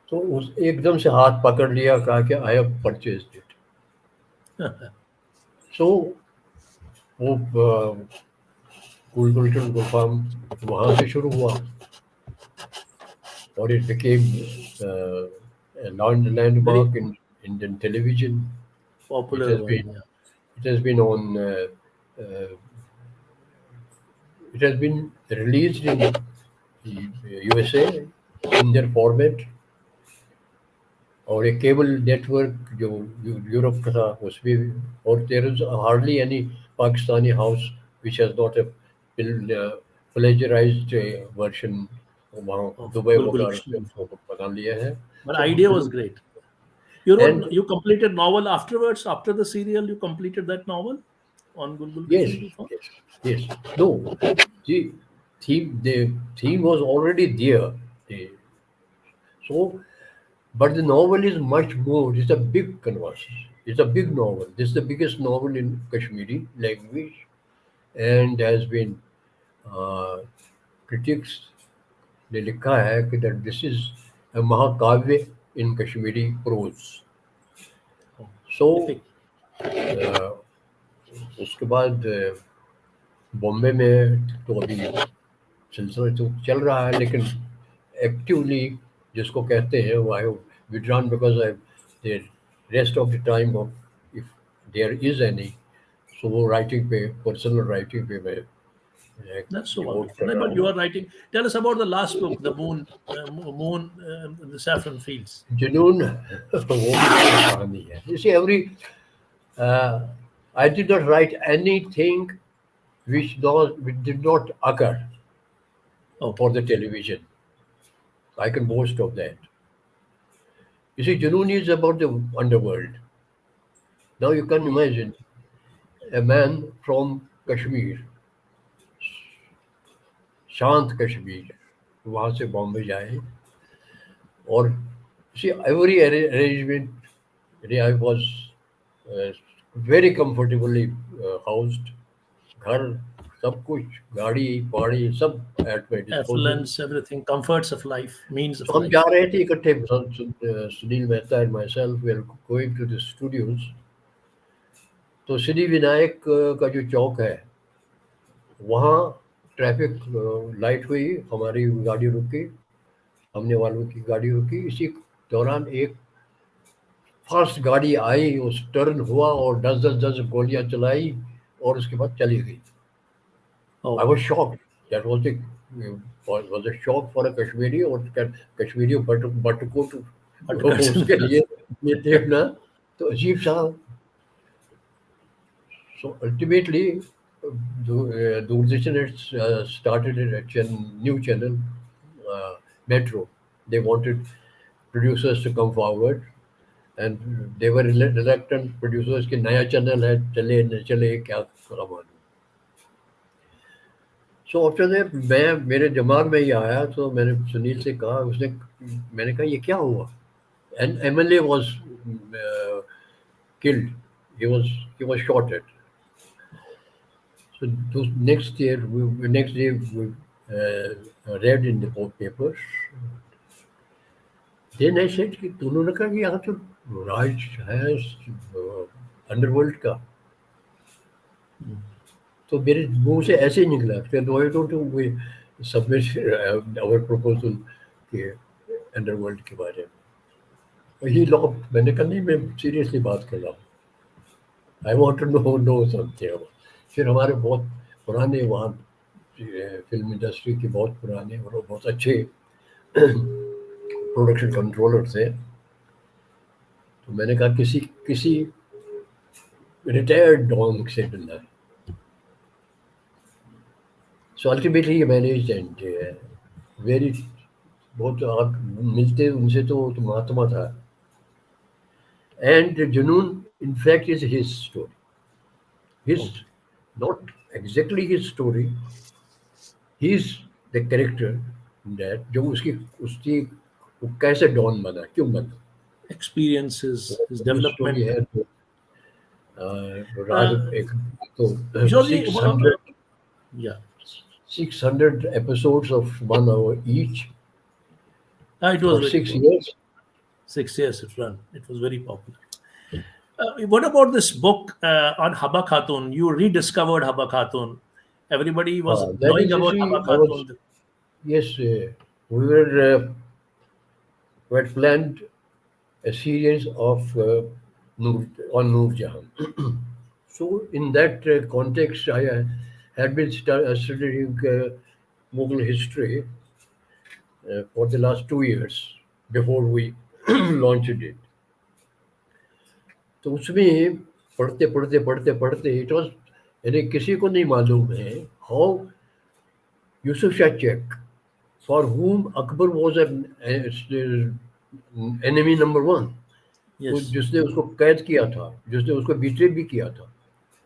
तो उस एकदम से हाथ पकड़ लिया, कहा कि आई हैव परचेज्ड इट. सो वो कुल फार्म वहाँ से शुरू हुआ और it became Very landmark in Indian television. It popular has one. been Yeah. it has been on uh, it has been released in USA in their format. और एक cable network जो यूरोप का था उसमें भी. और there is hardly any Pakistani house which has not a plagiarised version. वहाँ Of Dubai Gulgul वगैरह से Kishore. उसको बना लिया है. But so idea was great. You wrote, and you completed novel afterwards, after the serial, you completed that novel on Gulgul yes, Kishore you found? yes, yes. No, the theme was already there. The, so but the novel is much more. It's a big canvas. It's a big novel. This is the biggest novel in Kashmiri language and has been uh, critics ने लिखा है कि that this is a महाकाव्य in Kashmiri prose. Oh, So epic. uh, उसके बाद बॉम्बे में तो अभी सिलसिला तो चल रहा है लेकिन एक्टिवली जिसको कहते हैं वो I withdrawn because I the rest of the time of if there is any. सो वो राइटिंग पे पर्सनल राइटिंग पे मैं That's so डिवोट wonderful. कर No, रहा but you हूँ. are writing. Tell us about the last book, The Moon, the Saffron Fields. जुनून वो भी एक कहानी है. You see, I did not write anything which did not occur Okay. for the television. I can boast of that. You see, Junoon is about the underworld. Now you can Hmm. imagine a man from Kashmir, शांत कश्मीर, वहाँ से बॉम्बे जाए और see every arrangement. I was very comfortably housed. घर सब कुछ गाड़ी पाड़ी सब at my disposal. Affluence, everything, comforts of life, means तो of हम जा life. रहे थे इकट्ठे. Sunil Mehta and myself we are going to the studios. तो सिद्धि विनायक का जो चौक है वहाँ ट्रैफिक लाइट हुई, हमारी गाड़ी रुकी, सामने वालों की गाड़ी रुकी. इसी दौरान एक फास्ट गाड़ी आई, उस टर्न हुआ और 10 गोलियां चलाई और उसके बाद चली गई. आई Oh, was shocked. That was a shock for a Kashmiri. और कश्मीरी बट को but उसके लिए ये देखना तो अजीब सा. So ultimately, Doordarshan had started new channel, Metro. They wanted producers to come forward, and they were reluctant producers कि नया channel है, चले न चले क्या करा मालूम. So after that, मेरे दिमाग में ये आया तो मैंने सुनील से कहा. मैंने कहा ये क्या हुआ. And MLA was uh, killed. He was shot at. So those next day we read in the papers then I said कि उन्होंने कहा कि यहाँ तो राज है अंडरवर्ल्ड का। तो मेरे मुंह से ऐसे ही निकला, फिर why don't we submit our proposal के अंडरवर्ल्ड के बारे में। ही लॉ, मैंने कहा नहीं, मैं सीरियसली बात कर रहा हूँ, I want to know something. फिर हमारे बहुत पुराने वहाँ फिल्म इंडस्ट्री के बहुत पुराने और बहुत अच्छे प्रोडक्शन कंट्रोलर थे। तो मैंने कहा किसी किसी रिटायर्ड डॉन से मिलना है। सो अल्टीमेटली ये मैनेज एंड वेरी, बहुत आप मिलते उनसे तो महात्मा था। एंड जुनून in fact is his story, his, Okay. Not exactly his story, he is the character that जो उसकी उसकी वो कैसे डॉन बना, क्यों बना। Experiences, वो his भी स्टोरी development. है तो राज Uh, एक तो Kishore ji, 600 yeah, 600 episodes of 1 hour each it was for very six popular. years. 6 years it ran. It was very popular. What about this book on Haba Khatun? You rediscovered Haba Khatun. Everybody was That knowing is about actually, Haba I was, Khatun. yes, we had planned a series of Noor, on Noor Jahan. So, in that context, I had been studying Mughal history for the last 2 years before we launched it. तो उसमें पढ़ते पढ़ते पढ़ते पढ़ते it was, यानी किसी को नहीं मालूम है how Yusuf Shah Chak, for whom Akbar was enemy number one, Yes, जिसने उसको कैद किया था, जिसने उसको बिट्रे भी किया था,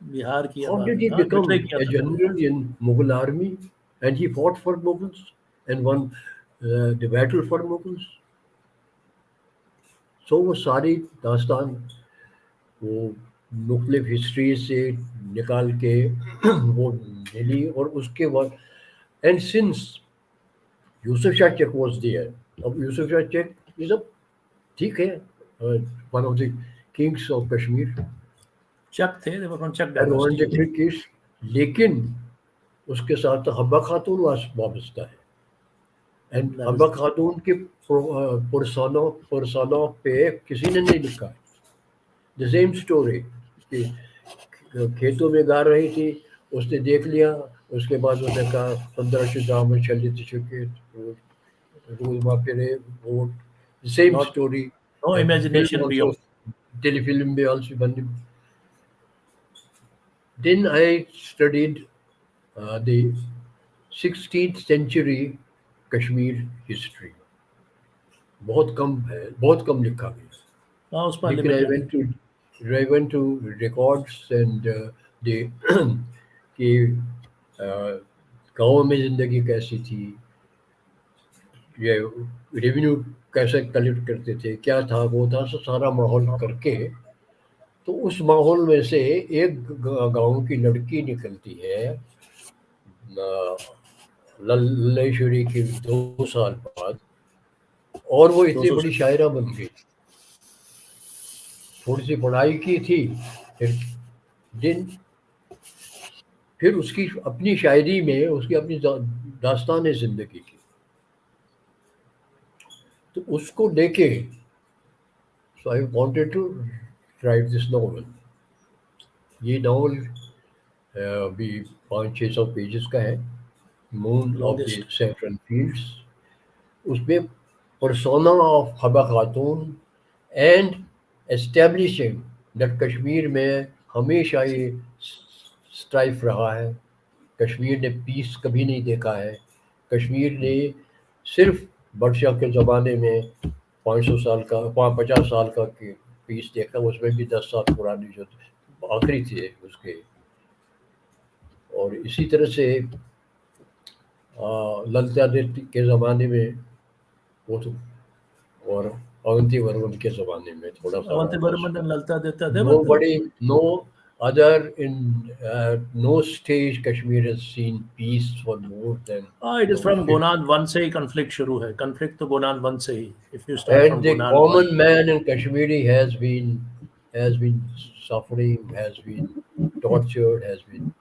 बिहार की हाउ आबाद डिड ही हाँ बिकम बिट्रे किया ए था पहले general in Mughal army and he fought for Mughals and won the battle for Mughals. So वो सारी दास्तान वो मुख्तलिफ हिस्ट्री से निकाल के वो मिली। और उसके बाद and since Yusuf Shah Chak was there, अब यूसुफ शाह चक इज अ, ठीक है, one of the kings of Kashmir Chak थे they were from Chak and one dynasty of the kings, लेकिन उसके साथ हब्बा खातून वाबस्ता है। एंड that is हब्बा खातून के पुरसानों पे किसी ने नहीं लिखा है द सेम स्टोरी कि खेतों में गा रही थी, उसने देख लिया, उसके बाद उसने कहा 1500 में चलित चुके रोज फिरे वोट, same not story. no film imagination also, beyond telefilm भी ऑल्सो बनी। Then I studied the 16th century Kashmir history. बहुत कम है, बहुत कम लिखा गया। हाँ उसमें लेकिन लिमिटेड है I went to records and the कि गाँव में ज़िंदगी कैसी थी, ये रेवेन्यू कैसे कलेक्ट करते थे, क्या था वो था, सारा माहौल करके। तो उस माहौल में से एक गाँव की लड़की निकलती है लल्लेश्वरी के 2 साल बाद, और वो दो इतनी सौ बड़ी शायरा बन गई। थोड़ी सी पढ़ाई की थी, फिर दिन फिर उसकी अपनी शायरी में उसकी अपनी दास्तान है ज़िंदगी की, तो उसको लेके so I wanted to write this novel. ये नॉवल अभी 500-600 पेजेस का है, moon of the longest saffron fields. उसमें persona of Habba Khatoon and establishing that Kashmir में हमेशा ये स्ट्राइफ रहा है। कश्मीर ने पीस कभी नहीं देखा है। कश्मीर ने सिर्फ बादशाह के ज़माने में 500 साल का 50 साल का पीस देखा, उसमें भी 10 साल पुरानी जो आखिरी थे उसके। और इसी तरह से ललितादित्य के ज़माने में वो तो, और अवंती वर्मन के ज़माने में थोड़ा सा अवंती रहा था बर्मन उसमें। and Lalta Detta they were no the बड़ी no other in no stage Kashmir has seen peace for more than It is from 50. गोनान one से ही conflict शुरू है. Conflict तो गोनान वन से ही. If you start And from the Gonanda one. common man in Kashmiri has been suffering, has been tortured, has been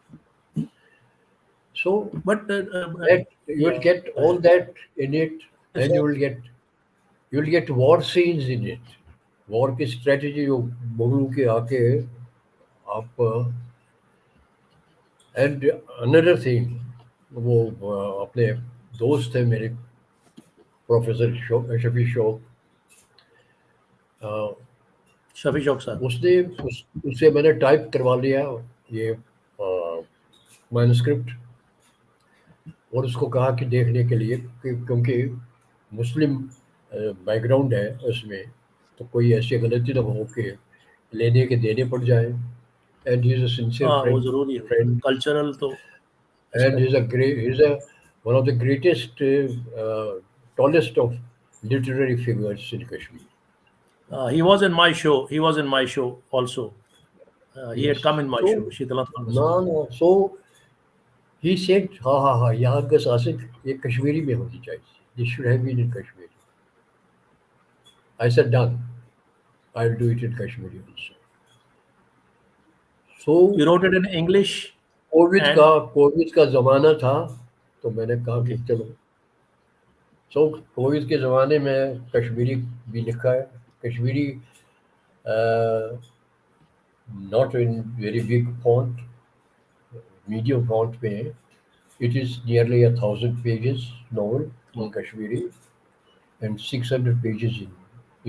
so But that you will yeah, get all that in it, and you will get war scenes in it. War की strategy जो मुगलों के आके आप and another thing वो अपने दोस्त थे मेरे प्रोफेसर शफी शौक शफी शौक साहब. उससे मैंने टाइप करवा लिया ये मैन्युस्क्रिप्ट और उसको कहा कि देखने के लिए क्योंकि मुस्लिम बैकग्राउंड है उसमें तो कोई ऐसी गलती ना हो कि लेने के देने पड़ जाए and he is a sincere हाँ, वो फ्रेंड जरूरी है. फ्रेंड कल्चरल तो and respect. he's a one of the greatest tallest of literary figures in Kashmir. He was in my show. He was in my show also. He Yes. had come in my So show, Shitalat Conversation. no, so he said, "Ha, यहाँ का शासक ये कश्मीरी में होनी चाहिए. This should have been in Kashmiri." I said, "Done. I'll do it in Kashmiri also." So You wrote it in English Covid का and Covid का ज़माना था तो मैंने कहा कि okay. चलो सो कोविड के ज़माने में कश्मीरी भी लिखा है Kashmiri not in very big font medium font में it is nearly 1,000 pages novel in Oh, Kashmiri and 600 pages in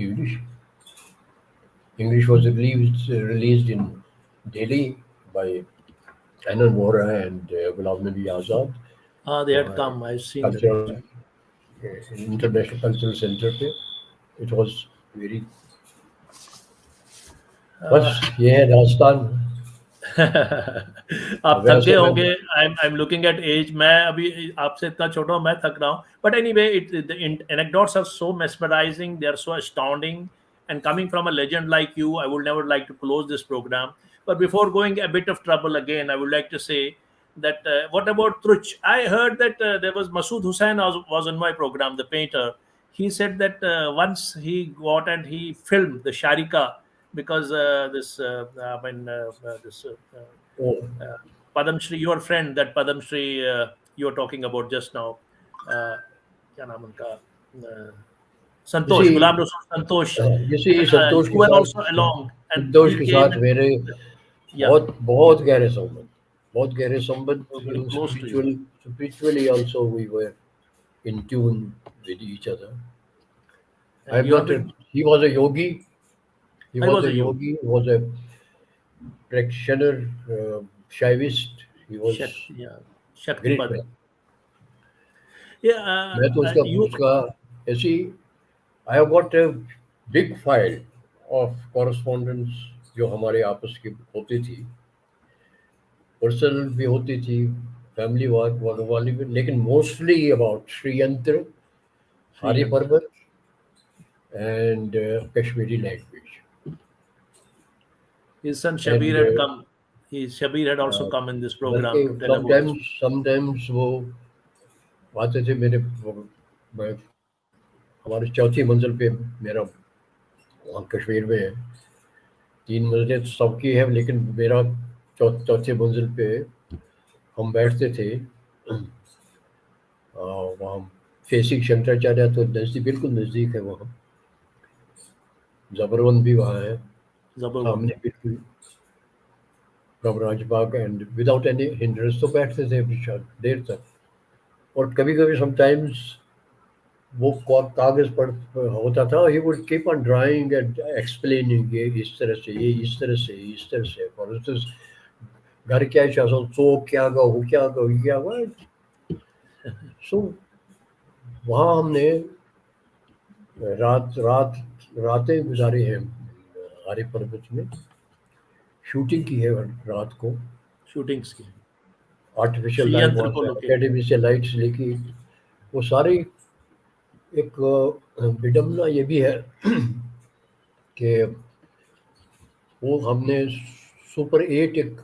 English. English was released in Delhi by Anand Vora and Ghulam Nabi Azad they had uh, come. I've seen that cultural actually. international cultural center पे it was very Uh, बस ये है दास्तान आप थक गए वैसे मैं होंगे. I'm looking at age. मैं अभी आपसे इतना छोटा हूँ, मैं थक रहा हूँ. But anyway, the anecdotes are so mesmerizing. They are so astounding. And coming from a legend like you, I would never like to close this program. But before going a bit of trouble again, I would like to say that what about Truch? I heard that there was Masood Hussain was on my program, the painter. He said that once he got and he filmed the Sharika because this oh, uh, Padamshri, your friend, that Padamshri you were talking about just now, क्या नाम उनका, Santosh, इसी Gulam Rasul Santosh, इसी संतोष you के were साथ also along, and Santosh he के came साथ and मेरे yeah, बहुत बहुत गहरे संबंध बहुत गहरे संबंध they were very even close to you, spiritually also we were in tune with each other. and I'm you have not been. he was a yogi. He I was was a a yogi, yogi. He was a practitioner, Shaivist. He was Yeah, great Shaktipat. man. Yeah, मैं तो उसका you. उसका ऐसी I have got a big file of correspondence जो हमारे आपस की होती थी पर्सनल भी होती थी फैमिली वाली भी लेकिन मोस्टली अबाउट श्रीयंत्र Sri आर्य Yantra. पर्वत and Kashmiri language His son and Shabir had come. Shabir had also come in this program बल्कि to tell about this. Sometimes वो आते थे मेरे मैं हमारी चौथी मंजिल पे मेरा वहाँ कश्मीर में है 3 मंजिलें तो सबकी है लेकिन मेरा चौथी मंजिल पे हम बैठते थे वहाँ फेसिंग शंकराचार्य तो नज़दीक बिल्कुल नज़दीक है वहाँ जबरवन भी वहाँ है Zabarwan. सामने बिल्कुल from Rajbagh and without any hindrance तो बैठते थे देर तक और कभी कभी समटाइम्स वो कागज पर होता था he would keep on drawing and explaining ये इस तरह से ये इस तरह से इस तरह से फॉर इंस्टेंस घर क्या शासन सो क्या गो क्या गो क्या गो सो वहाँ हमने रात रात रातें गुजारी हैं आर्य पर्वत में शूटिंग की है रात को Shootings की. आर्टिफिशियल लाइट श्रीयंत्र वहाँ को से लोकेट. अकेडमी से लाइट्स लेके वो सारी एक विडम्बना ये भी है कि वो हमने सुपर 8 एक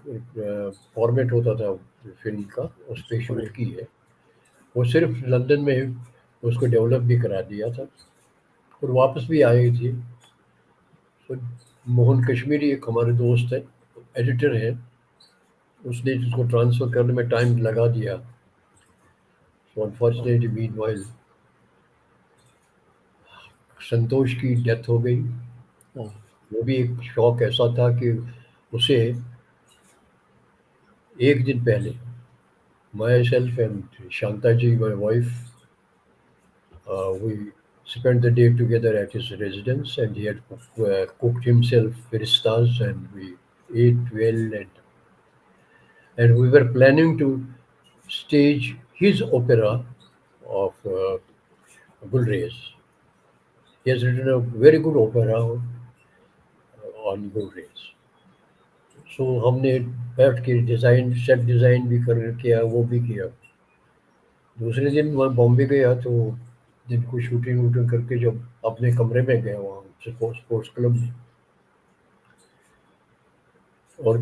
फॉर्मेट होता था फिल्म का, उस पे Super शूट 8. की है। वो सिर्फ लंदन में उसको डेवलप भी करा दिया था और वापस भी आई थी। तो मोहन कश्मीरी एक हमारे दोस्त है, एडिटर है, उसने उसको ट्रांसफ़र करने में टाइम लगा दिया। सो Oh, अनफॉर्चुनेटली मीनवाइल संतोष की डेथ हो गई। oh. वो भी एक शौक ऐसा था कि उसे एक दिन पहले myself and Shanta ji my wife we spent the day together at his residence, and he had cooked himself ristas, and we ate well, and we were planning to stage his opera of Gulrez. He has written a very good opera on Gulrez. So हमने बैठ के design set design भी कर किया, वो भी किया। दूसरे दिन वहाँ बॉम्बे गया तो दिन को शूटिंग वूटिंग करके जब अपने कमरे में गया वहाँ स्पोर्ट्स क्लब में, और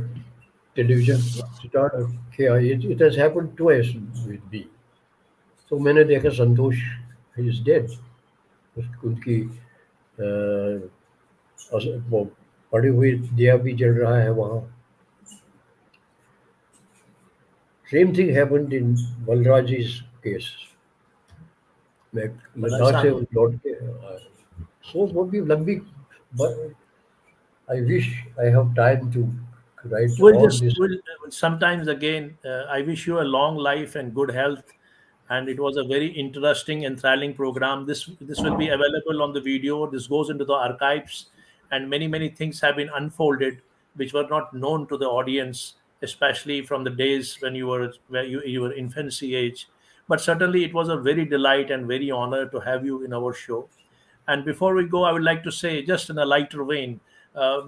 टेलीविज़न स्टार्ट किया। It has happened twice with me. तो मैंने देखा संतोष ही इज़ डेड। उनकी वो पड़ी हुई दिया भी जल रहा है वहाँ। Same thing happened in Balraj ji's case. मैं Balai लद्दाख से Sahni. लौट के आया। सो वो भी लंबी, I wish I have time to write We'll all just this. will sometimes again. I wish you a long life and good health. And it was a very interesting, enthralling program. This will be available on the video. This goes into the archives, and many things have been unfolded which were not known to the audience, especially from the days when you were infancy age. But certainly, it was a very delight and very honor to have you in our show. And before we go, I would like to say, just in a lighter vein,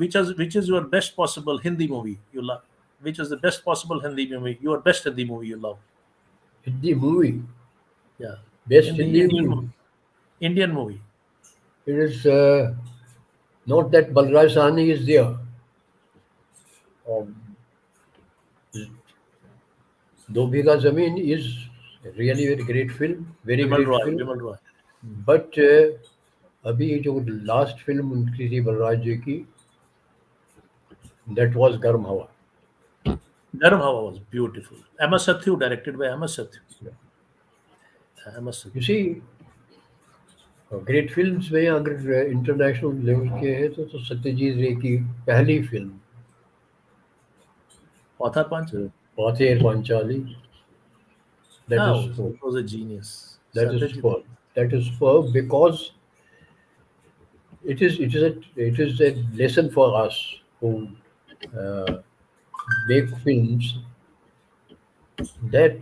which is your best possible Hindi movie you love? Which is the best possible Hindi movie? Your best Hindi movie you love? Hindi movie, Yeah, best Hindi Hindi Indian movie, movie. Indian movie. It is not that Balraj Sahni is there. Um, दो बीघा जमीन is really very great film, very Bimal great Roy. film. Bimal Roy. But अभी जो last film उनकी थी बलराज जी की, that was गर्म हवा। Garam Hawa was beautiful. Emma Sathu, directed by Emma Sathu. Emma You Sathu. see, great films में अगर international level के हैं तो सत्यजीत रे की पहली फिल्म Author Panchal. Pather Panchali, that is Oh, superb. he was a genius. That is Satyajit. superb. That is superb because it is a lesson for us who uh, make films, that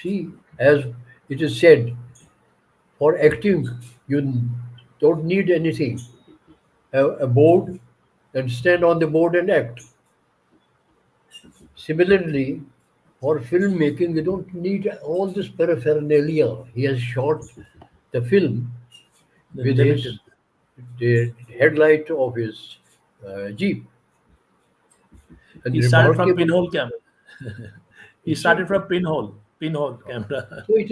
see, as it is said, for acting you don't need anything. Have a board and stand on the board and act. Similarly, for filmmaking, you don't need all this paraphernalia. He has shot the film Then with his limited. the headlight of his jeep, and He started from remarkable. pinhole camera. He You see, started from pinhole camera. so it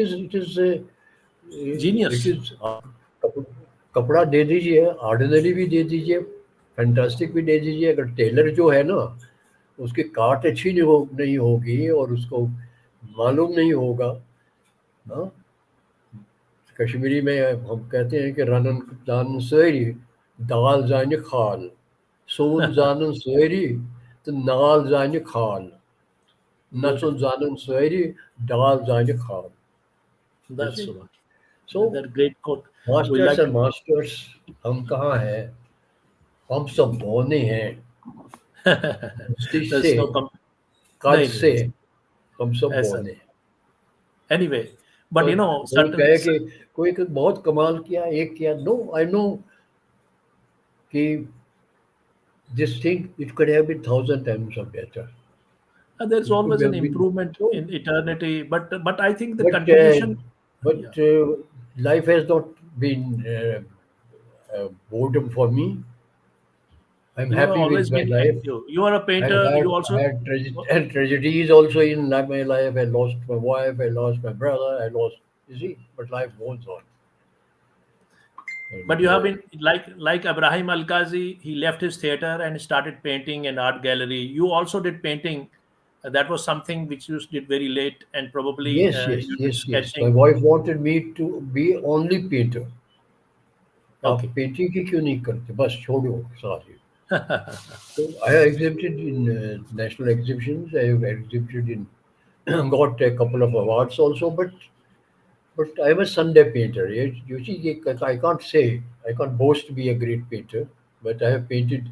Genius. is cup- कपड़ा दे दीजिए, ordinary भी दे दीजिए, fantastic भी दे दीजिए। अगर Taylor जो है ना, उसकी काट अच्छी नहीं होगी और उसको मालूम नहीं होगा। हाँ, कश्मीरी में हम कहते हैं कि रनन दान सरी दाल जाने खाल, सोन जानन सरी तो नाल जाने खाल, नचन Beautiful. जानन सरी दाल जाने खाल। You That's see? so much. So That great quote. We masters like and to. Masters हम कहाँ हैं? हम सब बौने हैं, मस्तिष्क से, There's no काज नहीं नहीं से, ऐसा हम सब ऐसा बौने नहीं. हैं। Anyway, but तो कोई certain कहे कि कोई बहुत कमाल किया, एक किया, नो आई नो कि this thing, it could have been thousand times of better. there's It could always an have been improvement so, in eternity, but I think the but contribution. Yeah. life has not been boredom for me. I'm You have happy always with my been life. active. You are a I've painter. had You I also. had tragedies also in my life. I lost my wife. I lost my brother. I lost. You see, but life goes on. But And you have been like Ibrahim Al-Ghazi. He left his theater and started painting and art gallery. You also did painting. That was something which you did very late, and probably yes, yes, you did yes, yes. My sketching. wife wanted me to be only painter. आप Okay. Painting ही क्यों नहीं करते बस छोड़ो सारी. So I have exhibited in national exhibitions. I have exhibited in got a couple of awards also, but I'm a Sunday painter. You see, I can't say I can't boast to be a great painter, but I have painted,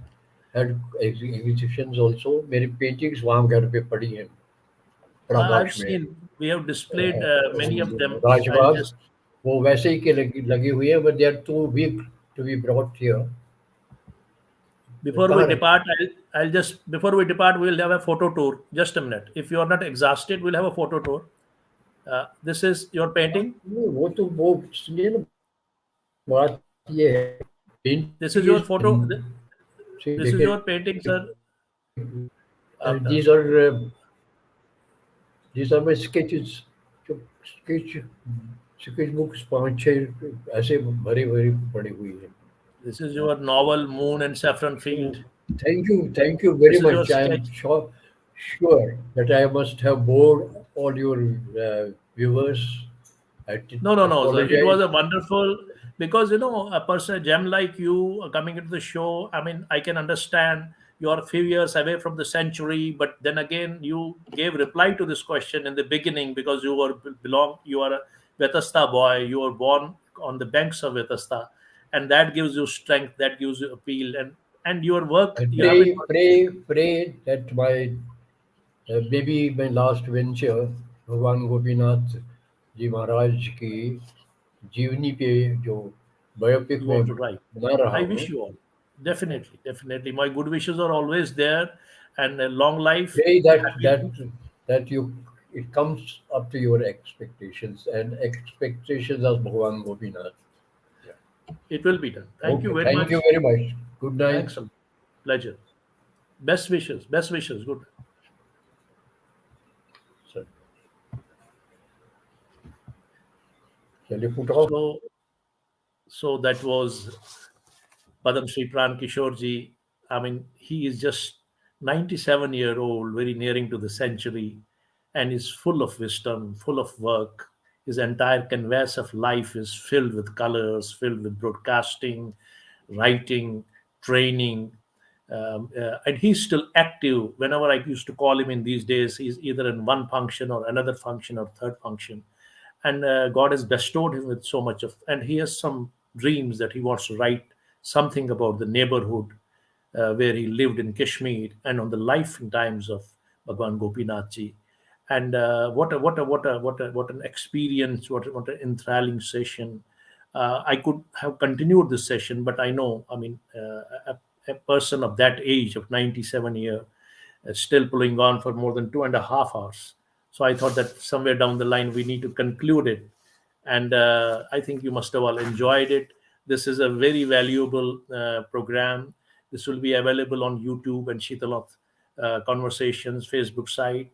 had exhibitions also. मेरी paintings वहाँ घर पे पड़ी हैं I've पराकाश में seen we have displayed many of them. I'll Rajbagh just वो वैसे ही के लगी हुई है but they are too big to be brought here. before we कहाँ रखी. depart, I'll just before we depart, we'll have a photo tour. Just a minute. If you are not exhausted, we'll have a photo tour. This is your painting. नहीं, वो सुनिए ना बात ये है painting is This is your से photo. देखिए This is your painting, sir. these After are my sketches जो स्केच बुक्स पांच छह ऐसे भरी भरी पड़ी हुई है. this is your novel Moon and Saffron So Field. thank you very This is your much. I sketch. am sure that I must have bored all your viewers. No, no, no, sir. It was Apologize. a wonderful because a person, a gem like you coming into the show. I mean, I can understand you are a few years away from the century, but then again, you gave reply to this question in the beginning because you are a Vetasta boy. You were born on the banks of Vetasta, and that gives you strength, that gives you appeal, and your work I you have been. pray that my maybe my last venture, भगवान गोपीनाथ जी महाराज की जीवनी पे जो biopic You में want to write. बना रहा I हूँ. wish you all. Definitely, definitely. My good wishes are always there, and a long life, Pray happy. that you it comes up to your expectations and expectations of Bhagavan Gopinath. Yeah. It will be done. Thank you Okay. very Thank you much. very much. Good night. Thanks a lot. Pleasure. Best wishes. Best wishes. Good. Sir. Shall you put off? So, so that was Padamshri Pran Kishore ji. I mean, he is just 97-year-old, very nearing to the century, and is full of wisdom, full of work. His entire canvas of life is filled with colors, filled with broadcasting, writing, training, and he's still active. Whenever I used to call him in these days, he's either in one function or another function or third function, and God has bestowed him with so much of, and he has some dreams that he wants to write something about the neighborhood where he lived in Kashmir and on the life and times of Bhagwan Gopinath ji. And what an experience, what an enthralling session. I could have continued this session, but I know, I mean, a person of that age of 97 year still pulling on for more than 2.5 hours. So I thought that somewhere down the line we need to conclude it, and I think you must have all enjoyed it. This is a very valuable program. This will be available on YouTube and Shitalath Conversations Facebook site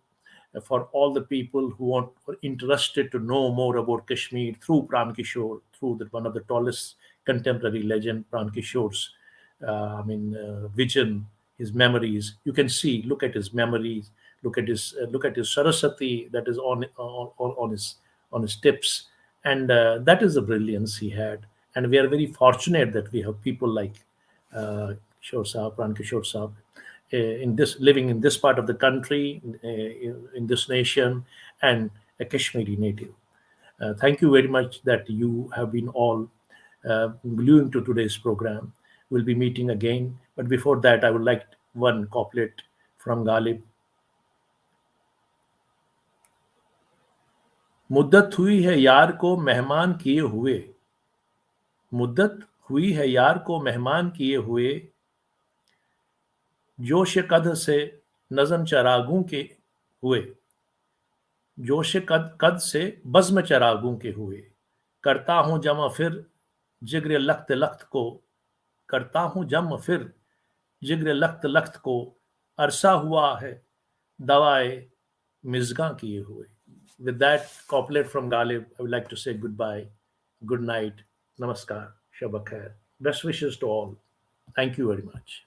for all the people who are interested to know more about Kashmir through Pran Kishore, through one of the tallest contemporary legend, Pran Kishore's, vision, his memories. You can see, look at his memories, look at his Saraswati that is on his tips, and that is the brilliance he had. And we are very fortunate that we have people like Kishore Saab, Pran Kishore Saab, in this living in this part of the country, in this nation, and a Kashmiri native. Thank you very much that you have been all gluing to today's program. We'll be meeting again, but before that, I would like one couplet from Ghalib. मुद्दत हुई है यार को मेहमान किए हुए, मुद्दत हुई है यार को मेहमान किए हुए, जोश कद से नज़म चरागों के हुए, जोश कद कद से बज़्म चरागों के हुए, करता हूँ जमा फिर जिग्र लख्त लख्त को, करता हूँ जम फिर जिग्र लख्त लख्त को अरसा हुआ है दवाए मिज़गा किए हुए. With that couplet from Ghalib, I would like to say goodbye, good night, namaskar, shabakhair. Best wishes to all. Thank you very much.